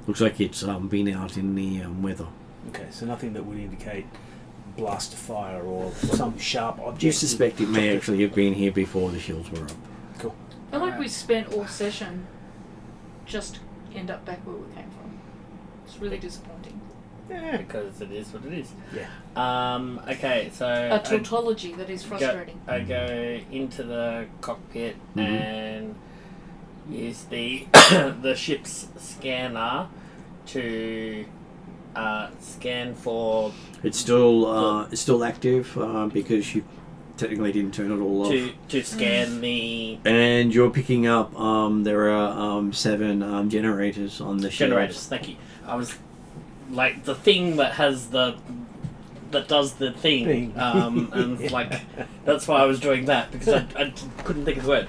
Looks like it's been out in the weather. Okay, so nothing that would indicate blast fire or some sharp object. You suspect it may actually have been here before the shields were up. Cool. I feel like we spent all session just to end up back where we came from. It's really disappointing. Yeah. Because it is what it is. Yeah. Okay, so A tautology that is frustrating. I go into the cockpit and use the the ship's scanner to scan for It's still active because you technically didn't turn it all off. to scan the And you're picking up. There are 7 generators on the ship. generators. Thank you. I was like the thing that has that does the thing. And like that's why I was doing that because I couldn't think of the word.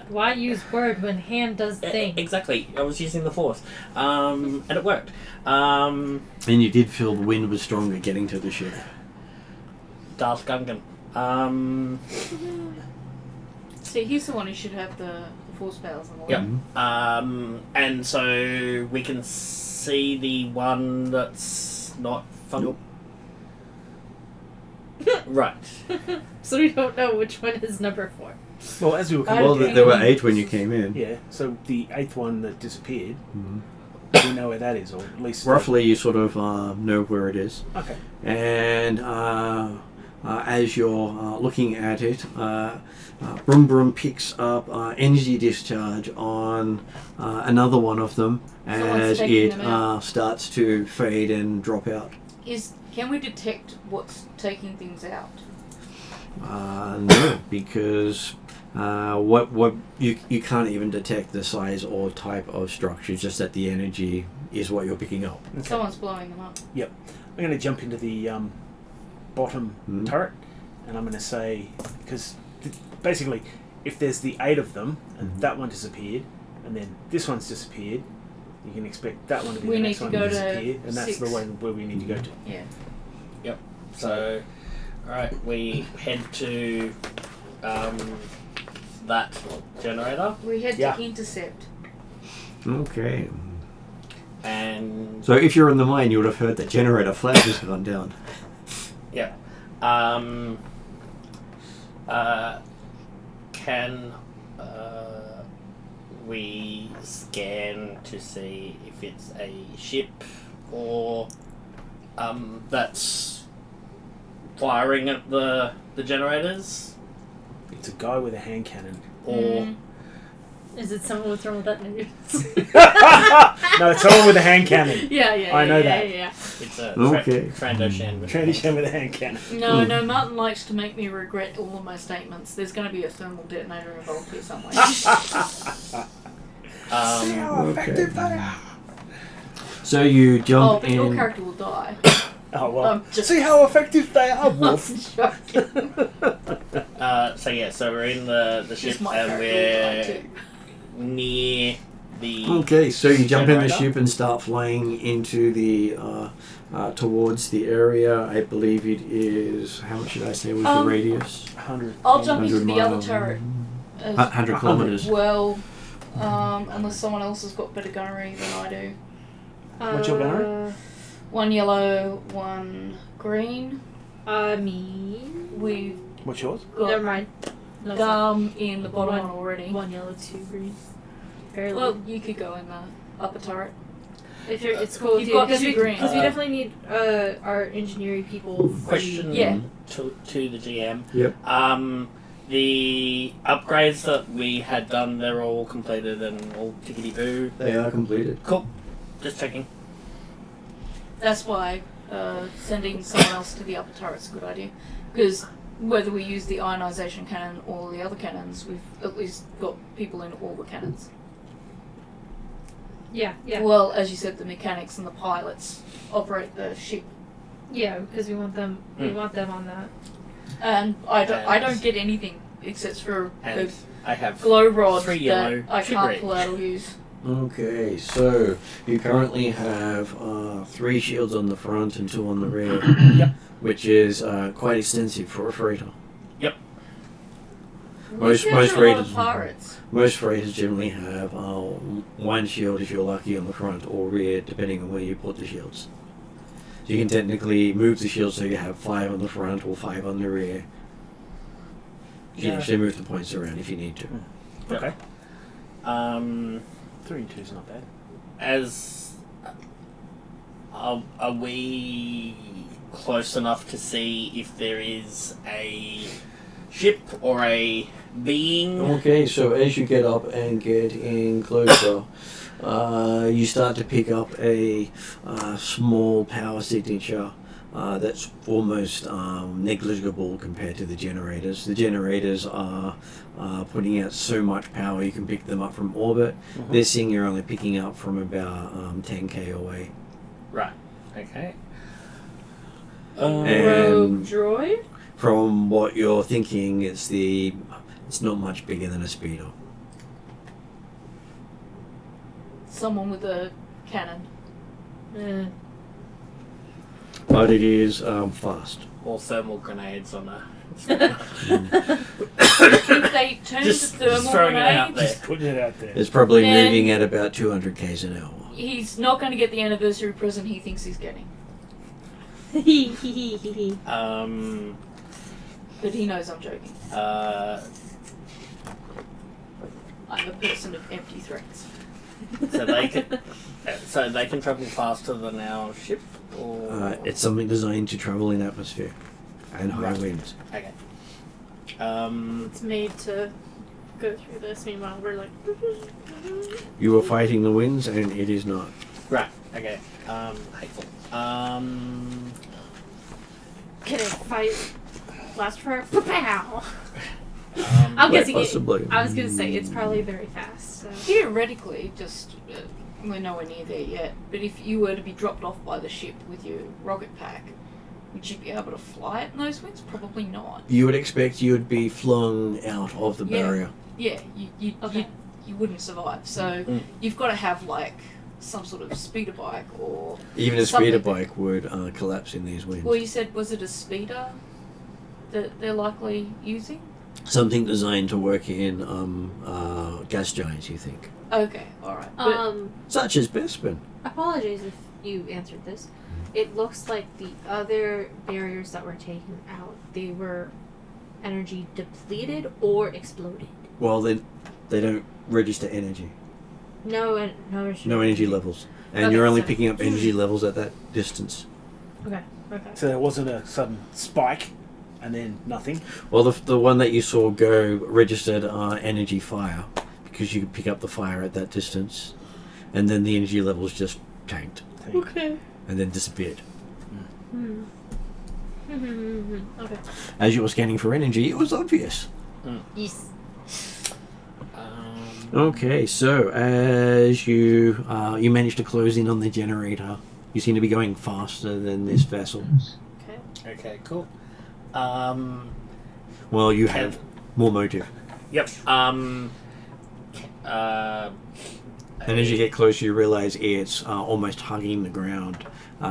Why use word when hand does thing? Exactly. I was using the force, and it worked. And you did feel the wind was stronger getting to the ship. Darth Gungan. See, he's the one who should have the force powers on the Yep. left. And so we can see the one that's not fun. Right. So we don't know which one is number 4. Well, as we were I Well, coming, there were 8 when you came in. yeah. So the 8th one that disappeared, we know where that is, or at least Roughly, you sort of know where it is. Okay. And as you're looking at it, Brum Brum picks up energy discharge on another one of them Someone's as taking it them out. starts to fade and drop out. Can we detect what's taking things out? No, because what you can't even detect the size or type of structure, just that the energy is what you're picking up. Okay. Someone's blowing them up. I'm going to jump into the bottom turret, and I'm going to say, because basically, if there's the 8 of them, and that one disappeared, and then this one's disappeared, you can expect that one to be We the need next to one go to to disappear, and that's 6. the one where we need to go to. Yeah. So, alright, we head to that generator We head Yeah. to intercept. Okay. and So if you're in the mine, you would have heard that generator flash has gone down. can we scan to see if it's a ship or that's firing at the generators It's a guy with a hand cannon. or Is it someone with thermal detonators? No, it's someone with a hand cannon. Yeah. I know that. Yeah. it's a Okay. Trandoshan with Tranny Shan with a hand cannon. No, Martin likes to make me regret all of my statements. There's going to be a thermal detonator involved here somewhere. See how effective they are. So you Oh, jump but your in. character will die. Oh well. Just See how effective they are, Wolf. joking. So we're in the ship Just my and character will die we're too. near the. Okay, so you jump in the Generator? ship and start flying into the towards the area. I believe it is. How much did I say was the radius? 100. I'll jump into 100 the other miles. turret as 100 kilometers. well, unless someone else has got better gunnery than I do. What's your gunnery? One yellow, one green. Me. We've What's yours? Never got mind. No, it's not. Gum in the bottom one already. One yellow, two green. Very Well, low. you could go in the upper turret. If you're, it's cool. You've got because two green. we definitely need our engineering people. Question Yeah. to the GM. Yep. The upgrades that we had done, they're all completed and all tickety boo. They are completed. Cool. Just checking. That's why sending someone else to the upper turret's a good idea. Because whether we use the ionization cannon or the other cannons, we've at least got people in all the cannons. Yeah. Well, as you said, the mechanics and the pilots operate the ship. Yeah, because we want them. We want them on that. And I don't get anything except for And the I have glow rod 3 that yellow, I 2 can't green. pull out or use. Okay, so you currently have 3 shields on the front and 2 on the rear. Yep. Which is quite extensive for a freighter. Yep. Most You guys are a lot of freighters- pirates. Most freighters generally have 1 shield if you're lucky on the front or rear, depending on where you put the shields. So you can technically move the shield so you have 5 on the front or 5 on the rear. You can Yeah. actually move the points around if you need to. Okay. 3 and 2 is not bad. As are we close enough to see if there is a ship or a being? Okay, so as you get up and get in closer, you start to pick up a small power signature that's almost negligible compared to the generators. The generators are putting out so much power you can pick them up from orbit. Mhm. This thing you're only picking up from about 10k away. Right. Okay. Rogue And droid. from what you're thinking, it's not much bigger than a speeder. Someone with a cannon. But it is fast. Or thermal grenades on a. If they turn Just to thermal throwing it out grenades, there. Putting it out there. It's probably Then- moving at about 200 k's an hour. he's not going to get the anniversary present he thinks he's getting. But he knows I'm joking. I'm a person of empty threats. So they can travel faster than our ship, or It's something designed to travel in atmosphere and high Right. winds. okay. It's made to go through this. Meanwhile, we're like. You are fighting the winds, and it is not. Right. Okay. Hateful. Can it fight? Last forever? Pow! I'm Quite guessing possibly. I was gonna say it's probably very fast. So. Theoretically, just we're nowhere near there yet. But if you were to be dropped off by the ship with your rocket pack, would you be able to fly it in those winds? Probably not. You would expect you would be flung out of the Yeah. barrier. Yeah, Okay. you wouldn't survive. So you've got to have like some sort of speeder bike or. Even a something. speeder bike would collapse in these winds. Well, you said was it a speeder that they're likely using? Something designed to work in gas giants, you think? Okay, all right. But Such as Bespin. Apologies if you answered this. It looks like the other barriers that were taken out, they were energy depleted or exploded. Well, then they don't register energy. No No energy levels. And Okay, you're only so- picking up energy levels at that distance. Okay. So there wasn't a sudden spike and then nothing. Well, the one that you saw go registered energy fire because you could pick up the fire at that distance, and then the energy levels just tanked okay. and then disappeared. Okay. As you were scanning for energy, it was obvious. Yes. Okay, so as you manage to close in on the generator, you seem to be going faster than this vessel. Okay, cool. Well, you have more motive. Yep. And as you get closer, you realize it's almost hugging the ground,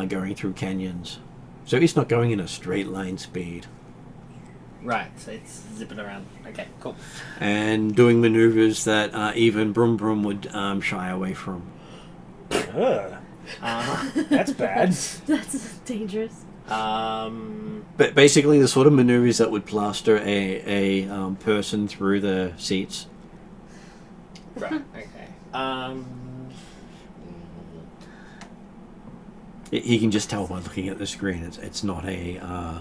going through canyons. So it's not going in a straight line speed. Right, so it's zipping around. Okay, cool. And doing maneuvers that even Brum Brum would shy away from. Ugh, that's bad. That's dangerous. But basically the sort of maneuvers that would plaster a person through the seats. Right, okay. You can just tell by looking at the screen it's not a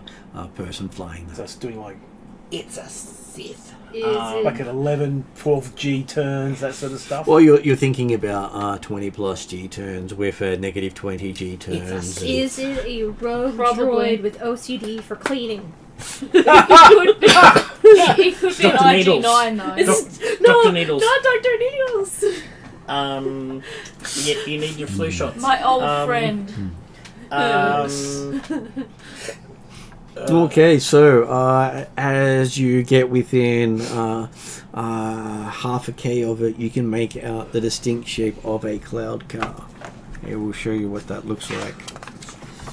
person flying So there. it's doing like It's a Sith. Is it like an 11, 12 G turns, that sort of stuff. Well, you're thinking about 20 plus G turns with a negative 20 G turns. and- Is it a rogue Probably. droid with OCD for cleaning? He could be an Dr. Needles. IG9 though. Dr. Needles. Not Dr. Needles. You need your flu shots. My old friend. Okay, so as you get within half a K of it, you can make out the distinct shape of a cloud car. Here, we'll show you what that looks like.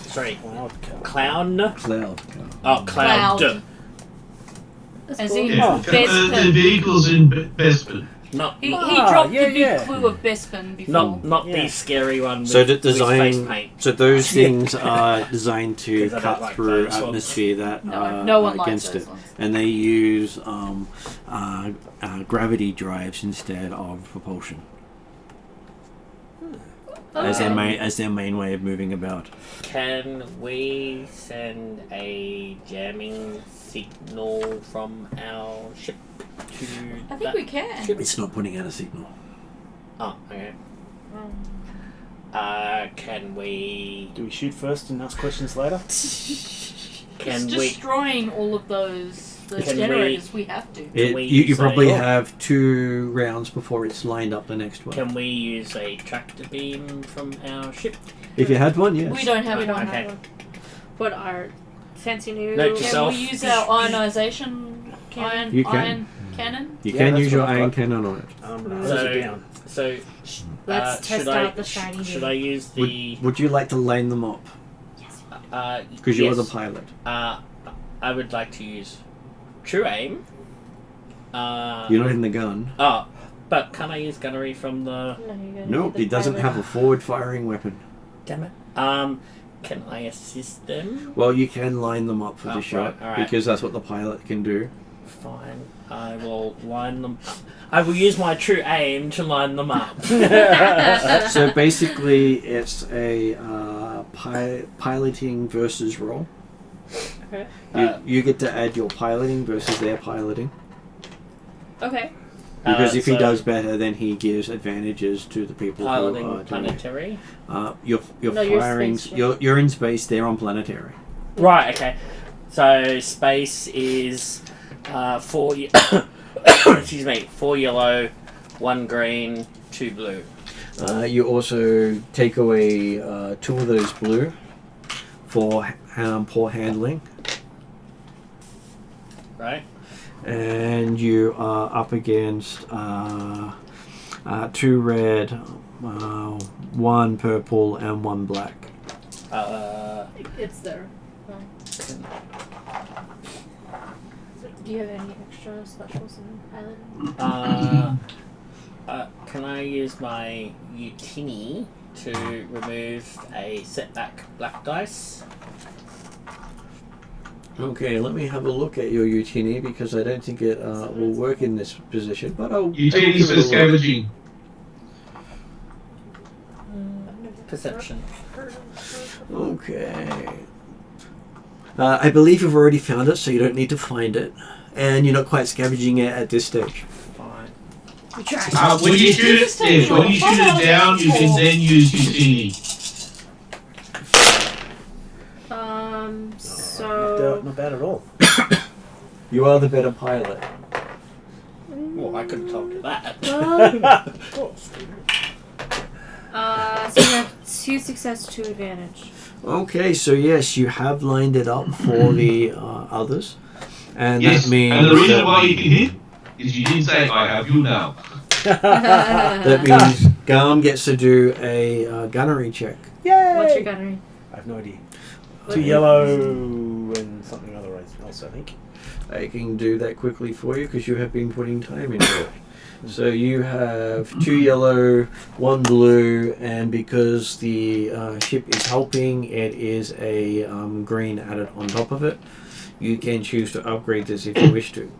Sorry, Cloud car. clown. Cloud car. Oh, cloud. Cloud. As in Yeah, the Bespin. vehicle's in Bespin. Not He Ah, dropped yeah, the big yeah. clue of Bespin before. not Yeah. the scary one. With, So the with face design, paint. so those things are designed to 'Cause I don't cut like through those ones. atmosphere that No one likes against those it, ones. and they use gravity drives instead of propulsion as their main way of moving about. Can we send a jamming signal from our ship to I think that we can. ship? It's not putting out a signal. Oh, okay. Can we? Do we shoot first and ask questions later? Can It's we? destroying all of those Can generators. We have to. we You use probably a- have 2 rounds before it's lined up the next one. Can we use a tractor beam from our ship? If you had one, yes. We don't have We don't one. Okay. have one. What are fancy new? Note to Can self. we use our ionization Cannon? You can. iron cannon? You Yeah, can that's use your what I've iron got. cannon on it. Those are down. So Let's test should out I, the shiny Should new. I use the? Would you like to line them up? Because you are the yes. pilot. I would like to use true aim. You're not in the gun. Oh, but can I use gunnery from the? Nope, it doesn't have a forward firing weapon. Damn it. Can I assist them? Well, you can line them up for Oh, the shot right, alright. because that's what the pilot can do. Fine. I will line them up. I will use my true aim to line them up. So basically, it's a piloting versus roll. Okay. You get to add your piloting versus their piloting. Okay. Because if he so does better, then he gives advantages to the people who are piloting doing it. planetary. You're No, you're firing. space, right? You're in space. They're on planetary. Right. Okay. So space is 4. Excuse me. 4 yellow, 1 green, 2 blue. You also take away 2 of those blue for poor handling, Right. and you are up against 2 red, 1 purple, and 1 black. It's there. Do you have any extra specials in piloting? Can I use my Utini to remove a setback black dice? Okay, let me have a look at your Utini because I don't think it will work in this position. But I'll You give take it for a look. scavenging. Perception. Okay. I believe you've already found it, so you don't need to find it, and you're not quite scavenging it at this stage. Fine. When you shoot it down, you can then use Utini. So Not bad at all. You are the better pilot. Well, I could have told you that. Of course. So you have 2 success, 2 advantage. Okay, so yes, you have lined it up for the others. And Yes, that means and the reason that, why you can hit is you didn't say I have you now. that means Garm gets to do a gunnery check. Yay! What's your gunnery? I have no idea. What 2 is- yellow and something other else, I think. I can do that quickly for you because you have been putting time into it. So you have 2 yellow, 1 blue, and because the ship is helping, it is a green added on top of it. You can choose to upgrade this if you wish to.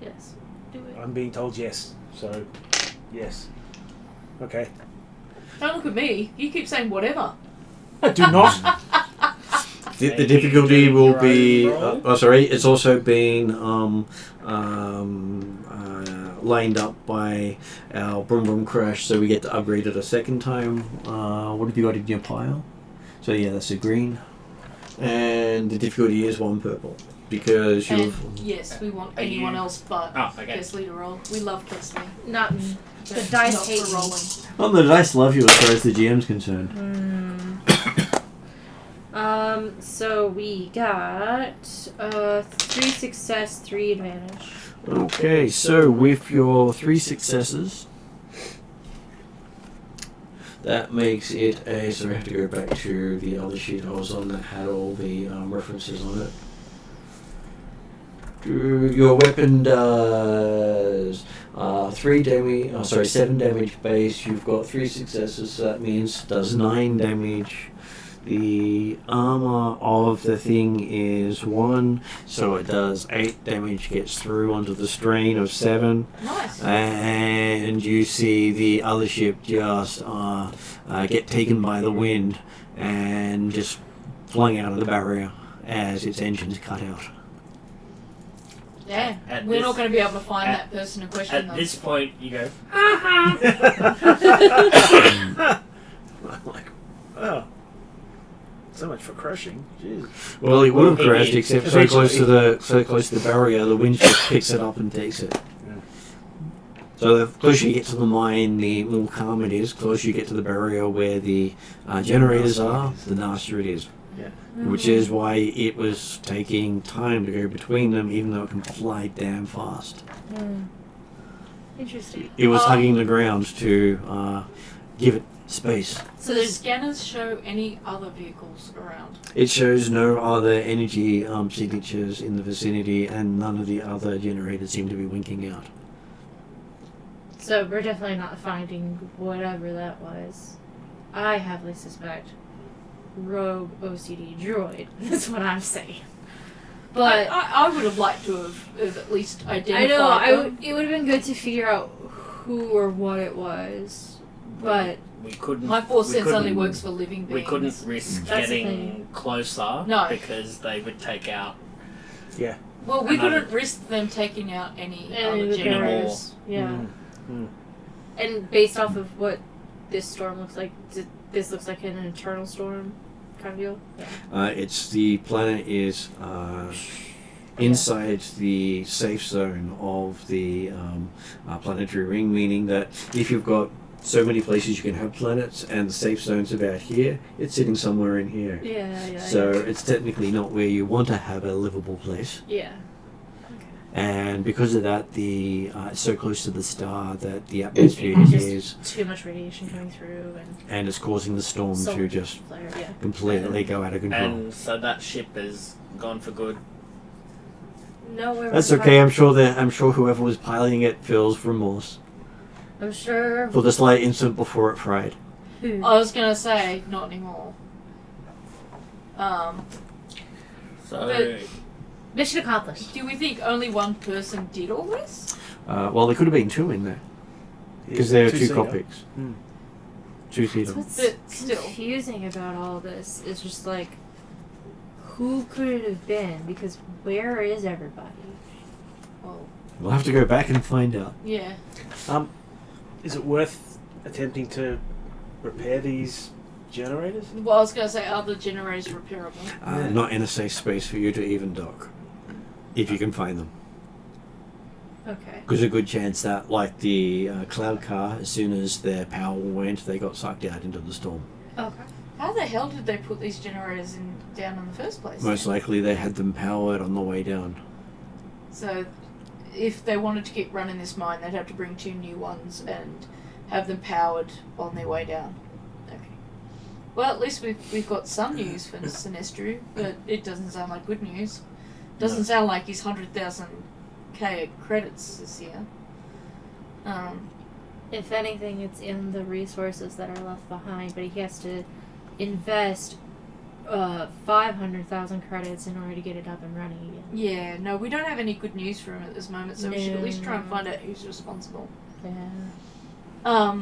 Yes. Do it. I'm being told yes, so yes. Okay. Don't look at me. You keep saying whatever. I do not. The difficulty will be. Your own roll? Sorry, it's also been lined up by our Brum Brum Crash, so we get to upgrade it a second time. What have you got in your pile? So yeah, that's a green. And the difficulty is 1 purple. Because And you've. yes, we want Are anyone you- else but Oh, okay. Kesley to roll. We love Kesley. Not me. The but dice not hate for me. rolling. Well, the dice love you as far as the GM's concerned. So we got 3 success, 3 advantage. Okay, so with your 3 successes, that makes it a. So I have to go back to the other sheet I was on that had all the references on it. Your weapon does 7 damage base. You've got 3 successes, so that means it does 9 damage. The armor of the thing is 1, so it does 8 damage, gets through onto the strain of 7. Nice. And you see the other ship just get taken by the wind and just flung out of the barrier as its engines cut out. Yeah. At We're this- not going to be able to find at- that person in question At though. this point, you go. I'm like, oh. So much for crushing. Jeez. Well, it would have It crashed, is. except so close to the barrier, the wind just picks it up and takes it. Yeah. So the closer you get to the mine, the more calm it is. Closer you get to the barrier where the generators are, the nastier it is. Yeah. Which is why it was taking time to go between them, even though it can fly damn fast. Interesting. It was hugging the ground to give it space. So the scanners show any other vehicles around? It shows no other energy signatures in the vicinity, and none of the other generators seem to be winking out. So we're definitely not finding whatever that was. I heavily suspect rogue OCD droid. That's what I'm saying. But I would have liked to have at least identified I know them. it would have been good to figure out who or what it was. But We couldn't. My force we sense couldn't- only works for living beings. We couldn't risk That's the getting thing. closer No. because they would take out. Yeah. Well, we Another- couldn't risk them taking out any and other the generators. generators. Yeah. Mm. And based off of what this storm looks like, this looks like an internal storm kind of deal. Yeah. It's the planet is inside the safe zone of the planetary ring, meaning that if you've got so many places you can have planets and the safe zone's about here, it's sitting somewhere in here. Yeah. So it's technically not where you want to have a livable place. Yeah. And because of that, it's so close to the star that the atmosphere It's is, just too much radiation coming through and it's causing the storm and to just flare. Yeah. completely go out of control. And so that ship is gone for good. Nowhere. That's okay. I'm sure whoever was piloting it feels remorse I'm sure. for the slight instant before it fried. I was gonna say not anymore. So But- Mission accomplished. Do we think only one person did all this? Well, there could have been 2 in there because there are 2 Two-seater. copics, Mm. 2-seater. What's But still. confusing about all this is just like, who could it have been? Because where is everybody? Well, We'll have to go back and find out. yeah. Is it worth attempting to repair these generators? Well, I was gonna say, are the generators repairable? Not in a safe space for you to even dock, if you can find them. Okay. There's a good chance that, like the cloud car, as soon as their power went, they got sucked out into the storm. Okay. How the hell did they put these generators down in the first place? Most likely they had them powered on the way down. So, if they wanted to keep running this mine, they'd have to bring 2 new ones and have them powered on their way down. Okay. Well, at least we've got some news for Sinestro, but it doesn't sound like good news. Doesn't sound like his 100,000k credits this year. If anything, it's in the resources that are left behind, but he has to invest 500,000 credits in order to get it up and running again. Yeah, no, we don't have any good news for him at this moment, so we should at least try and find out who's responsible. Yeah.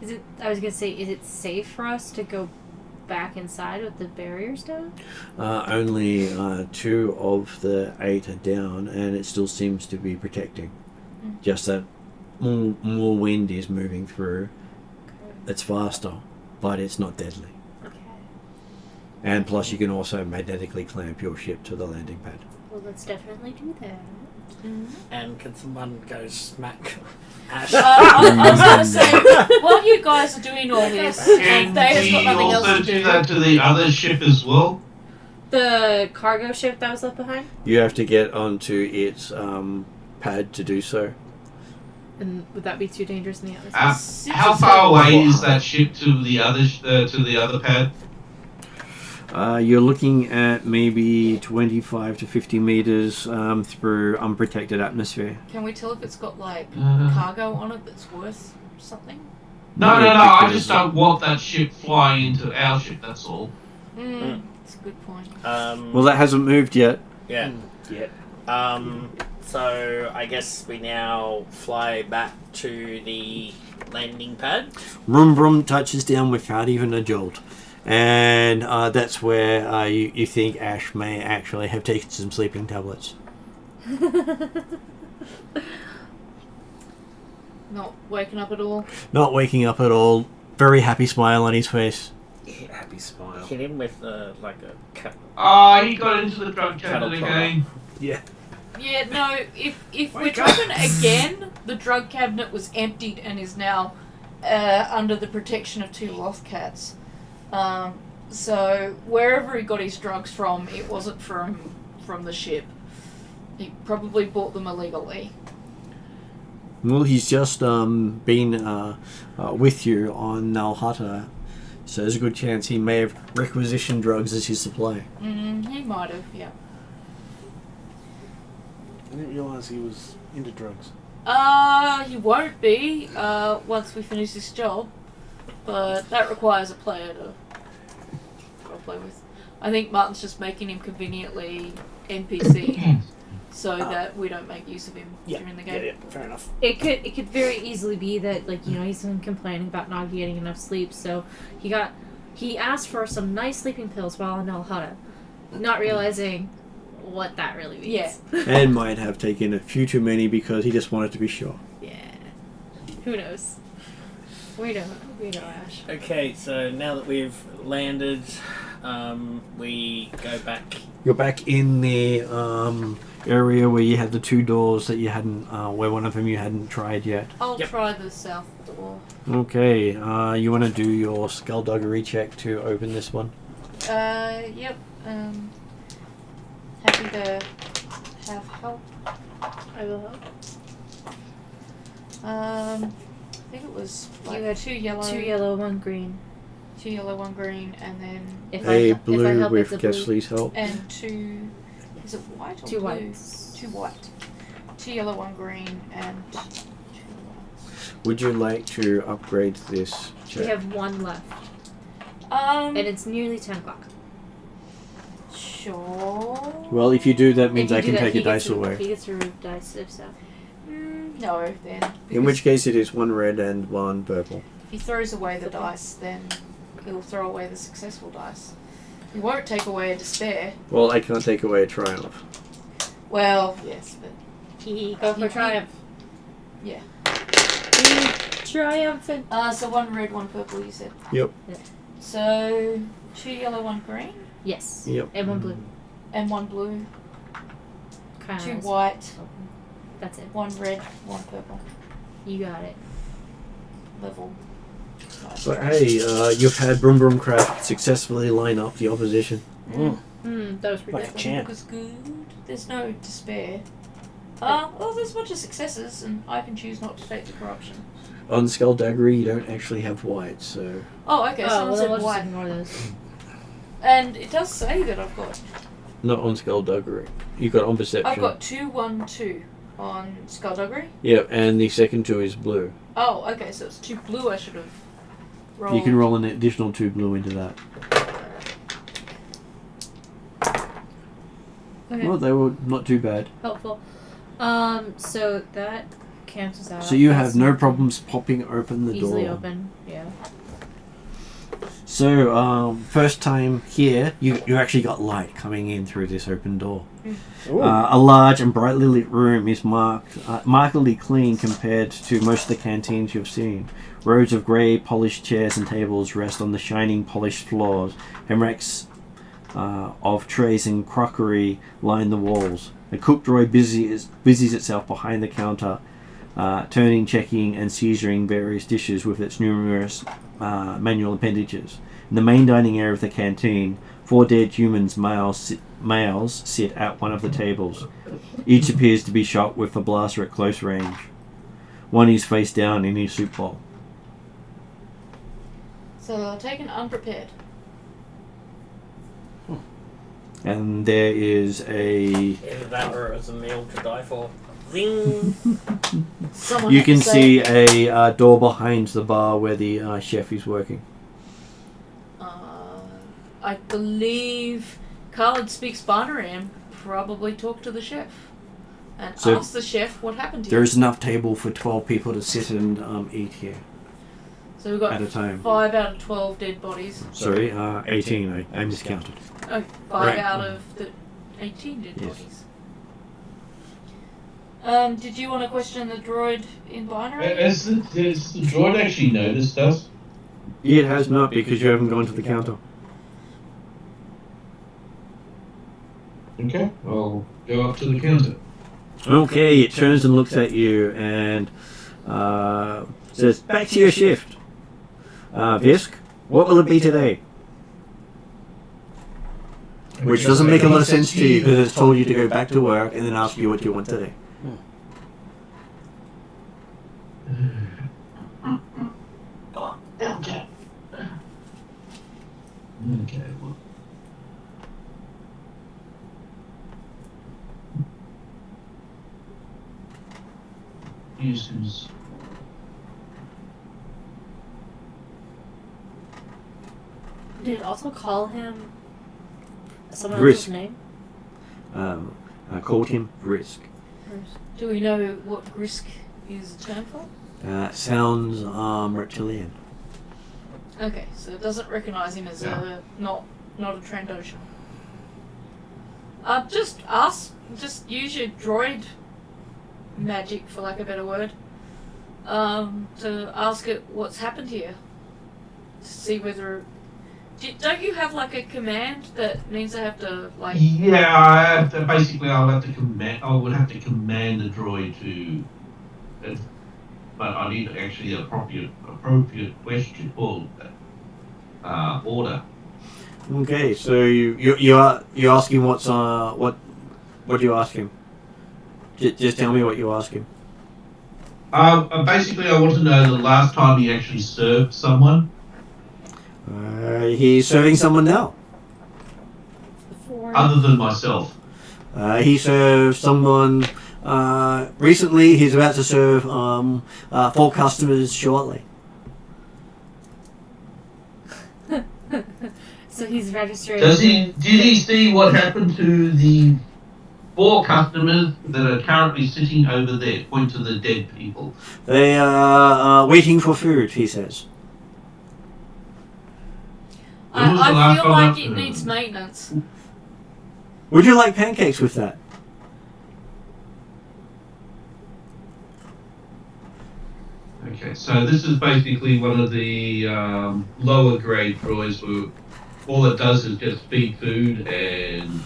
Is it? I was gonna say, is it safe for us to go back inside with the barriers down? Only 2 of the 8 are down, and it still seems to be protecting. Just that more wind is moving through. It's faster, but it's not deadly. Okay. And plus, you can also magnetically clamp your ship to the landing pad. Well, let's definitely do that. And can someone go smack Ash? I was going to say, while you guys are doing all this, Can they has got we nothing else also to do do. that to the other ship as well? The cargo ship that was left behind? You have to get onto its pad to do so. And would that be too dangerous in the other How far away is that ship to the other pad? You're looking at maybe 25 to 50 meters through unprotected atmosphere. Can we tell if it's got, like, Uh-huh. cargo on it that's worth something? No, I just don't want that ship flying into our ship, that's all. That's a good point. Well, that hasn't moved yet. Yeah. Yet. So I guess we now fly back to the landing pad. Vroom Vroom touches down without even a jolt. And that's where you think Ash may actually have taken some sleeping tablets. Not waking up at all. Not waking up at all. Very happy smile on his face. Happy smile. Hit him with like a cut. He got into the drug cabinet again. Yeah. Yeah, no, if we're Wake up. talking again, the drug cabinet was emptied and is now under the protection of 2 loth cats. So wherever he got his drugs from, it wasn't from the ship. He probably bought them illegally. Well, he's just been with you on Nalhutta, so there's a good chance he may have requisitioned drugs as his supply. He might have, yeah. I didn't realise he was into drugs. He won't be once we finish this job, but that requires a player to play with. I think Martin's just making him conveniently NPC so that we don't make use of him during the game. Yeah, fair enough. It could very easily be that, like, you know, he's been complaining about not getting enough sleep, so he asked for some nice sleeping pills while in Nalhutta, not realizing what that really means. Yeah. And might have taken a few too many because he just wanted to be sure. Yeah. Who knows? We don't, Ash. Okay, so now that we've landed, we go back. You're back in the area where you had the 2 doors that you hadn't, where one of them you hadn't tried yet. I'll Yep. try the south door. Okay, you want to do your skullduggery check to open this one? Yep. Happy to have help. I will help. I think it was like You had 2 yellow, 2 yellow, 1 green. 2 yellow, 1 green, and then If A I blue help, with it's a blue. Kesley's help. and 2. Is it white or 2 blue? whites. 2 white. 2 yellow, 1 green, and 2 whites. Would you like to upgrade this check? We have 1 left, and it's nearly 10 o'clock. Sure. Well, if you do, that means If you I do can that, take he a dice gets to- away. He gets to remove dice if so. No, then. In because which case, it is 1 red and 1 purple. if he throws away the dice, then he'll throw away the successful dice. He won't take away a despair. Well, I can't take away a triumph. Well, yes, but Go for You- triumph. yeah. Triumphant. So 1 red, 1 purple. You said. Yep. So 2 yellow, 1 green, Yes. Yep. And 1 blue. and 1 blue. Kind 2 white, That's it. 1 red, 1 purple. You got it. Level. But hey, you've had Brum Brum Craft successfully line up the opposition. That was pretty Like a good. champ. It was good. There's no despair. There's a bunch of successes, and I can choose not to take the corruption. On Skullduggery, you don't actually have white, so... Oh, okay, Oh, someone well, said then we'll just white. ignore those. And it does say that I've got... Not on Skullduggery. You got on Perception. I've got 2, 1, 2 on Skullduggery. Yep, and the second 2 is blue. Oh, okay, so it's 2 blue I should have rolled. You can roll an additional 2 blue into that. Okay. Well, they were not too bad. Helpful. So that cancels out. So you That's have no not problems popping open the easily door. open. Yeah. So, first time here, you actually got light coming in through this open door. Ooh. A large and brightly lit room is markedly clean compared to most of the canteens you've seen. Rows of grey polished chairs and tables rest on the shining polished floors, and racks of trays and crockery line the walls. The cook droid busies itself behind the counter, turning, checking, and seizuring various dishes with its numerous manual appendages. In the main dining area of the canteen, 4 dead humans males sit at one of the tables. Each appears to be shot with a blaster at close range. One is face down in his soup bowl. So I'll take an unprepared. And there is a... Either that or it's a meal to die for. Zing! Someone You had can to say, see a door behind the bar where the chef is working. I believe Khalid speaks binary and probably talk to the chef. And So ask the chef what happened to There you. is enough table for 12 people to sit and eat here So we've got at a time. 5 out of 12 dead bodies. Sorry, 18. I miscounted. Oh, 5 Right. out of the 18 dead Yes. bodies. Did you want to question the droid in binary? Has the droid actually noticed us? It has not, because you haven't gone to the counter. Okay, I'll go up to the counter. Okay, it turns and looks at you and says, "Back to your shift. Visk, what will it be today?" Which doesn't make a lot of sense to you, because it's told you to go back to work and then ask you what you want today. Okay. Okay, well. Uses. Did it also call him someone Risk. else's name? I called him Risk. Do we know what risk is a term for? Sounds reptilian. Okay, so it doesn't recognise him as a not a Trandoshan. Just use your droid magic, for lack of a better word, to ask it what's happened here. To see whether... Don't you have like a command that means I have to like... Yeah, I have to, basically I would have to command the droid to... but I need actually an appropriate question or order. Okay, so you ask him what do you ask him? Just tell me what you ask him. Basically I want to know the last time he actually served someone. He's serving someone now. Other than myself. He served someone recently. He's about to serve 4 customers shortly. So he's registering. Did he see what happened to the 4 customers that are currently sitting over there? Point to the dead people. They are waiting for food, he says. When was the I last feel time like that- it needs maintenance. Would you like pancakes with that? Okay, so this is basically one of the lower grade droids where all it does is just feed food and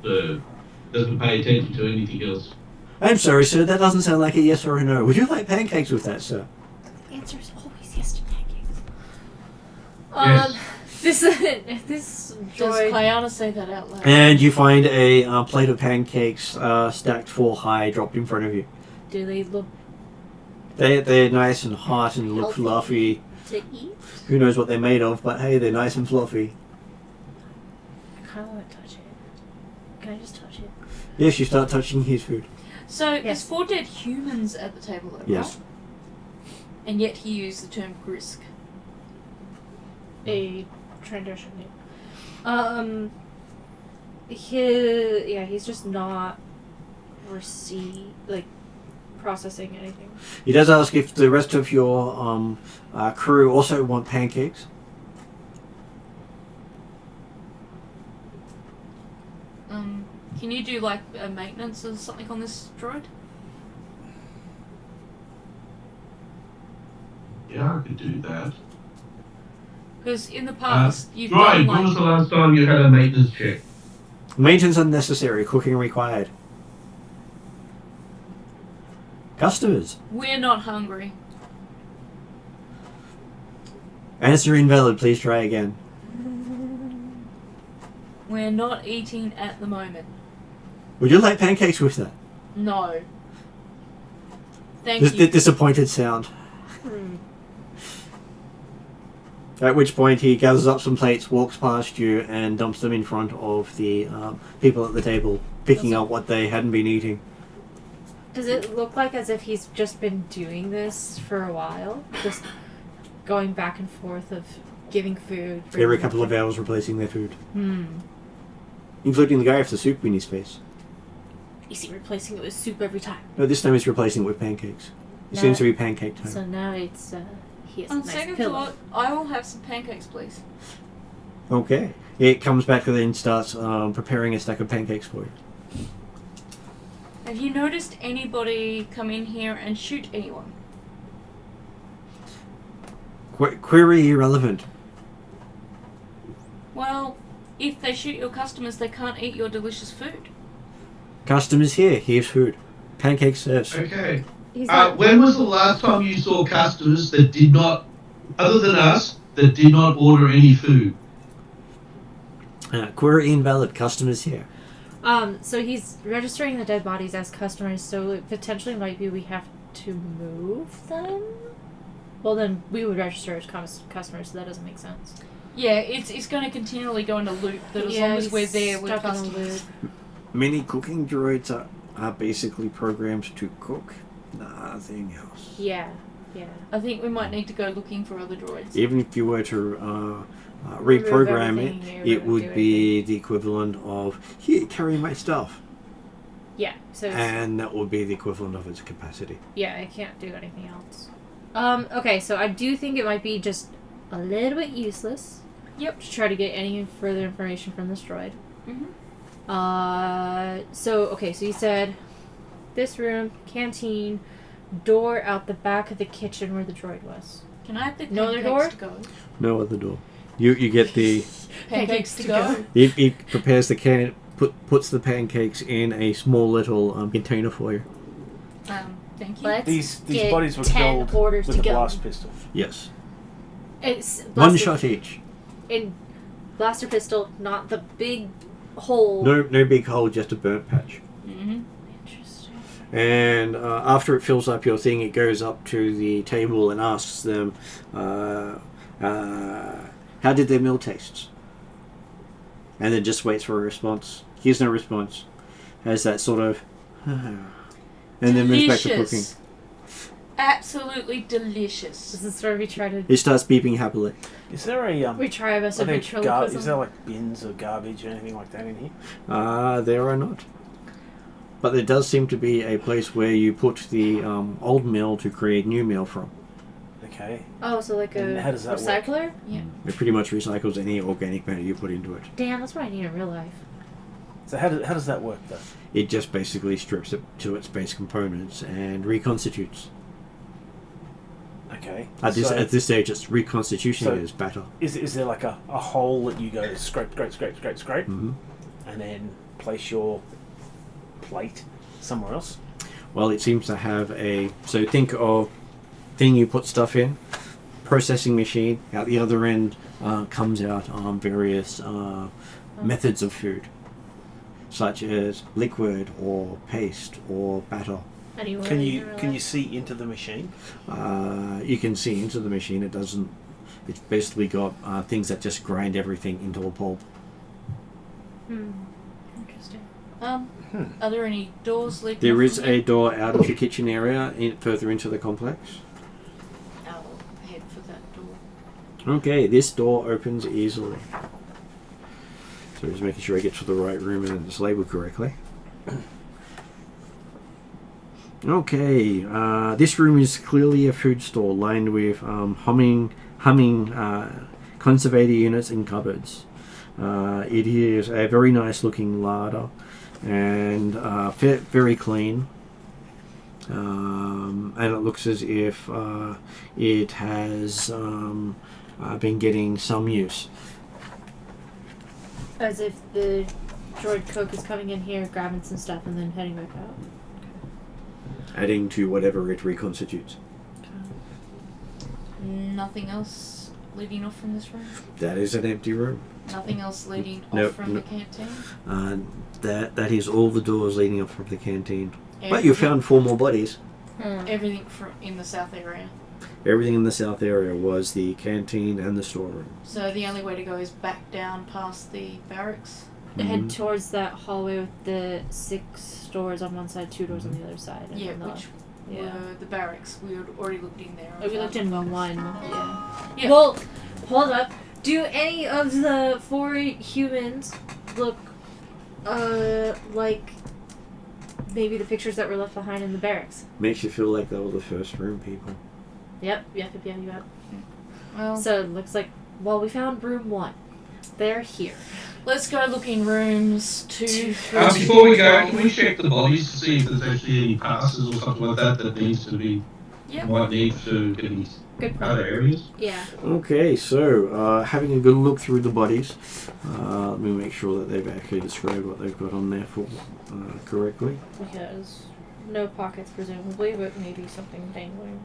doesn't pay attention to anything else. I'm sorry, sir, that doesn't sound like a yes or a no. Would you like pancakes with that, sir? The answer is always yes to pancakes. Yes. This Does droid. Kayana say that out loud? And you find a plate of pancakes stacked 4 high dropped in front of you. Do they look They're nice and hot and look Healthy. fluffy. to eat? Who knows what they're made of, but hey, they're nice and fluffy. I kind of want to touch it. Can I just touch it? Yes, you start touching his food. So Yes. there's 4 dead humans at the table, though, Yes. right? And yet he used the term grisk. A transition name. He's just not processing anything. He does ask if the rest of your crew also want pancakes. Can you do like a maintenance or something on this droid? Yeah, I could do that. Because in the past you've Right, done when was like the last time you had a maintenance check? Maintenance unnecessary, cooking required. Customers. we're not hungry. Answer invalid, please try again. We're not eating at the moment. Would you like pancakes with that? No. Thank This you. disappointed sound. At which point he gathers up some plates, walks past you, and dumps them in front of the people at the table, picking up what they hadn't been eating. Does it look like as if he's just been doing this for a while? Just going back and forth of giving food. Every couple of hours replacing their food. Hmm. Including the guy with the soup in his face. Is he replacing it with soup every time? No, this time he's replacing it with pancakes. It No. seems to be pancake time. So now it's he has a On nice second pillow. thought, I will have some pancakes, please. Okay. It comes back and then starts preparing a stack of pancakes for you. Have you noticed anybody come in here and shoot anyone? Query irrelevant. Well, if they shoot your customers, they can't eat your delicious food. Customers here. Here's food. Pancakes served. Okay. He's like, When was the last time you saw customers that did not, other than us, that did not order any food? Query invalid. Customers here. so he's registering the dead bodies as customers, so it potentially might be we have to move them? Well, then we would register as customers, so that doesn't make sense. Yeah, it's going to continually go in a loop that as long as we're there, we're stuck on a customers. loop. Many cooking droids are basically programmed to cook. Nothing else. Yeah. I think we might need to go looking for other droids. Even if you were to reprogram Remove everything, it, you it wouldn't would do be the equivalent of, here, carry my stuff. Yeah, so it's, And that would be the equivalent of its capacity. yeah, I can't do anything else. Okay, so I do think it might be just a little bit useless. Yep. To try to get any further information from this droid. Mm-hmm. So you said this room, canteen, door out the back of the kitchen where the droid was. Can I have the No other pancakes door? to go? No other door. You get the... Pancakes to go. He prepares the can, puts the pancakes in a small little container for you. Thank you. Let's These get bodies were 10 killed orders with to a go. blast pistol. Yes. It's One blaster- shot each. in blaster pistol, not the big hole. No big hole, just a burnt patch. Mm-hmm. Interesting. And after it fills up your thing, it goes up to the table and asks them, how did their meal taste? And then just waits for a response. Here's no response. Has that sort of... and then moves back to cooking. Delicious. Absolutely delicious. This is where we try to It starts beeping happily. Is there a we try us are a there ventriloquism. is there like bins or garbage or anything like that in here? There are not. But there does seem to be a place where you put the old meal to create new meal from. Okay. Oh, so like a And how does that work? recycler? Yeah. It pretty much recycles any organic matter you put into it. Damn, that's what I need in real life. So how does that work though? It just basically strips it to its base components and reconstitutes. Okay. At So this stage, it's reconstitution so- is better. is there like a hole that you go scrape, Mm-hmm. and then place your plate somewhere else? Well, it seems to have a... So think of thing you put stuff in, processing machine. Out the other end comes out various methods of food, such as liquid or paste or batter. Anyway, Can you see into the machine? You can see into the machine. It doesn't... It's basically got things that just grind everything into a pulp. Interesting. Are there any doors leading? There off is from a door out of the kitchen area further into the complex. I'll head for that door. Okay, this door opens easily. So just making sure I get to the right room and it's labeled correctly. Okay, this room is clearly a food store lined with humming conservator units and cupboards. It is a very nice looking larder and very clean. And it looks as if it has been getting some use. As if the droid cook is coming in here, grabbing some stuff, and then heading back out. Adding to whatever it reconstitutes. Nothing else leading off from this room? That is an empty room. Nothing else leading Nope, off from the canteen? That is all the doors leading up from the canteen. But you found 4 more bodies. Everything from in the south area. Everything in the south area was the canteen and the storeroom. So the only way to go is back down past the barracks. Head towards that hallway with the 6 doors on one side, 2 doors on the other side. And Yeah, then which yeah. were the barracks. We had already looked in there. We looked in one. Yeah. Well, hold up. Do any of the 4 humans look like maybe the pictures that were left behind in the barracks? Makes you feel like they were the first room people. Yep. Well, So it looks like, well, we found room 1. They're here. let's go look in rooms 2, 3. Before we go, can we check the bodies to see if there's actually any passes or something like that that needs to be might need to get these Good other areas? Yeah. Okay, so having a good look through the bodies, let me make sure that they've actually described what they've got on there for correctly. Because no pockets, presumably, but maybe something dangling.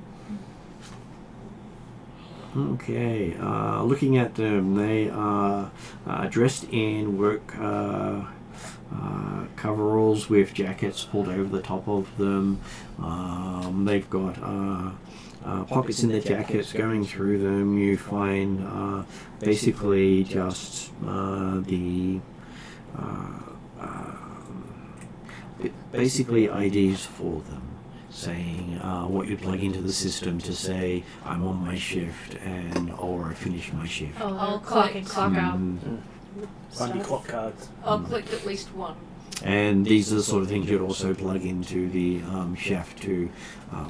Okay, looking at them, they are dressed in work coveralls with jackets pulled over the top of them. They've got pockets in their jackets. Going through them, you find basically just basically IDs for them, saying what you plug into the system to say I'm on my shift or I finished my shift. Oh, I'll clock in, clock out. Find your clock cards. I'll collect at least one. And these are the sort of things you'd also plug into the chef to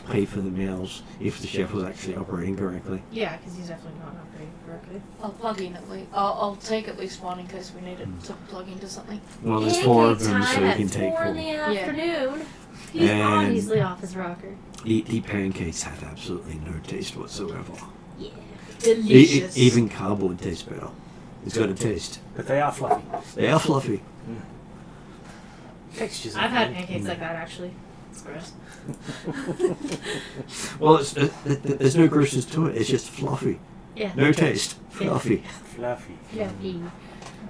pay for the meals if the chef was actually operating correctly. Yeah, because he's definitely not operating correctly. I'll plug in at least. I'll take at least one in case we need it to plug into something. Well, there's 4 of them, so you can take 4 in 4. the Yeah. afternoon. He's And- obviously off his rocker. The pancakes have absolutely no taste whatsoever. Yeah. Delicious. Even cardboard tastes better. It's got a taste. But they are fluffy. They are fluffy. Textures. I've had pancakes like that, actually. It's gross. Well, there's no grossness to it. It's just fluffy. Yeah. No taste. Fluffy. Fluffy. Fluffy.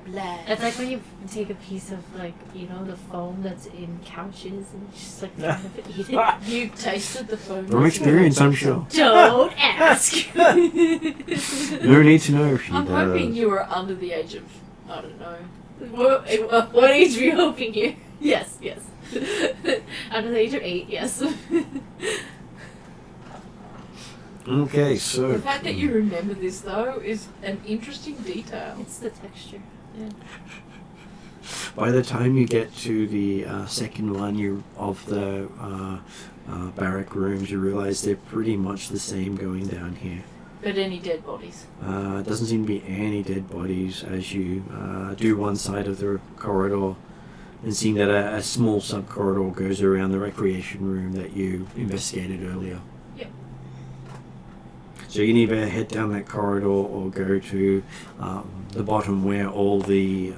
Blah. It's like when you take a piece of, like, you know, the foam that's in couches and just, like, kind of eat it. You've tasted the food. From experience, I'm sure. Don't ask! No need to know if she I'm does. hoping you are under the age of, I don't know. What age are you hoping you? Yes. Under the age of 8, yes. Okay, The so fact that you remember this, though, is an interesting detail. It's the texture. Yeah. by the time you get to the second one of the barrack rooms, you realise they're pretty much the same going down here. But any dead bodies? Doesn't seem to be any dead bodies as you do one side of the corridor, and seeing that a small sub-corridor goes around the recreation room that you investigated earlier. Yep. So you can either head down that corridor or go to the bottom where all the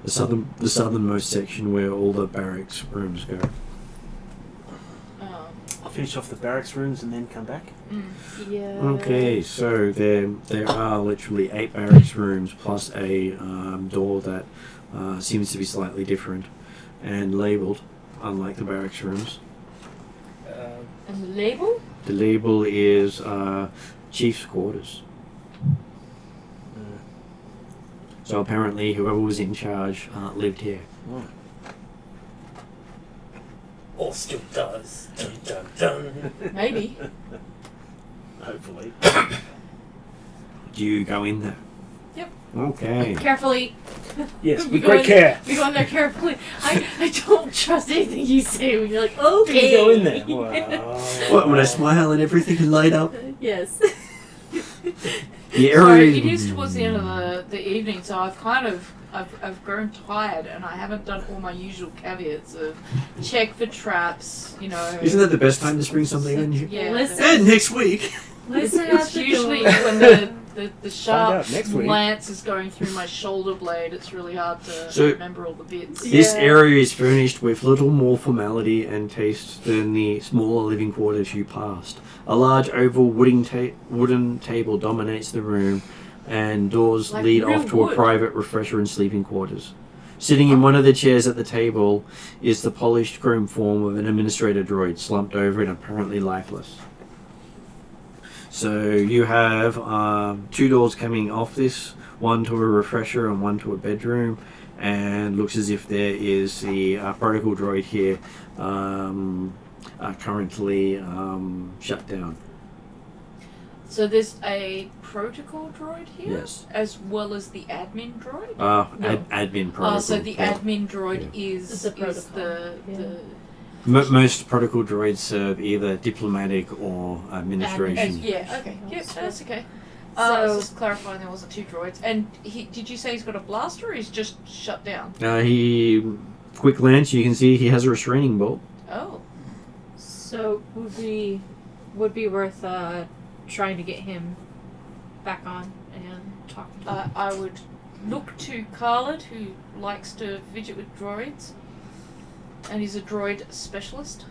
southernmost section where all the barracks rooms go. finish off the barracks rooms and then come back. Yeah. Okay, so there are literally 8 barracks rooms plus a door that seems to be slightly different and labelled, unlike the barracks rooms. And the label? The label is Chief's Quarters. So apparently whoever was in charge lived here. Oh. Or still does. Dun, dun, dun. Maybe. Hopefully. Do you go in there? Yep. Okay. Carefully. Yes, We with go great in- care. We go in there carefully. I don't trust anything you say when you're like, okay. You go in there. Wow. What, when I smile and everything is light up? Yes. The Sorry, area... it is towards the end of the evening, so I've grown tired and I haven't done all my usual caveats of check for traps, you know. Isn't that the best time to spring something on you? Yeah. Listen. And next week! Listen at It's the usually door. when the sharp out next week. lance is going through my shoulder blade, it's really hard to So- remember all the bits. This Yeah. area is furnished with little more formality and taste than the smaller living quarters you passed. A large oval wooden table dominates the room, and doors Like lead real off to wood. a private refresher and sleeping quarters. Sitting in one of the chairs at the table is the polished chrome form of an administrator droid, slumped over and apparently lifeless. So you have 2 doors coming off this, one to a refresher and one to a bedroom, and looks as if there is the protocol droid here currently shut down. So there's a protocol droid here? Yes. As well as the admin droid? Admin protocol. So the admin droid is It's a protocol. the Most protocol droids serve either diplomatic or administration. yeah, okay. Yep, that's okay. So- I was just clarifying there wasn't 2 droids. And did you say he's got a blaster or he's just shut down? Quick glance, you can see he has a restraining bolt. Oh. So would be worth trying to get him back on and talk to him. I would look to Khalid, who likes to fidget with droids, and he's a droid specialist.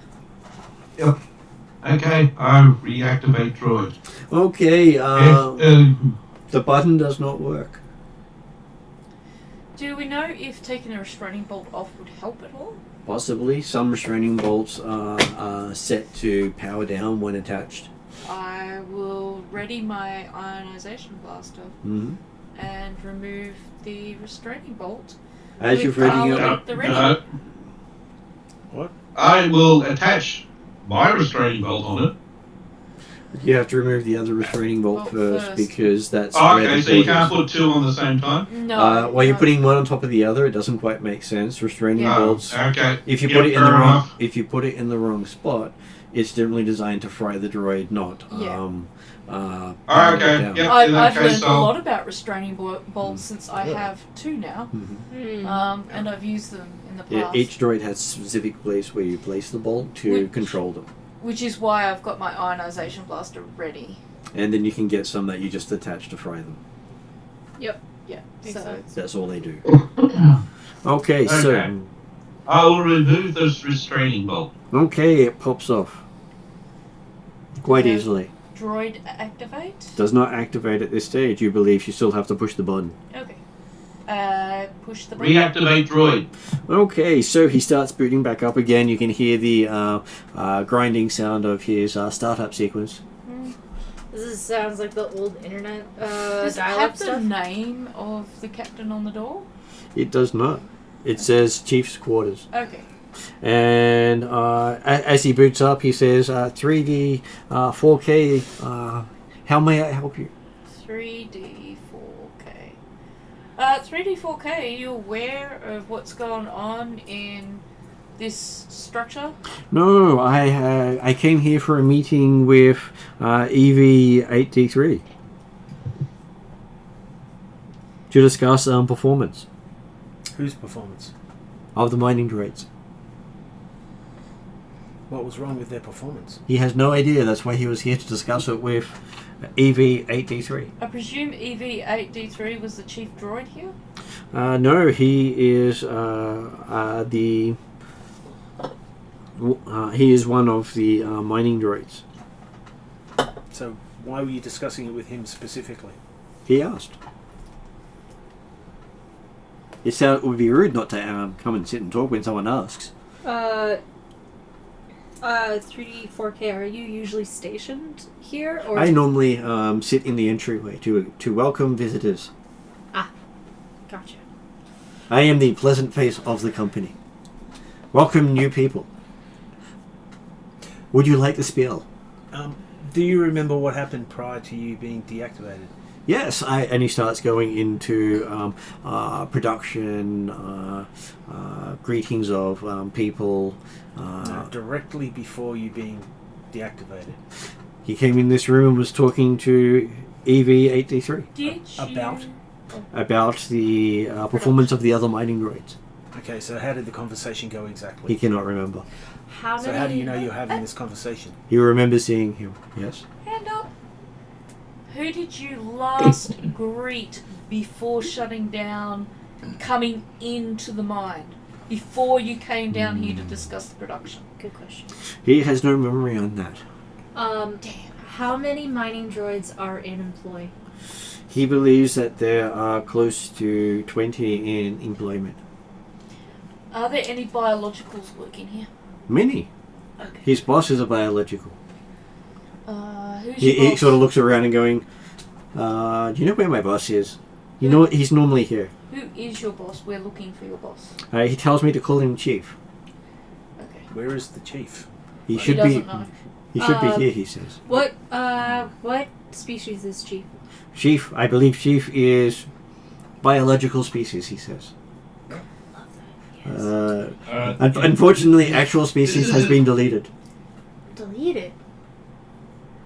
Okay, I'll reactivate droid. Okay, If, the button does not work. Do we know if taking a restraining bolt off would help at all? Possibly. Some restraining bolts are set to power down when attached. I will ready my ionization blaster Mm-hmm. and remove the restraining bolt. As you're With readying Khalid up, at the ready. What? I will attach my restraining bolt on it. you have to remove the other restraining bolt Bolt first, first. because that's Oh, where okay, the so you cord can't is. put 2 on the same time? No. While you're no. putting one on top of the other, it doesn't quite make sense. Restraining Oh, bolts. okay. If you Yep, put it in fair the wrong, enough. if you put it in the wrong spot, it's generally designed to fry the droid, not Yeah. Oh, power it okay, down. yep. in I've that learned case, a I'll- lot about restraining bolts since I Yeah. have 2 now, Mhm. and I've used them in the Yeah, past. each droid has a specific place where you place the bolt to Which- control them, Which is why I've got my ionization blaster ready. and then you can get some that you just attach to fry them. Yeah. Makes So sense. That's all they do. Okay, so Okay. I will remove this restraining bolt. okay, it pops off quite Yeah. easily. droid activate. Does not activate at this stage. You believe you still have to push the button. Okay. Push the button. Reactivate droid. Okay, so he starts booting back up again. You can hear the grinding sound of his startup sequence. This sounds like the old internet Does it dial-up have the stuff. name of the captain on the door? It does not. It says Chief's Quarters. Okay. And as he boots up, he says, 3D, 4K, how may I help you? 3D 4K. 3D 4K, are you aware of what's going on in this structure? No, I came here for a meeting with EV8D3 to discuss performance Whose performance? of the mining droids. What was wrong with their performance? He has no idea. That's why he was here to discuss it with EV8D3. I presume EV8D3 was the chief droid here? No, he is the He is one of the mining droids. So why were you discussing it with him specifically? He asked. It would be rude not to come and sit and talk when someone asks. 3D 4K, are you usually stationed here? Or I normally sit in the entryway to welcome visitors. Gotcha. I am the pleasant face of the company. Welcome new people. Would you like the spiel? Do you remember what happened prior to you being deactivated? Yes, and he starts going into production, greetings of people. Directly before you being deactivated. He came in this room and was talking to EV-8D3 Did about the performance of the other mining droids. Okay, so how did the conversation go exactly? He cannot remember. So how do you know you're having this conversation? He remembers seeing him, yes. Hand up. Who did you last greet before shutting down, coming into the mine? Before you came down here to discuss the production? Good question. He has no memory on that. Damn. How many mining droids are in employ? He believes that there are close to 20 in employment. Are there any biologicals working here? Many. Okay. His boss is a biological. Who's He your boss? sort of looks around and going, do you know where my boss is? You know, he's normally here. Who is your boss? We're looking for your boss. He tells me to call him Chief. Okay. Where is the chief? He He should be. doesn't know. He should be here. He says. What species is Chief? Chief, I believe Chief is biological species. He says. Love that. Yes. Unfortunately, actual species has been deleted. Deleted.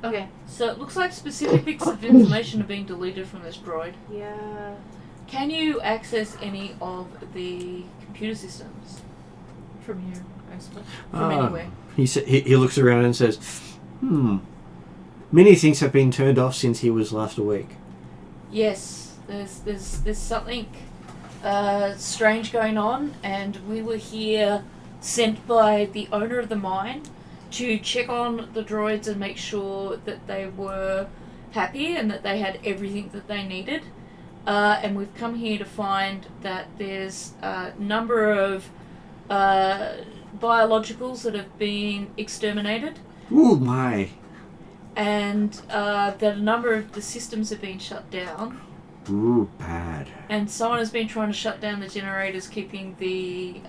Okay. So it looks like specific bits of information are being deleted from this droid. Yeah. Can you access any of the computer systems from here, I suppose? From anywhere? He looks around and says, many things have been turned off since he was last awake. Yes, there's something strange going on, and we were here sent by the owner of the mine to check on the droids and make sure that they were happy and that they had everything that they needed. And we've come here to find that there's a number of biologicals that have been exterminated, Oh my. and that a number of the systems have been shut down. Ooh, bad. And someone has been trying to shut down the generators, keeping the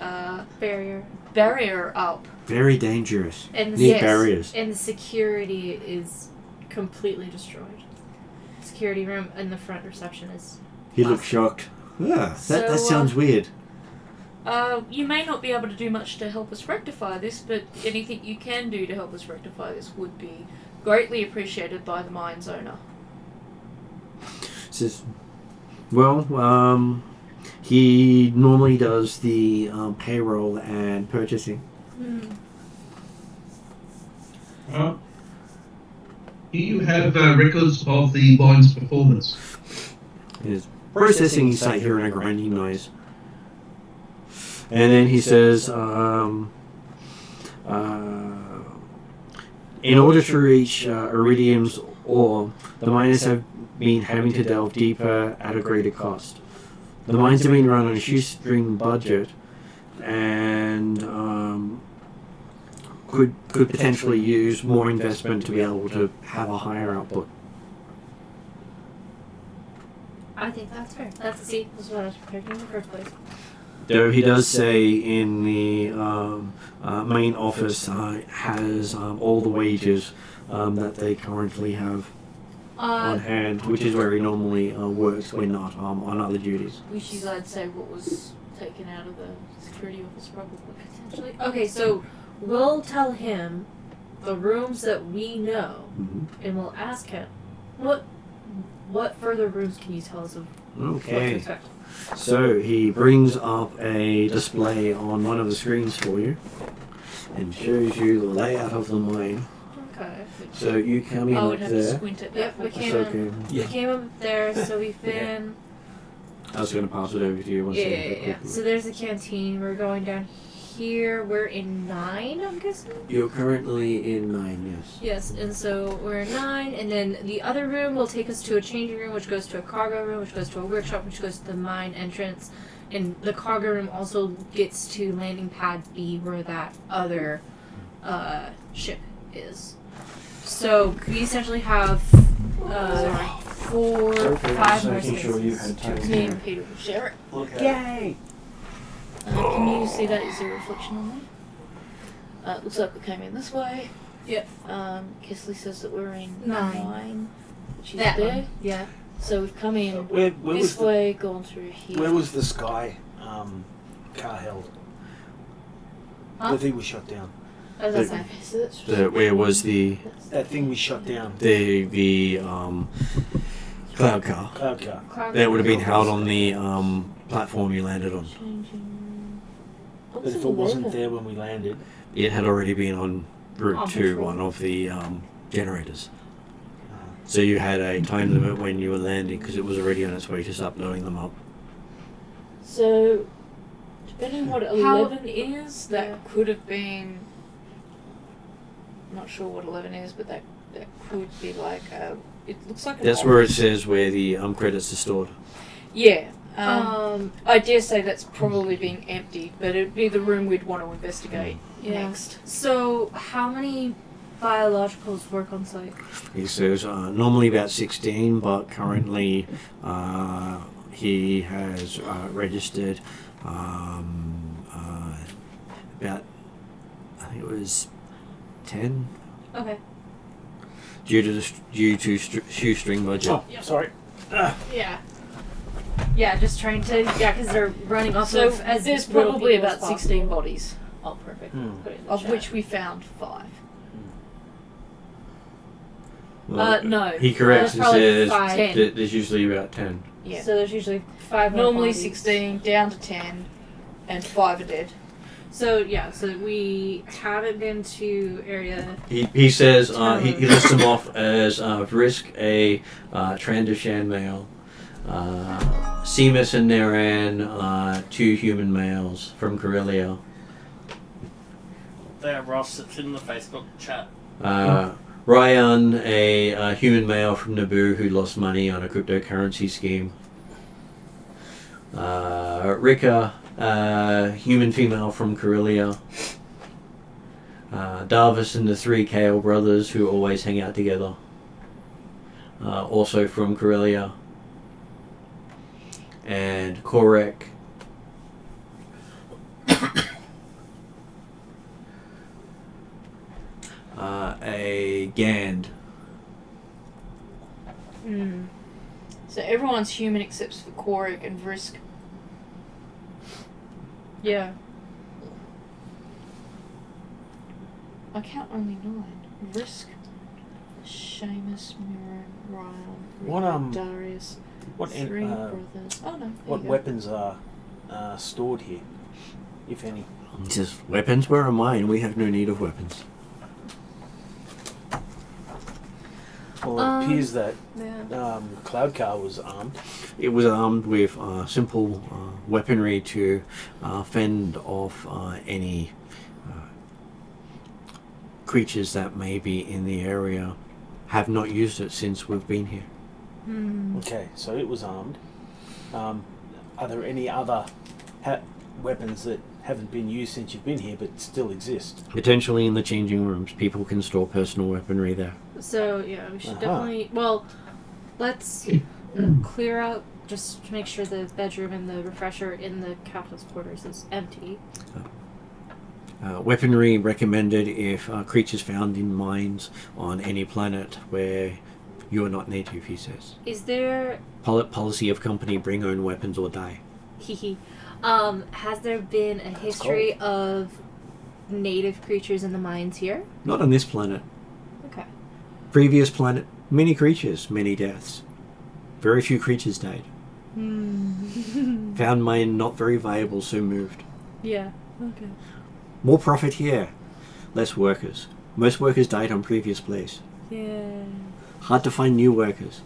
Barrier. up. Very dangerous. And Need barriers. And the security is completely destroyed. Security room in the front reception is. He looked shocked. Yeah, that So, sounds weird. You may not be able to do much to help us rectify this, but anything you can do to help us rectify this would be greatly appreciated by the mine's owner. Says, well, he normally does the payroll and purchasing. Do you have records of the mine's performance? His processing, you start hearing a grinding noise. And then he says, in order to reach Iridium's ore, the miners have been having to delve deeper at a greater cost. The mines have been run on a shoestring budget and could potentially use more investment to be able to have a higher output. I think that's fair. That's what I was prepared in the first place. Though he does say in the main office has all the wages that they currently have on hand, which is where he normally works when not on other duties. Which is, I'd say, what was taken out of the security office, probably. Potentially. Okay, so we'll tell him the rooms that we know, and we'll ask him, what further rooms can you tell us of what to Okay. expect? So he brings up a display on one of the screens for you and shows you the layout of the mine. Okay. So you come in I up would have to there. squint at that. Yep, we That's came okay. We came up there, so we've been. I was going to pass it over to you once Yeah. again. So there's the canteen. We're going down here we're in 9, I'm guessing? You're currently in 9, yes. Yes, and so we're in 9, and then the other room will take us to a changing room, which goes to a cargo room, which goes to a workshop, which goes to the mine entrance. And the cargo room also gets to landing pad B, where that other ship is. So we essentially have 4, 5 more spaces. Sure you had time. Me and Peter will share it. Yay! Can you see that? Is there a reflection on there? Looks like we came in this way. Yep. Kesley says that we're in 9. 9. Which is That there. one. Yeah. So we've come in Where this was the, way, gone through here. where was the sky car held? Huh? The thing we shot down. I was gonna say. So that's Where was the That thing we shot down. the cloud car? Cloud car. Cargo That would have room. been held on the platform you landed on. changing. But if it wasn't there when we landed, It had already been on route On to patrol. one of the generators. So you had a time limit when you were landing because it was already on its way to start blowing them up. So, depending on what How- 11 is, that could have been. I'm not sure what 11 is, but that could be like a. It looks like an That's where it office. says where the credits are stored. Yeah. Um, I dare say that's probably being emptied, but it'd be the room we'd want to investigate Yeah. next. so how many biologicals work on site? He says normally about 16, but currently he has registered about, I think it was 10 Okay. due to shoestring budget. oh, sorry. Yeah. Yeah, just trying to, because they're running off So of as there's little probably people as about 16 possible. bodies, Oh, perfect. Hmm. Put it in the of chat. which we found 5. Well, No. He corrects and probably says 5. that there's usually about 10. Yeah. So there's usually 5 more Normally bodies. 16, down to 10, and 5 are dead. So yeah, so we haven't been to area. He says he lists them off as Vrisk, a Trandoshan male, Seamus and Naran, 2 human males from Corellia, There, Ross, it's in the Facebook chat. Ryan, a human male from Naboo who lost money on a cryptocurrency scheme, Rika, human female from Corellia, Darvis and the 3 Kale brothers who always hang out together, also from Corellia, and Korek, a Gand. So everyone's human except for Korik and Vrisk. Yeah. I count only 9. Vrisk, Seamus, Mirren, Ryan, What, Darius, What 3 en- brothers. Oh no. there what you go. weapons are stored here, if any? He says, weapons were mine, we have no need of weapons. Well, it appears that Yeah. Cloud Car was armed. It was armed with simple weaponry to fend off any creatures that may be in the area. Have not used it since we've been here. Okay, so it was armed. Are there any other weapons that haven't been used since you've been here but still exist? Potentially in the changing rooms, people can store personal weaponry there. So yeah, we should Uh-huh. definitely. Well, let's clear out just to make sure the bedroom and the refresher in the captain's quarters is empty. Weaponry recommended if creatures found in mines on any planet where you are not native, he says. Is there Policy of company, bring own weapons or die. has there been a history of native creatures in the mines here? Not on this planet. Okay. Previous planet, many creatures, many deaths. Very few creatures died. Found mine not very viable, so moved. Yeah. Okay. More profit here, less workers. Most workers died on previous place. Yeah. Hard to find new workers.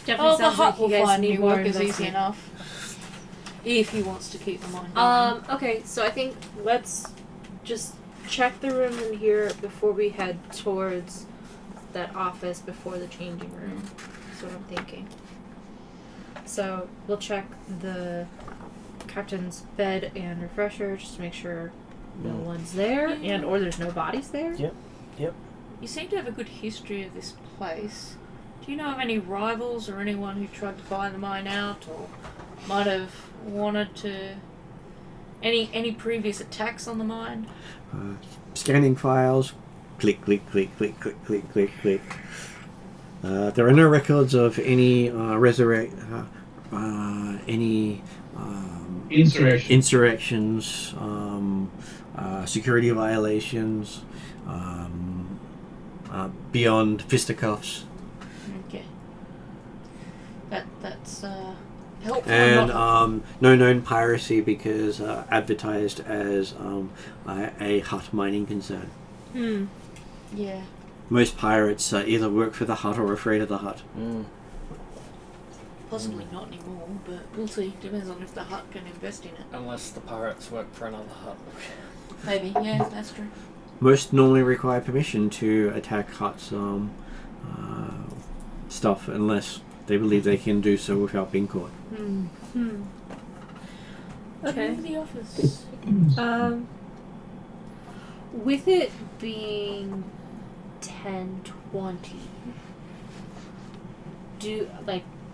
Definitely Oh, the sounds hut like you will guys find need new more workers easy investment. enough. if he wants to keep the mine going. Okay, so I think let's just check the room in here before we head towards that office before the changing room. That's what I'm thinking. So we'll check the captain's bed and refresher just to make sure no one's there and or there's no bodies there. Yep. You seem to have a good history of this place. Do you know of any rivals or anyone who tried to buy the mine out or might have wanted to... Any previous attacks on the mine? Scanning files. Click, click, click, click, click, click, click, click. There are no records of any insurrections, security violations, beyond fisticuffs. Okay. That's helpful. And no known piracy because advertised as a Hutt mining concern. Yeah. Most pirates either work for the Hutt or are afraid of the Hutt. Possibly not anymore, but we'll see. Depends on if the Hutt can invest in it. Unless the pirates work for another hut. Maybe, yeah, that's true. Most normally require permission to attack Hutt's stuff unless they believe they can do so without being caught. Okay. To the office. With it being 10:20,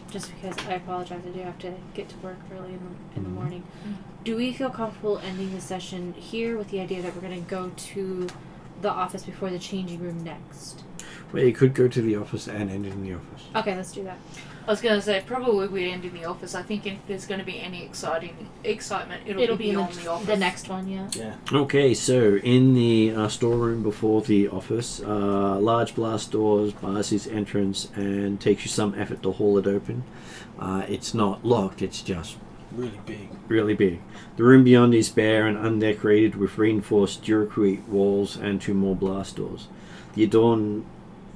just because I apologize, I do have to get to work early in the morning. Do we feel comfortable ending the session here with the idea that we're going to go to the office before the changing room next? Well, you could go to the office and end in the office. Okay, let's do that. I was going to say, probably we end in the office. I think if there's going to be any excitement, it'll be beyond the office. The next one, yeah. Okay, so in the storeroom before the office, large blast doors bars his entrance and takes you some effort to haul it open. It's not locked, it's just really big. The room beyond is bare and undecorated with reinforced duracrete walls and 2 more blast doors. The adorned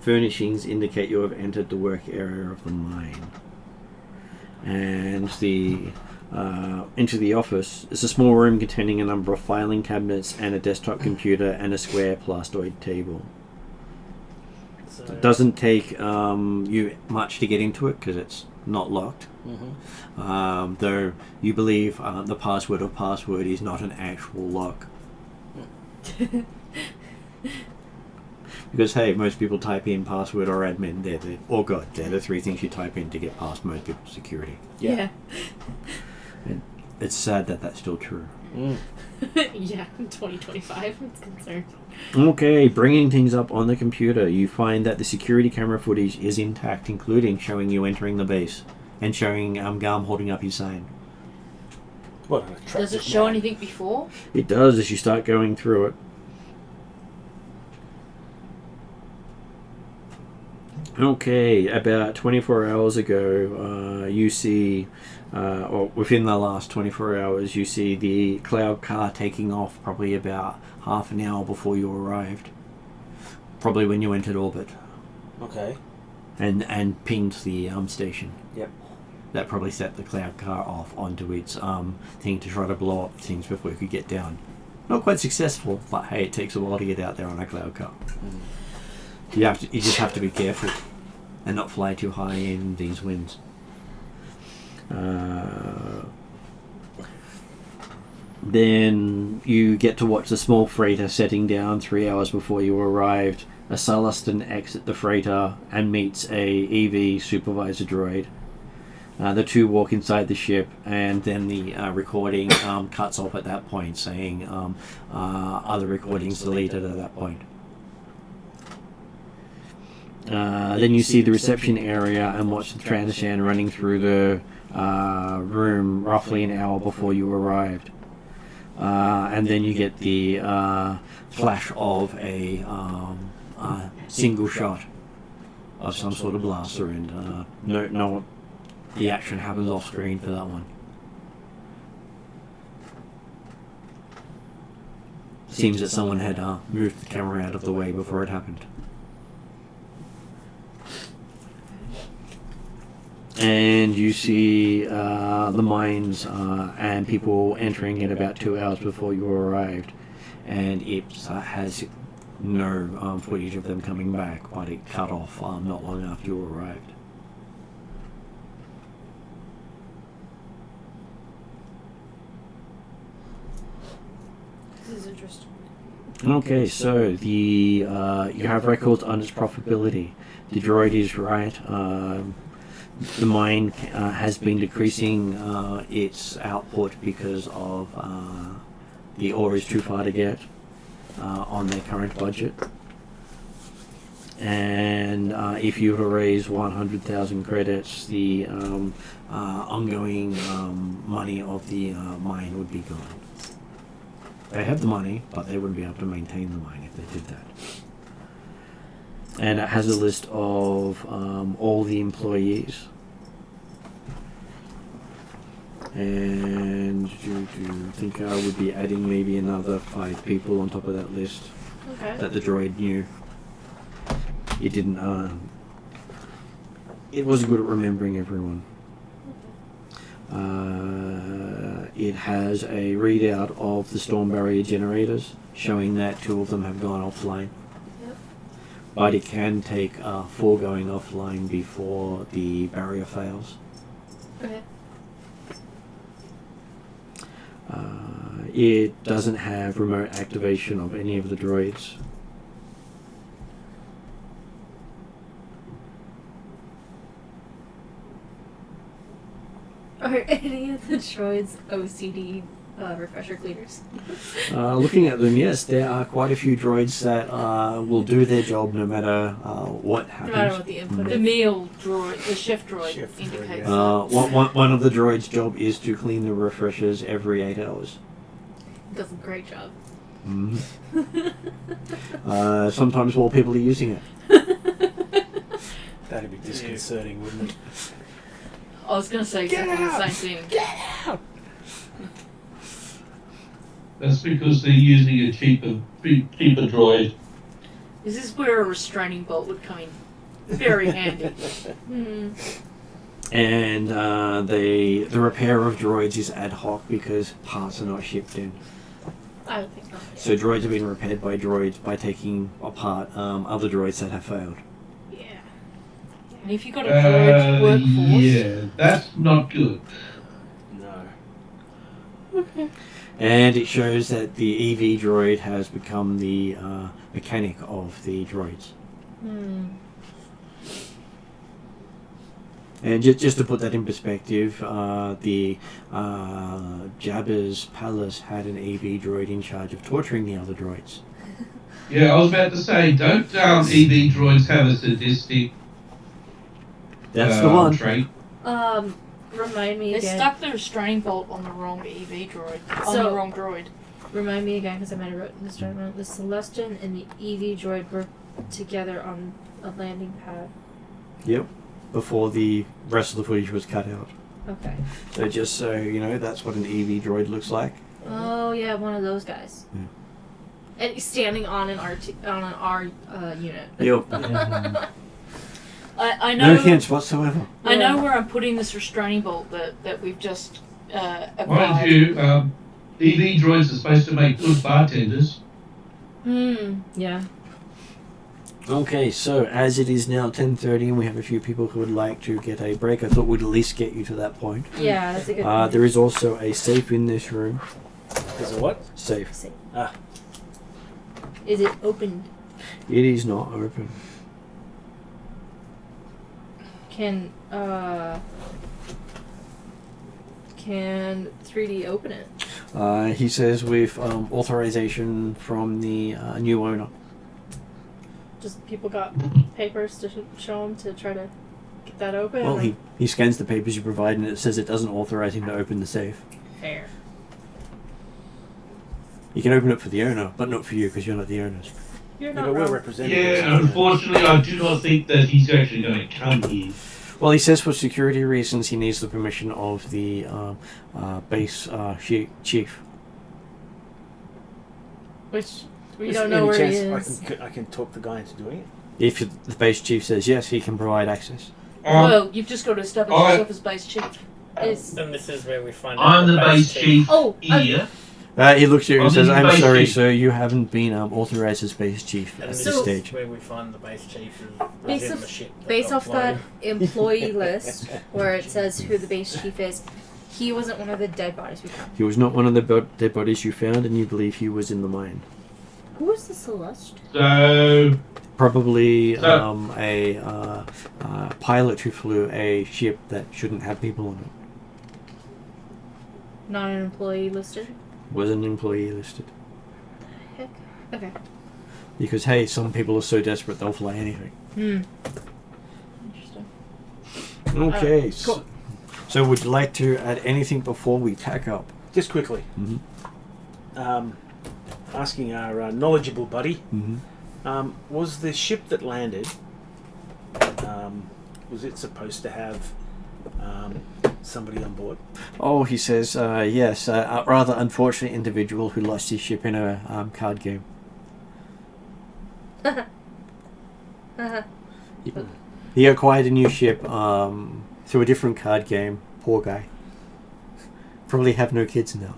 furnishings indicate you have entered the work area of the mine. And into the office is a small room containing a number of filing cabinets and a desktop computer and a square plastoid table. So, It doesn't take you much to get into it because it's not locked. Though you believe the password is not an actual lock. Because hey, most people type in password or admin. They're the 3 things you type in to get past most people's security. Yeah. And it's sad that that's still true. Yeah, in 2025, it's concerned. Okay, bringing things up on the computer, you find that the security camera footage is intact, including showing you entering the base and showing Garm holding up his sign. What an attractive Does it show man. anything before? It does as you start going through it. Okay, about 24 hours ago, you see, or within the last 24 hours, you see the cloud car taking off probably about half an hour before you arrived. Probably when you entered orbit. Okay. And pinged the station. Yep. That probably set the cloud car off onto its thing to try to blow up things before it could get down. Not quite successful, but hey, it takes a while to get out there on a cloud car. You just have to be careful and not fly too high in these winds. Then you get to watch the small freighter setting down 3 hours before you arrived. A Sullustan exits the freighter and meets a EV supervisor droid. The 2 walk inside the ship, and then the recording cuts off at that point, saying other recordings deleted at that point. Then you see the reception area and watch the Transhan running through the room roughly an hour before you arrived. And then you get the flash of a single shot of some sort of blaster, and no, the action happens off screen for that one. Seems that someone had moved the camera out of the way before it happened. And you see the mines and people entering it about 2 hours before you arrived. And it has no footage of them coming back, but it cut off not long after you arrived. This is interesting. Okay, so the you have records on its profitability. The droid is right. The mine has been decreasing its output because of the ore is too far to get on their current budget. And if you were to raise 100,000 credits, the ongoing money of the mine would be gone. They have the money, but they wouldn't be able to maintain the mine if they did that. And it has a list of all the employees. And do you think I would be adding maybe another 5 people on top of that list Okay. that the droid knew? It didn't. It wasn't good at remembering everyone. It has a readout of the storm barrier generators, showing that 2 of them have gone offline. Yep. But it can take 4 going offline before the barrier fails. Okay. It doesn't have remote activation of any of the droids. Are any of the droids OCD refresher cleaners? Looking at them, yes, there are quite a few droids that will do their job no matter what No happens. matter what the input The is. meal droid, the chef droid Chef droid, indicates yeah. that. One of the droids' job is to clean the refreshers every 8 hours. Does a great job. Mhm. Sometimes while people are using it. That'd be disconcerting, wouldn't it? I was going to say Get exactly out! the same thing. That's because they're using a cheaper droid. Is this where a restraining bolt would come in? Very handy. Hmm. And the repair of droids is ad hoc because parts are not shipped in. I would think not. So droids have been repaired by droids by taking apart other droids that have failed. Yeah. And if you've got a droid workforce, Yeah, that's not good. No. And it shows that the EV droid has become the mechanic of the droids. Hmm. And just to put that in perspective, the Jabba's palace had an EV droid in charge of torturing the other droids. Yeah, I was about to say, don't EV droids have a sadistic That's the one. trait? Remind me they again. stuck the restraining bolt on the wrong EV droid. On So- the wrong droid. Remind me again, because I might have written this down. The Celestian and the EV droid were together on a landing pad. Yep. Before the rest of the footage was cut out. Okay. So just so you know, that's what an EV droid looks like. Oh yeah, one of those guys. Yeah. And he's standing on an R unit. Yep. I know. No hints whatsoever. I know where I'm putting this restraining bolt that we've just Mind acquired. you, EV droids are supposed to make good bartenders. Yeah. Okay, so as it is now 10:30 and we have a few people who would like to get a break, I thought we'd at least get you to that point. Yeah, that's a good point. There is also a safe in this room. Is it what? Safe. Ah. Is it opened? It is not open. Can 3D open it? He says with authorization from the new owner. Just people got papers to show him to try to get that open? Well, or- he scans the papers you provide and it says it doesn't authorize him to open the safe. Fair. You can open it for the owner, but not for you because you're not the owners. You're You not know, we're wrong. representatives. Yeah, unfortunately, I do not think that he's actually going to come here. Well, he says for security reasons he needs the permission of the base chief. Which we Is don't there know any where he chance is. I can talk the guy into doing it? If the base chief says yes, he can provide access. Well, you've just got to establish I- yourself as base chief. Is And this is where we find out I'm the base chief. chief Oh, here. He looks at you and I'm says, the "I'm base sorry, chief. sir. You haven't been authorized as base chief And at this this So- stage." is where we find the base chief is Based in off- the ship. that based got off that blown. employee list where it says who the base chief is, he wasn't one of the dead bodies we found. He was not one of the dead bodies you found, and you believe he was in the mine. Who was the Celeste? So Probably So- a pilot who flew a ship that shouldn't have people on it. Not an employee listed? Was an employee listed. Heck. Okay. Because, hey, some people are so desperate they'll fly anything. Interesting. Okay, cool. so would you like to add anything before we pack up? Just quickly, asking our knowledgeable buddy, was the ship that landed, was it supposed to have somebody on board? Oh, he says, yes, a rather unfortunate individual who lost his ship in a card game. He acquired a new ship through a different card game. Poor guy. Probably have no kids now.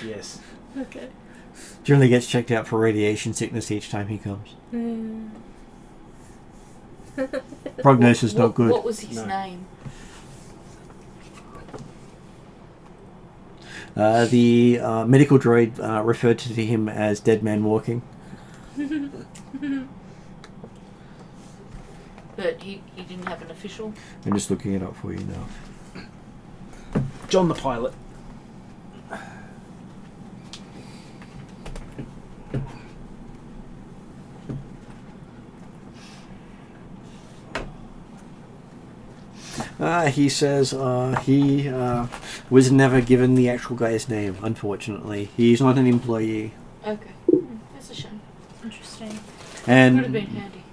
Yes. Okay. Generally gets checked out for radiation sickness each time he comes. Prognosis not good. What was his No. name? The medical droid referred to him as Dead Man Walking. But he didn't have an official. I'm just looking it up for you now. John the pilot. He says he was never given the actual guy's name, unfortunately. He's not an employee. Okay. That's a shame. Interesting. Would have And been handy.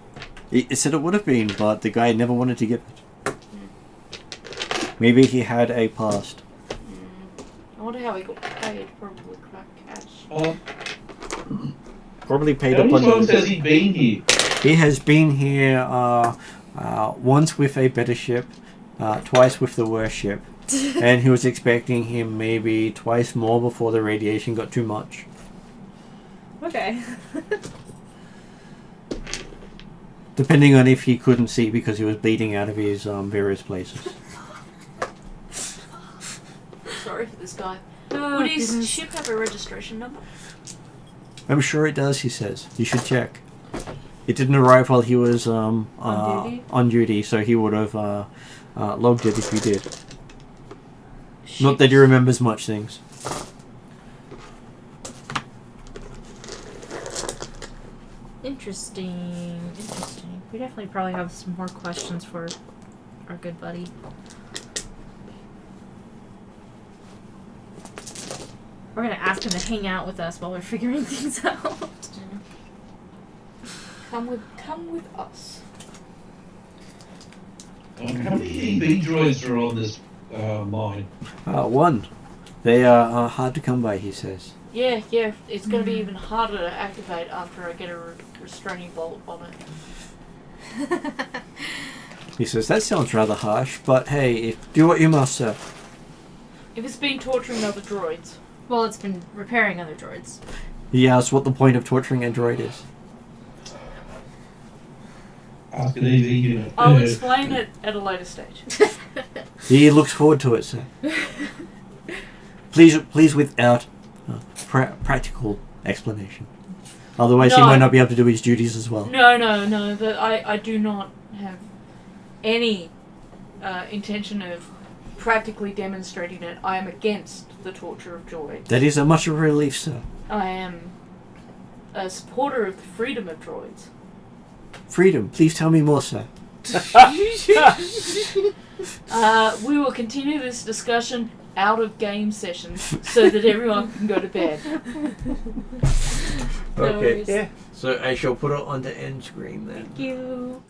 it said it would have been, but the guy never wanted to give it. Maybe he had a past. I wonder how he got paid. Probably crack cash. Probably paid how up many times on... has he been here? He has been here once with a better ship, twice with the worst ship. And he was expecting him maybe twice more before the radiation got too much. Okay. Depending on if he couldn't see because he was bleeding out of his various places. Sorry for this guy. Oh, Would his goodness. ship have a registration number? I'm sure it does, he says. You should check. It didn't arrive while he was duty? on duty, so he would have logged it if he did. Not that he remembers much things. Interesting. We definitely probably have some more questions for our good buddy. We're gonna ask him to hang out with us while we're figuring things out. Come with us. How many EB droids are on this mine? One. They are hard to come by, he says. Yeah. It's going to be even harder to activate after I get a restraining bolt on it. He says, that sounds rather harsh, but hey, do what you must, sir. If it's been torturing other droids, Well, it's been repairing other droids. He asks what the point of torturing a droid is. Ask an EV unit. I'll explain it at a later stage. He looks forward to it, sir. Please without practical explanation. Otherwise he No. might not be able to do his duties as well. No. But I do not have any intention of practically demonstrating it. I am against the torture of droids. That is a much of a relief, sir. I am a supporter of the freedom of droids. Freedom. Please tell me more, sir. We will continue this discussion out of game sessions so that everyone can go to bed. Okay. Yeah. So I shall put it on the end screen then. Thank you.